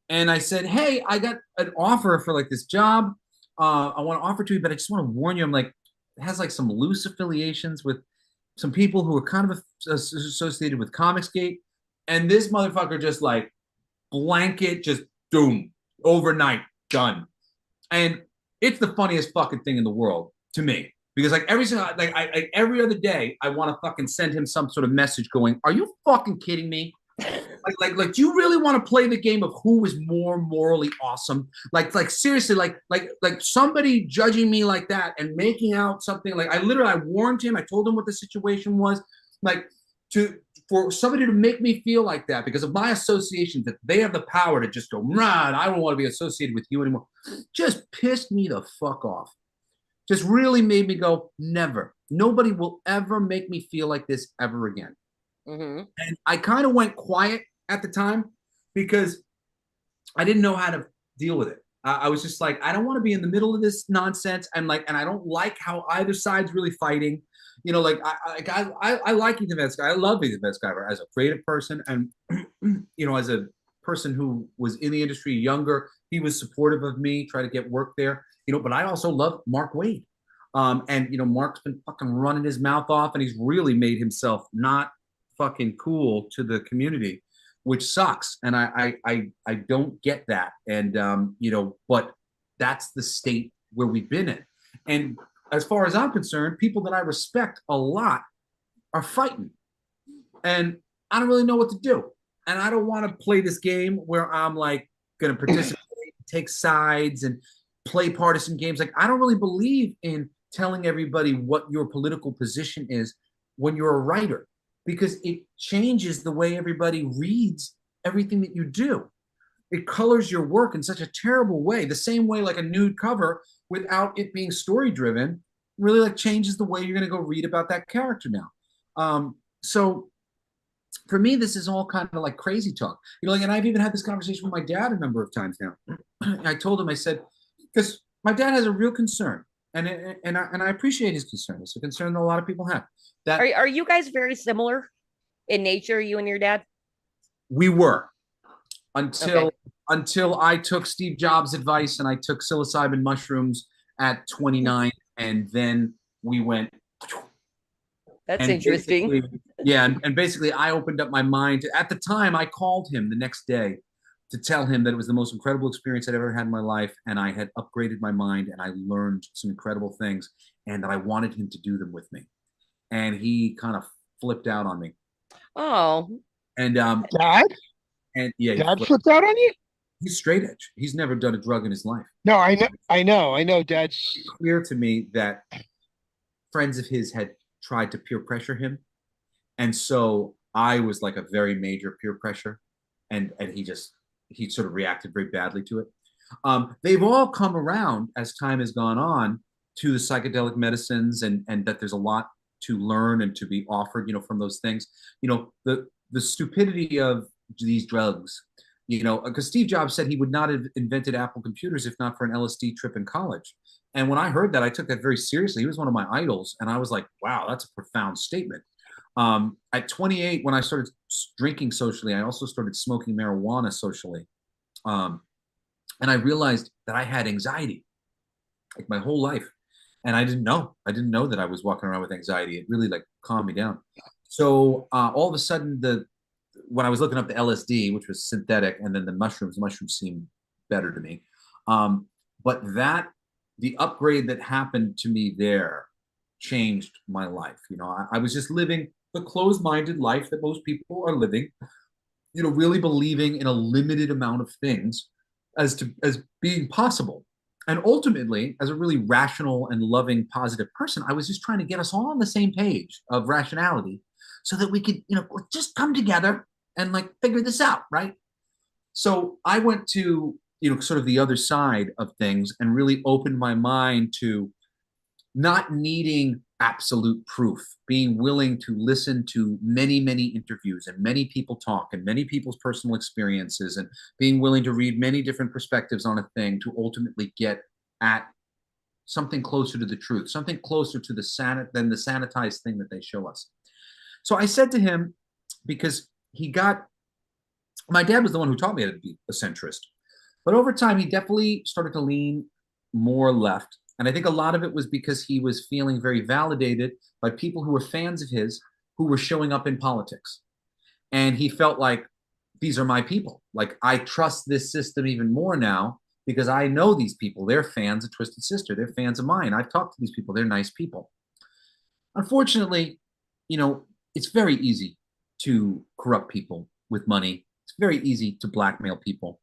Speaker 5: And I said, hey, I got an offer for this job. I want to offer to you, but I just want to warn you. I'm it has some loose affiliations with some people who are kind of associated with Comicsgate. And this motherfucker just blanket, just doom, overnight, done. And it's the funniest fucking thing in the world to me. Because every other day, I want to fucking send him some sort of message going, are you fucking kidding me? Do you really want to play the game of who is more morally awesome? Seriously, somebody judging me like that and making out something I warned him. I told him what the situation was, for somebody to make me feel like that because of my association, that they have the power to just go, right, I don't want to be associated with you anymore. Just pissed me the fuck off. Just really made me go, never. Nobody will ever make me feel like this ever again. Mm-hmm. And I kind of went quiet at the time because I didn't know how to deal with it. I was just I don't want to be in the middle of this nonsense. And I don't like how either side's really fighting. I like Ethan Van Sciver. I love Ethan Van Sciver as a creative person. And, as a person who was in the industry younger, he was supportive of me, try to get work there. But I also love Mark Waid. Mark's been fucking running his mouth off, and he's really made himself not fucking cool to the community, which sucks. And I don't get that. And, but that's the state where we've been in. And as far as I'm concerned, people that I respect a lot are fighting. And I don't really know what to do. And I don't want to play this game where I'm like going to participate, take sides, and play partisan games. Like, I don't really believe in telling everybody what your political position is when you're a writer, because it changes the way everybody reads everything that you do. It colors your work in such a terrible way, the same way like a nude cover without it being story driven really like changes the way you're going to go read about that character now. So for me, this is all kind of like crazy talk, like, and I've even had this conversation with my dad a number of times now. I told him, I said, because my dad has a real concern, and I appreciate his concern. It's a concern that a lot of people have. That
Speaker 3: are you guys very similar in nature, you and your dad?
Speaker 5: we were until I took Steve Jobs' advice and I took psilocybin mushrooms at 29, and then we went.
Speaker 3: That's interesting.
Speaker 5: Yeah, and basically I opened up my mind. At the time, I called him the next day to tell him that it was the most incredible experience I'd ever had in my life, and I had upgraded my mind, and I learned some incredible things, and that I wanted him to do them with me. And he kind of flipped out on me.
Speaker 3: Oh.
Speaker 5: And
Speaker 4: Dad?
Speaker 5: And yeah,
Speaker 4: Dad flipped out on you?
Speaker 5: He's straight edge. He's never done a drug in his life.
Speaker 4: No, I know. Dad's
Speaker 5: It's clear to me that friends of his had tried to peer pressure him, and so I was like a very major peer pressure, and he sort of reacted very badly to it. They've all come around as time has gone on to the psychedelic medicines, and that there's a lot to learn and to be offered, from those things. The stupidity of these drugs, because Steve Jobs said he would not have invented Apple computers if not for an LSD trip in college. And when I heard that, I took that very seriously. He was one of my idols. And I was like, wow, that's a profound statement. At 28, when I started drinking socially, I also started smoking marijuana socially. And I realized that I had anxiety like my whole life. And I didn't know that I was walking around with anxiety. It really like calmed me down. So all of a sudden, when I was looking up the LSD, which was synthetic, and then the mushrooms seemed better to me. But the upgrade that happened to me there changed my life. I was just living the closed-minded life that most people are living, really believing in a limited amount of things as being possible. And ultimately, as a really rational and loving, positive person, I was just trying to get us all on the same page of rationality so that we could, just come together and like figure this out, right? So I went to, sort of the other side of things and really opened my mind to not needing absolute proof, being willing to listen to many, many interviews and many people talk and many people's personal experiences, and being willing to read many different perspectives on a thing to ultimately get at something closer to the truth, something closer to than the sanitized thing that they show us. So I said to him, because my dad was the one who taught me how to be a centrist, but over time he definitely started to lean more left. And I think a lot of it was because he was feeling very validated by people who were fans of his, who were showing up in politics. And he felt like, these are my people. Like, I trust this system even more now because I know these people. They're fans of Twisted Sister. They're fans of mine. I've talked to these people. They're nice people. Unfortunately, it's very easy to corrupt people with money. It's very easy to blackmail people.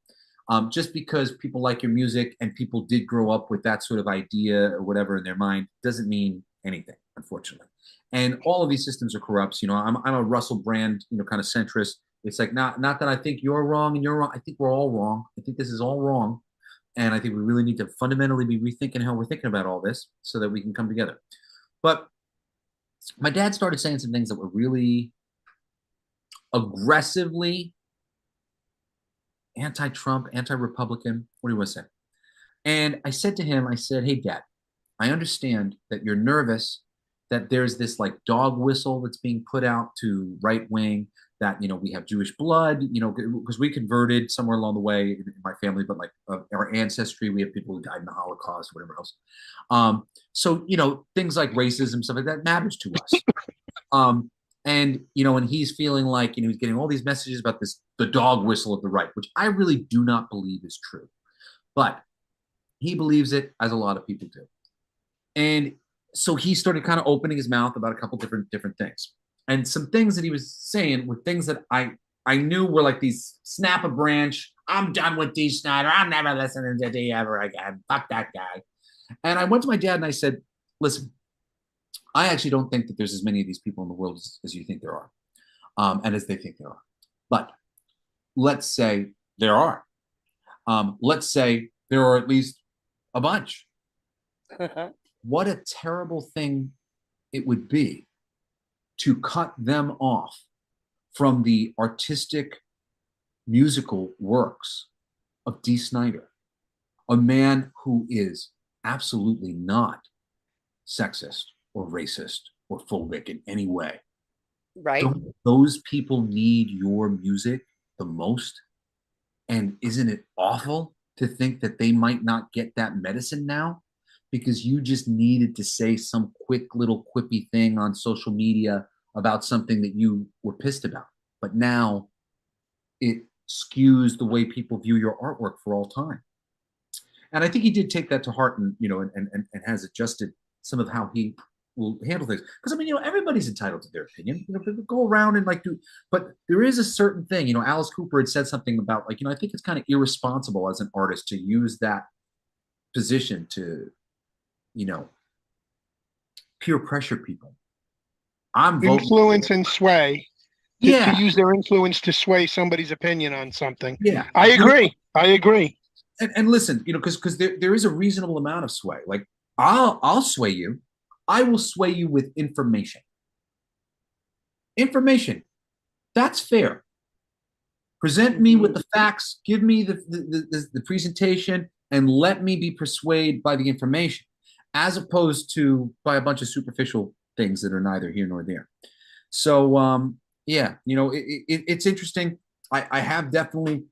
Speaker 5: Just because people like your music and people did grow up with that sort of idea or whatever in their mind doesn't mean anything, unfortunately. And all of these systems are corrupt. I'm a Russell Brand, kind of centrist. It's like, not that I think you're wrong and you're wrong. I think we're all wrong. I think this is all wrong. And I think we really need to fundamentally be rethinking how we're thinking about all this so that we can come together. But my dad started saying some things that were really aggressively anti-Trump, anti-Republican. What do you want to say? And I said to him, hey, Dad, I understand that you're nervous that there's this like dog whistle that's being put out to right wing, that, we have Jewish blood, because we converted somewhere along the way in my family, but like our ancestry, we have people who died in the Holocaust, whatever else. So, things like racism, stuff like that matters to us. And he's feeling like, he's getting all these messages about the dog whistle of the right, which I really do not believe is true. But he believes it, as a lot of people do. And so he started kind of opening his mouth about a couple different things. And some things that he was saying were things that I knew were like these snap a branch. I'm done with D. Snyder. I'm never listening to D ever again. Fuck that guy. And I went to my dad and I said, listen, I actually don't think that there's as many of these people in the world as you think there are, and as they think there are. But let's say there are. Let's say there are at least a bunch. What a terrible thing it would be to cut them off from the artistic musical works of D. Snyder, a man who is absolutely not sexist or racist or phobic in any way.
Speaker 3: Right.
Speaker 5: Don't those people need your music the most? And isn't it awful to think that they might not get that medicine now because you just needed to say some quick little quippy thing on social media about something that you were pissed about? But now it skews the way people view your artwork for all time. And I think he did take that to heart, and and has adjusted some of how he will handle things. Because I mean, everybody's entitled to their opinion. People go around and but there is a certain thing. Alice Cooper had said something about I think it's kind of irresponsible as an artist to use that position to, peer pressure people.
Speaker 4: Influence and sway. To use their influence to sway somebody's opinion on something.
Speaker 5: Yeah,
Speaker 4: I agree.
Speaker 5: And listen, because there is a reasonable amount of sway. Like I'll sway you. I will sway you with information. Information. That's fair. Present me with the facts. Give me the presentation, and let me be persuaded by the information, as opposed to by a bunch of superficial things that are neither here nor there. So it's interesting. I have definitely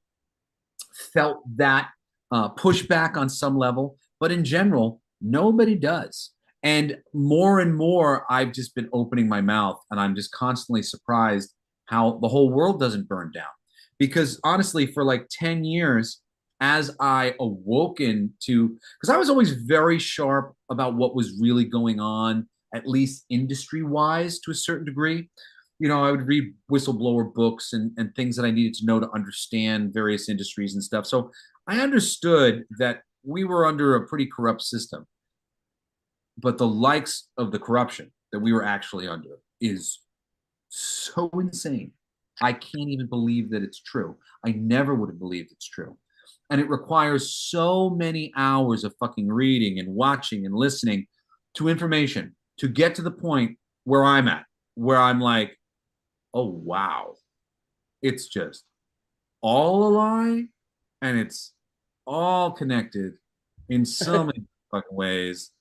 Speaker 5: felt that pushback on some level, but in general, nobody does. And more, I've just been opening my mouth, and I'm just constantly surprised how the whole world doesn't burn down. Because honestly, for like 10 years, as I awoken to, because I was always very sharp about what was really going on, at least industry-wise to a certain degree. I would read whistleblower books and things that I needed to know to understand various industries and stuff. So I understood that we were under a pretty corrupt system. But the likes of the corruption that we were actually under is so insane. I can't even believe that it's true. I never would have believed it's true. And it requires so many hours of fucking reading and watching and listening to information to get to the point where I'm at, where I'm like, oh, wow. It's just all a lie, and it's all connected in so many fucking ways.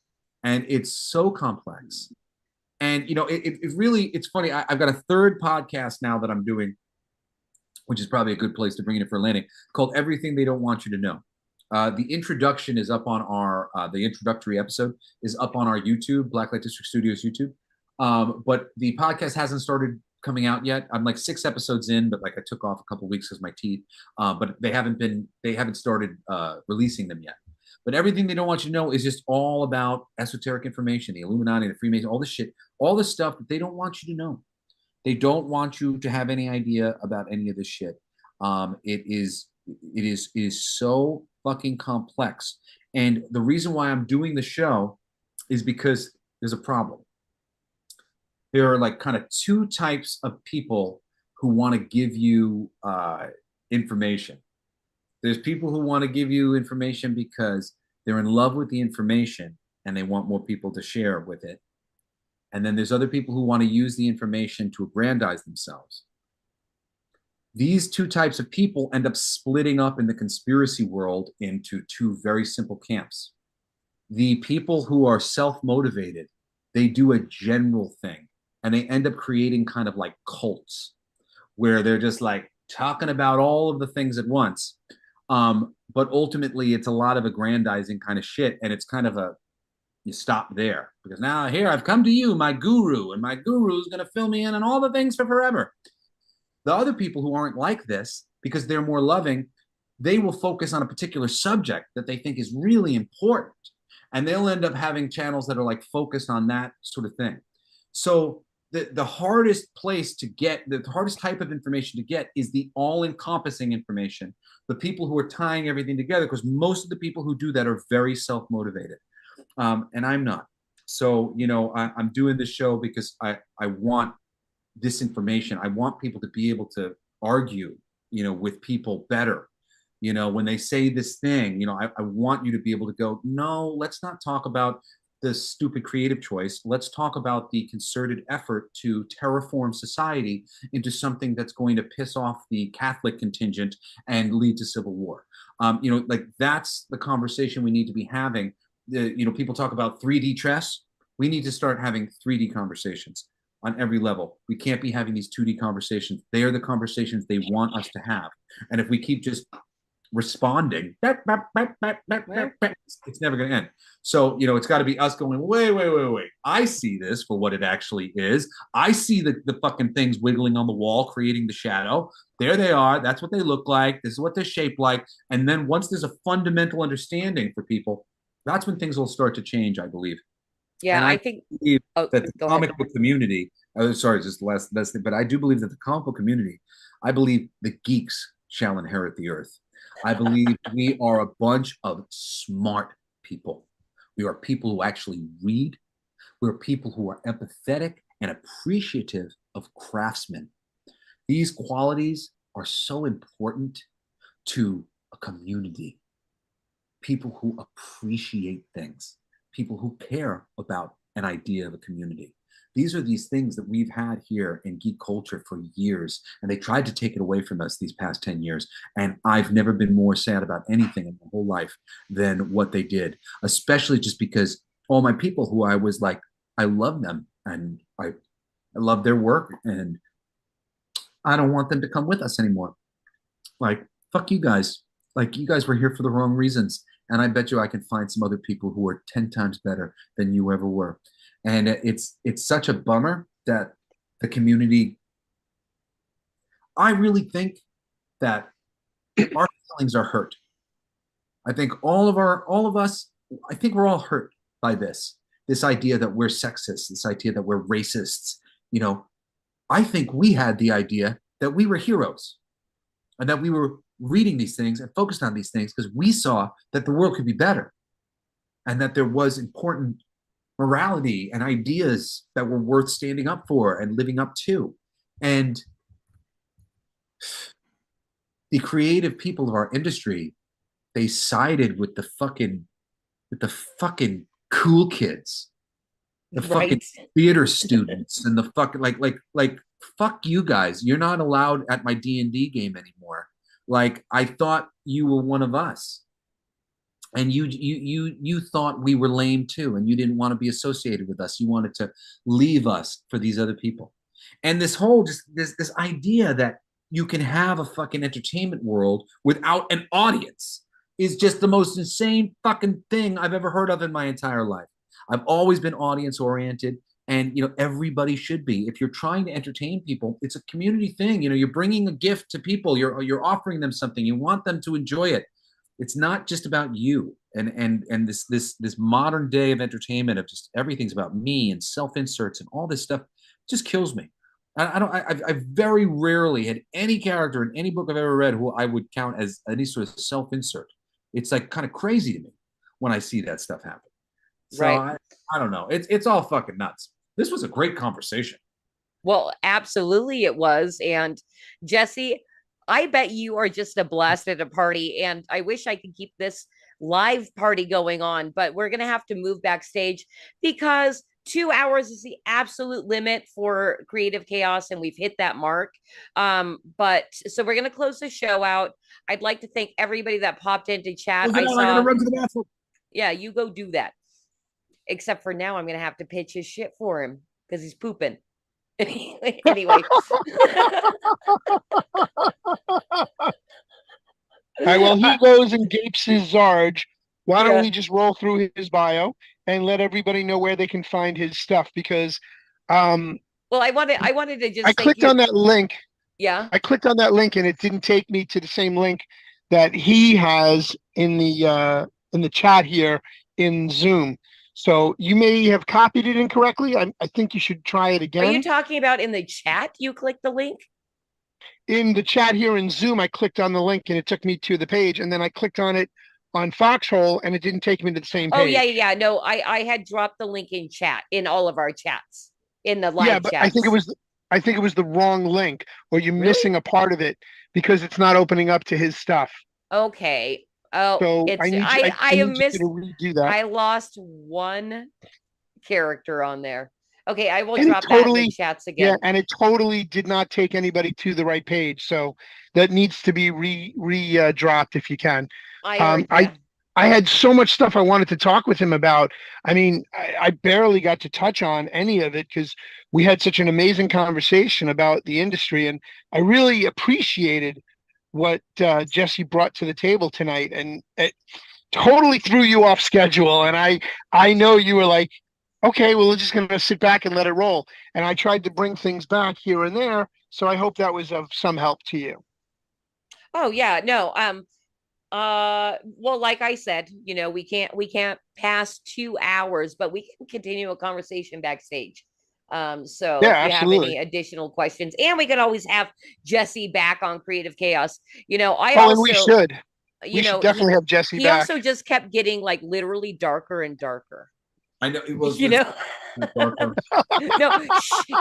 Speaker 5: And it's so complex. And, it really, it's funny. I've got a third podcast now that I'm doing, which is probably a good place to bring it for a landing, called Everything They Don't Want You to Know. The introduction is up on the introductory episode is up on our YouTube, Blacklight District Studios YouTube. But the podcast hasn't started coming out yet. I'm like 6 episodes in, but I took off a couple of weeks because my teeth, but they haven't started releasing them yet. But Everything They Don't Want You to Know is just all about esoteric information, the Illuminati, the Freemasons, all this shit, all the stuff that they don't want you to know. They don't want you to have any idea about any of this shit. It is so fucking complex. And the reason why I'm doing the show is because there's a problem. There are kind of 2 types of people who want to give you information. There's people who want to give you information because they're in love with the information and they want more people to share with it. And then there's other people who want to use the information to aggrandize themselves. These 2 types of people end up splitting up in the conspiracy world into 2 very simple camps. The people who are self-motivated, they do a general thing, and they end up creating kind of like cults where they're just talking about all of the things at once. But ultimately, it's a lot of aggrandizing kind of shit, and it's kind of you stop there because now here I've come to you, my guru, and my guru is going to fill me in on all the things for forever. The other people who aren't like this, because they're more loving, they will focus on a particular subject that they think is really important, and they'll end up having channels that are like focused on that sort of thing. So the hardest place to get, the hardest type of information to get is the all-encompassing information, the people who are tying everything together, because most of the people who do that are very self-motivated, and I'm not. So, you know, I'm doing this show because I want this information. I want people to be able to argue, you know, with people better. You know, when they say this thing, you know, I want you to be able to go, no, let's not talk about the stupid creative choice. Let's talk about the concerted effort to terraform society into something that's going to piss off the Catholic contingent and lead to civil war. You know, like that's the conversation we need to be having. You know, people talk about 3D chess. We need to start having 3D conversations on every level. We can't be having these 2D conversations. They are the conversations they want us to have. And if we keep just responding, it's never going to end. So, you know, it's got to be us going, wait. I see this for what it actually is. I see the fucking things wiggling on the wall, creating the shadow. There they are. That's what they look like. This is what they're shaped like. And then once there's a fundamental understanding for people, that's when things will start to change, I believe.
Speaker 3: Yeah,
Speaker 5: and
Speaker 3: I think
Speaker 5: believe that the
Speaker 3: go
Speaker 5: comic
Speaker 3: ahead.
Speaker 5: book community, sorry, just the last thing, but I do believe that the comic book community, I believe the geeks shall inherit the earth. I believe we are a bunch of smart people. We are people who actually read. We're people who are empathetic and appreciative of craftsmen. These qualities are so important to a community. People who appreciate things, people who care about an idea of a community. These are these things that we've had here in geek culture for years, and they tried to take it away from us these past 10 years. And I've never been more sad about anything in my whole life than what they did, especially just because all my people who I was like, I love them and I love their work, and I don't want them to come with us anymore. Like, fuck you guys. Like, you guys were here for the wrong reasons. And I bet you I can find some other people who are 10 times better than you ever were. And it's such a bummer that the community, I really think that our feelings are hurt. I think all of us, I think we're all hurt by this idea that we're sexist, this idea that we're racists. You know, I think we had the idea that we were heroes and that we were reading these things and focused on these things because we saw that the world could be better and that there was important morality and ideas that were worth standing up for and living up to. And the creative people of our industry, they sided with the fucking cool kids, the fucking theater students, and the fucking like fuck you guys. You're not allowed at my D&D game anymore. Like, I thought you were one of us, and you thought we were lame too, and you didn't want to be associated with us. You wanted to leave us for these other people. And this whole just this idea that you can have a fucking entertainment world without an audience is just the most insane fucking thing I've ever heard of in my entire life. I've always been audience oriented. And, you know, everybody should be. If you're trying to entertain people, it's a community thing. You know, you're bringing a gift to people. You're offering them something. You want them to enjoy it. It's not just about you. And this modern day of entertainment of just everything's about me and self-inserts and all this stuff just kills me. I've very rarely had any character in any book I've ever read who I would count as any sort of self-insert. It's like kind of crazy to me when I see that stuff happen. So
Speaker 3: Right.
Speaker 5: I don't know. It's all fucking nuts. This was a great conversation.
Speaker 3: Well, absolutely it was. And Jesse, I bet you are just a blast at a party. And I wish I could keep this live party going on, but we're going to have to move backstage because 2 hours is the absolute limit for Creative Chaos, and we've hit that mark. But so we're going to close the show out. I'd like to thank everybody that popped into chat.
Speaker 5: I gotta run to the bathroom.
Speaker 3: Yeah, you go do that. Except for now, I'm going to have to pitch his shit for him because he's pooping. Anyway.
Speaker 4: All right, well, he goes and gapes his Zarge. Why don't we just roll through his bio and let everybody know where they can find his stuff? Because
Speaker 3: well, I wanted to just
Speaker 4: I clicked on that link.
Speaker 3: Yeah.
Speaker 4: I clicked on that link and it didn't take me to the same link that he has in the chat here. in Zoom. So you may have copied it incorrectly. I think you should try it
Speaker 3: Are
Speaker 4: again.
Speaker 3: you talking about in the chat? You click the link?
Speaker 4: In the chat here in Zoom, I clicked on the link and it took me to the page, and then I clicked on it on Foxhole and it didn't take me to the same page.
Speaker 3: Oh, yeah. No, I had dropped the link in chat, in all of our chats, in the live
Speaker 4: Yeah, but
Speaker 3: chats.
Speaker 4: I think it was the wrong link, or you're
Speaker 3: Really?
Speaker 4: missing a part of it because it's not opening up to his stuff.
Speaker 3: Okay. Oh,
Speaker 4: So
Speaker 3: it's
Speaker 4: I need you to redo that.
Speaker 3: I lost one character on there. Okay, I will
Speaker 4: And it
Speaker 3: drop that in the
Speaker 4: totally,
Speaker 3: chats
Speaker 4: yeah,
Speaker 3: again.
Speaker 4: and it totally did not take anybody to the right page. So that needs to be dropped if you can.
Speaker 3: I heard
Speaker 4: I
Speaker 3: ya.
Speaker 4: I had so much stuff I wanted to talk with him about. I mean, I barely got to touch on any of it because we had such an amazing conversation about the industry, and I really appreciated what Jesse brought to the table tonight, and it totally threw you off schedule. And I know you were like, okay, well, we're just going to sit back and let it roll. And I tried to bring things back here and there, so I hope that was of some help to you.
Speaker 3: Oh yeah, no. Well, like I said, we can't pass 2 hours, but we can continue a conversation backstage. So
Speaker 4: Yeah,
Speaker 3: if you have
Speaker 4: absolutely.
Speaker 3: any additional questions, and we could always have Jesse back on Creative Chaos. I
Speaker 4: Oh,
Speaker 3: also,
Speaker 4: and we should. We should
Speaker 3: he
Speaker 4: definitely have Jesse
Speaker 3: he
Speaker 4: back.
Speaker 3: also just kept getting like literally darker and darker.
Speaker 5: I know it was.
Speaker 3: No,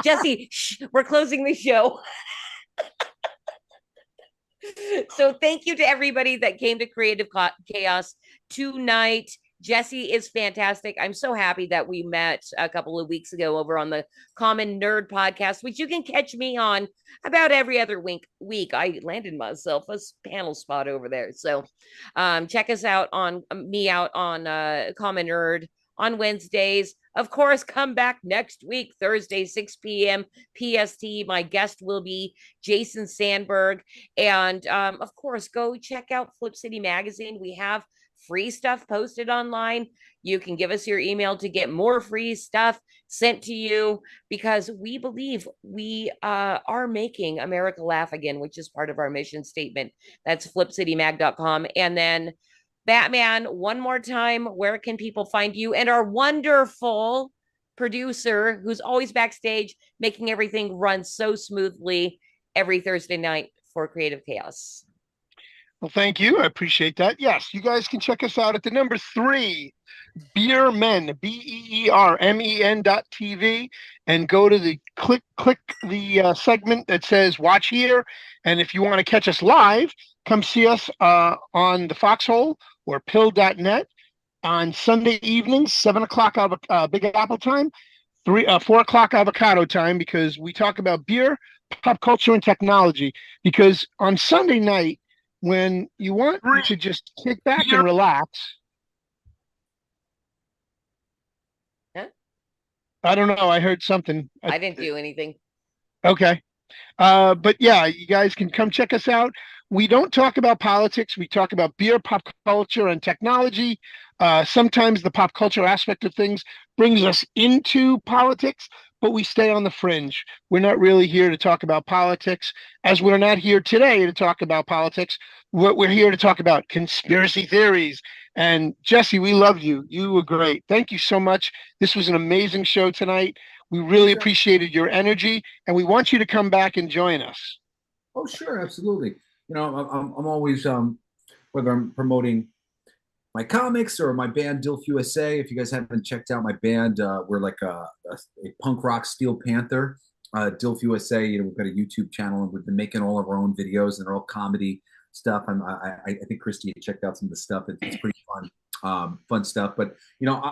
Speaker 3: Jesse, we're closing the show. So thank you to everybody that came to Creative Chaos tonight. Jesse is fantastic. I'm so happy that we met a couple of weeks ago over on the Common Nerd podcast, which you can catch me on about every other week. I landed myself a panel spot over there. So check us out on Common Nerd on Wednesdays. Of course, come back next week, Thursday, 6 p.m. PST. My guest will be Jason Sandberg. And of course, go check out Flip City Magazine. We have free stuff posted online. You can give us your email to get more free stuff sent to you, because we believe we are making America laugh again, which is part of our mission statement. That's flipcitymag.com. And then Batman, one more time, where can people find you and our wonderful producer who's always backstage making everything run so smoothly every Thursday night for Creative Chaos?
Speaker 4: Well, thank you. I appreciate that. Yes, you guys can check us out at the number 3, Beermen, BEERMEN.TV, and go to the click the segment that says Watch Here. And if you want to catch us live, come see us on the Foxhole or pill.net on Sunday evenings, 7 o'clock Big Apple time, 4 o'clock avocado time, because we talk about beer, pop culture, and technology. Because on Sunday night, when you want to just kick back and relax.
Speaker 3: Huh?
Speaker 4: I don't know. I heard something.
Speaker 3: I didn't do anything.
Speaker 4: Okay. But yeah, you guys can come check us out. We don't talk about politics. We talk about beer, pop culture, and technology. Sometimes the pop culture aspect of things brings us into politics, but we stay on the fringe. We're not really here to talk about politics, as we're not here today to talk about politics. We're here to talk about conspiracy theories. And Jesse, we love you. You were great. Thank you so much. This was an amazing show tonight. We really appreciated your energy, and we want you to come back and join us.
Speaker 5: Oh, sure, absolutely. I'm always whether I'm promoting my comics or my band Dilf USA. If you guys haven't checked out my band, we're like a punk rock Steel Panther. Dilf USA, we've got a YouTube channel, and we've been making all of our own videos, and they're all comedy stuff. I think Christy checked out some of the stuff. It's pretty fun stuff. But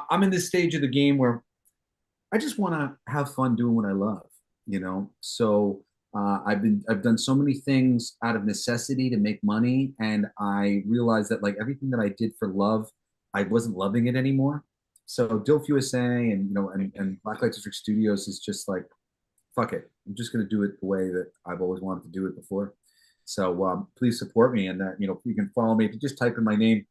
Speaker 5: I'm in this stage of the game where I just want to have fun doing what I love. So I've done so many things out of necessity to make money, and I realized that like everything that I did for love, I wasn't loving it anymore. So Dilf USA and and Blacklight District Studios is just like, fuck it, I'm just gonna do it the way that I've always wanted to do it before. So please support me, and you can follow me if you just type in my name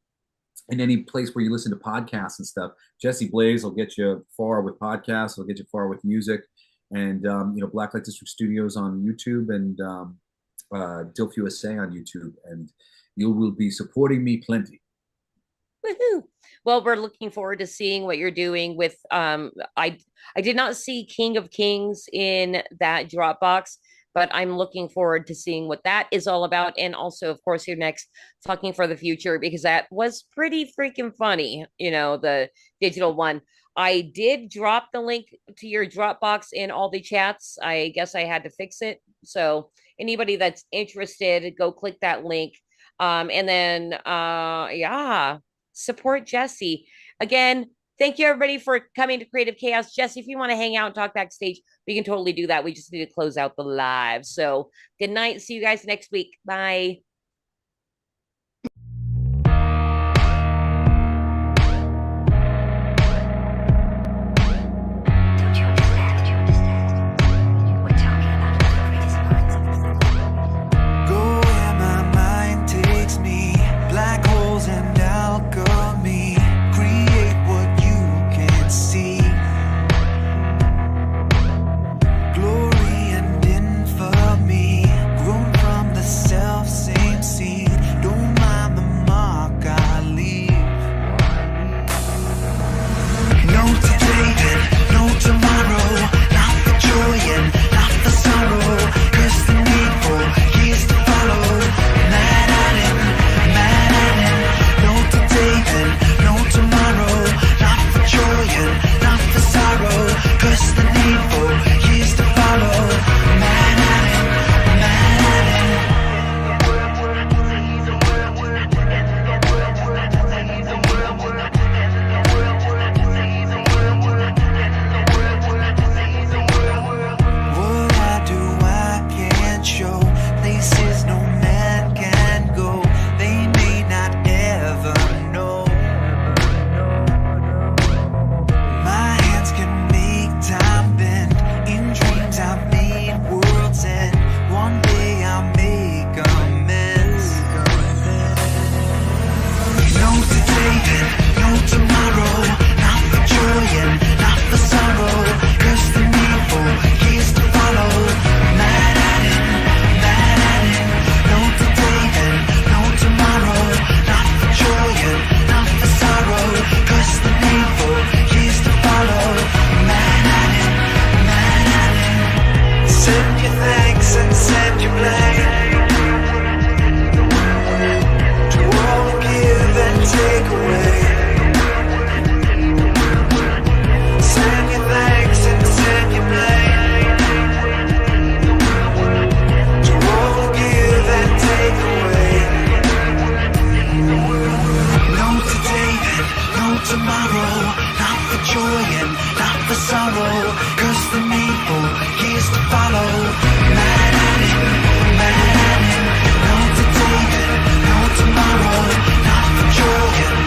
Speaker 5: in any place where you listen to podcasts and stuff. Jesse Blaze will get you far with podcasts. Will get you far with music. And Blacklight District Studios on YouTube, and Dilf USA on YouTube, and you will be supporting me plenty.
Speaker 3: Woohoo! Well, we're looking forward to seeing what you're doing with I did not see King of Kings in that Dropbox, but I'm looking forward to seeing what that is all about. And also, of course, your next Talking for the Future, because that was pretty freaking funny, the digital one. I did drop the link to your Dropbox in all the chats. I guess I had to fix it. So anybody that's interested, go click that link. And then yeah, support Jesse. Again, thank you everybody for coming to Creative Chaos. Jesse, if you want to hang out and talk backstage, we can totally do that. We just need to close out the live. So good night. See you guys next week. Bye.
Speaker 2: Go where my mind takes me, black holes and alchemy, create what you can't see. Glory and infamy, grown from the self same seed. Don't mind the mark I leave. No today and no tomorrow, not for joy and not for sorrow. Here's the needful, here's the follow. Mad at him, no today and no tomorrow, not for joy and not for sorrow. Cause the needful, here's the follow. Mad at him, mad at him. What I do, I can't show. Places no man can go. They may not ever know. My hands can make time bend. In dreams I've made worlds end. One day I'll make amends. No today and no tomorrow, not for joy and not for sorrow. Cause the needful, here's to follow. Mad at him, no today and no tomorrow, not for joy and not for sorrow. Cause the needful, here's to follow. Mad at him. Send your thanks and send your blame. To all who give and take away. Send your thanks and send your blame. To all who give and take away. No today and no tomorrow, not for joy and not for sorrow. Cause the needful, here's to follow. Mad at him, no today and no tomorrow, not for joy and